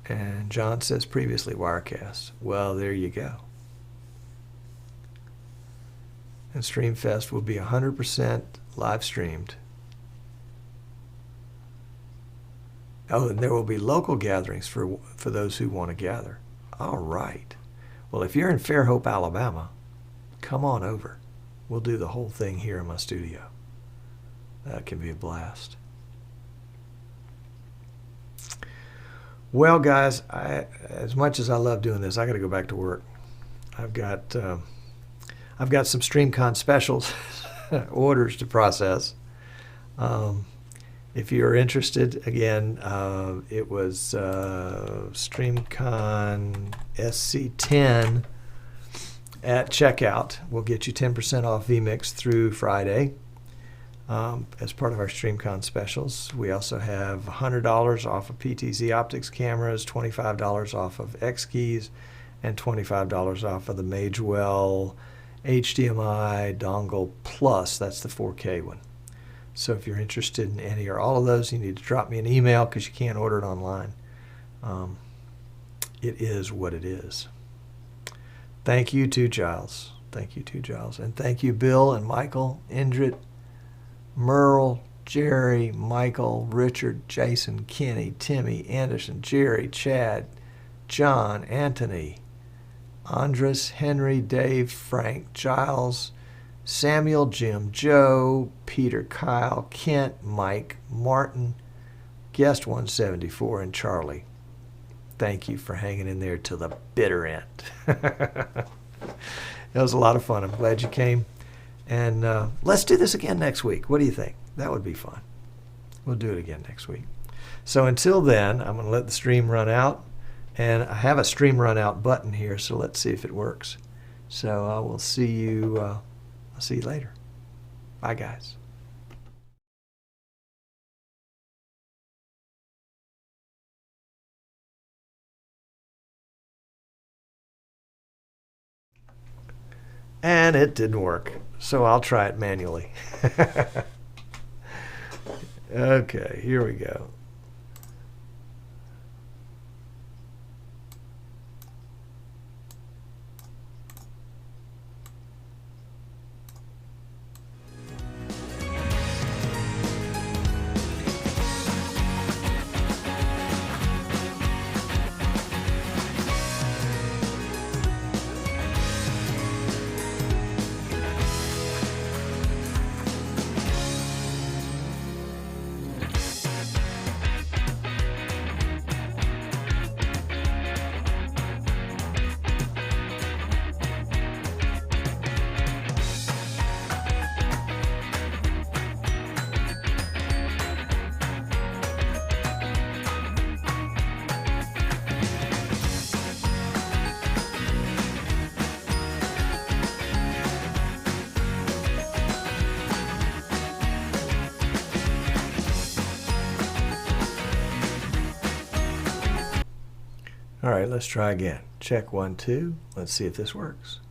And John says, previously Wirecast. Well, there you go. And StreamFest will be 100% live streamed. Oh, and there will be local gatherings for those who want to gather. All right. Well, if you're in Fairhope, Alabama, come on over. We'll do the whole thing here in my studio. That can be a blast. Well, guys, as much as I love doing this, I got to go back to work. I've got some StreamCon specials orders to process. If you're interested, again, it was StreamCon SC10 at checkout. We'll get you 10% off vMix through Friday as part of our StreamCon specials. We also have $100 off of PTZ Optics cameras, $25 off of X keys, and $25 off of the Magewell HDMI dongle plus. That's the 4K one. So if you're interested in any or all of those, you need to drop me an email because you can't order it online. It is what it is. Thank you to Giles. Thank you to Giles. And thank you, Bill and Michael, Indrit, Merle, Jerry, Michael, Richard, Jason, Kenny, Timmy, Anderson, Jerry, Chad, John, Anthony, Andres, Henry, Dave, Frank, Giles, Samuel, Jim, Joe, Peter, Kyle, Kent, Mike, Martin, Guest 174, and Charlie. Thank you for hanging in there till the bitter end. It was a lot of fun. I'm glad you came. And let's do this again next week. What do you think? That would be fun. We'll do it again next week. So until then, I'm going to let the stream run out. And I have a stream run out button here, so let's see if it works. So I will see you. I'll see you later. Bye, guys. And it didn't work, so I'll try it manually. Okay, here we go. All right, let's try again. Check 1, 2. Let's see if this works.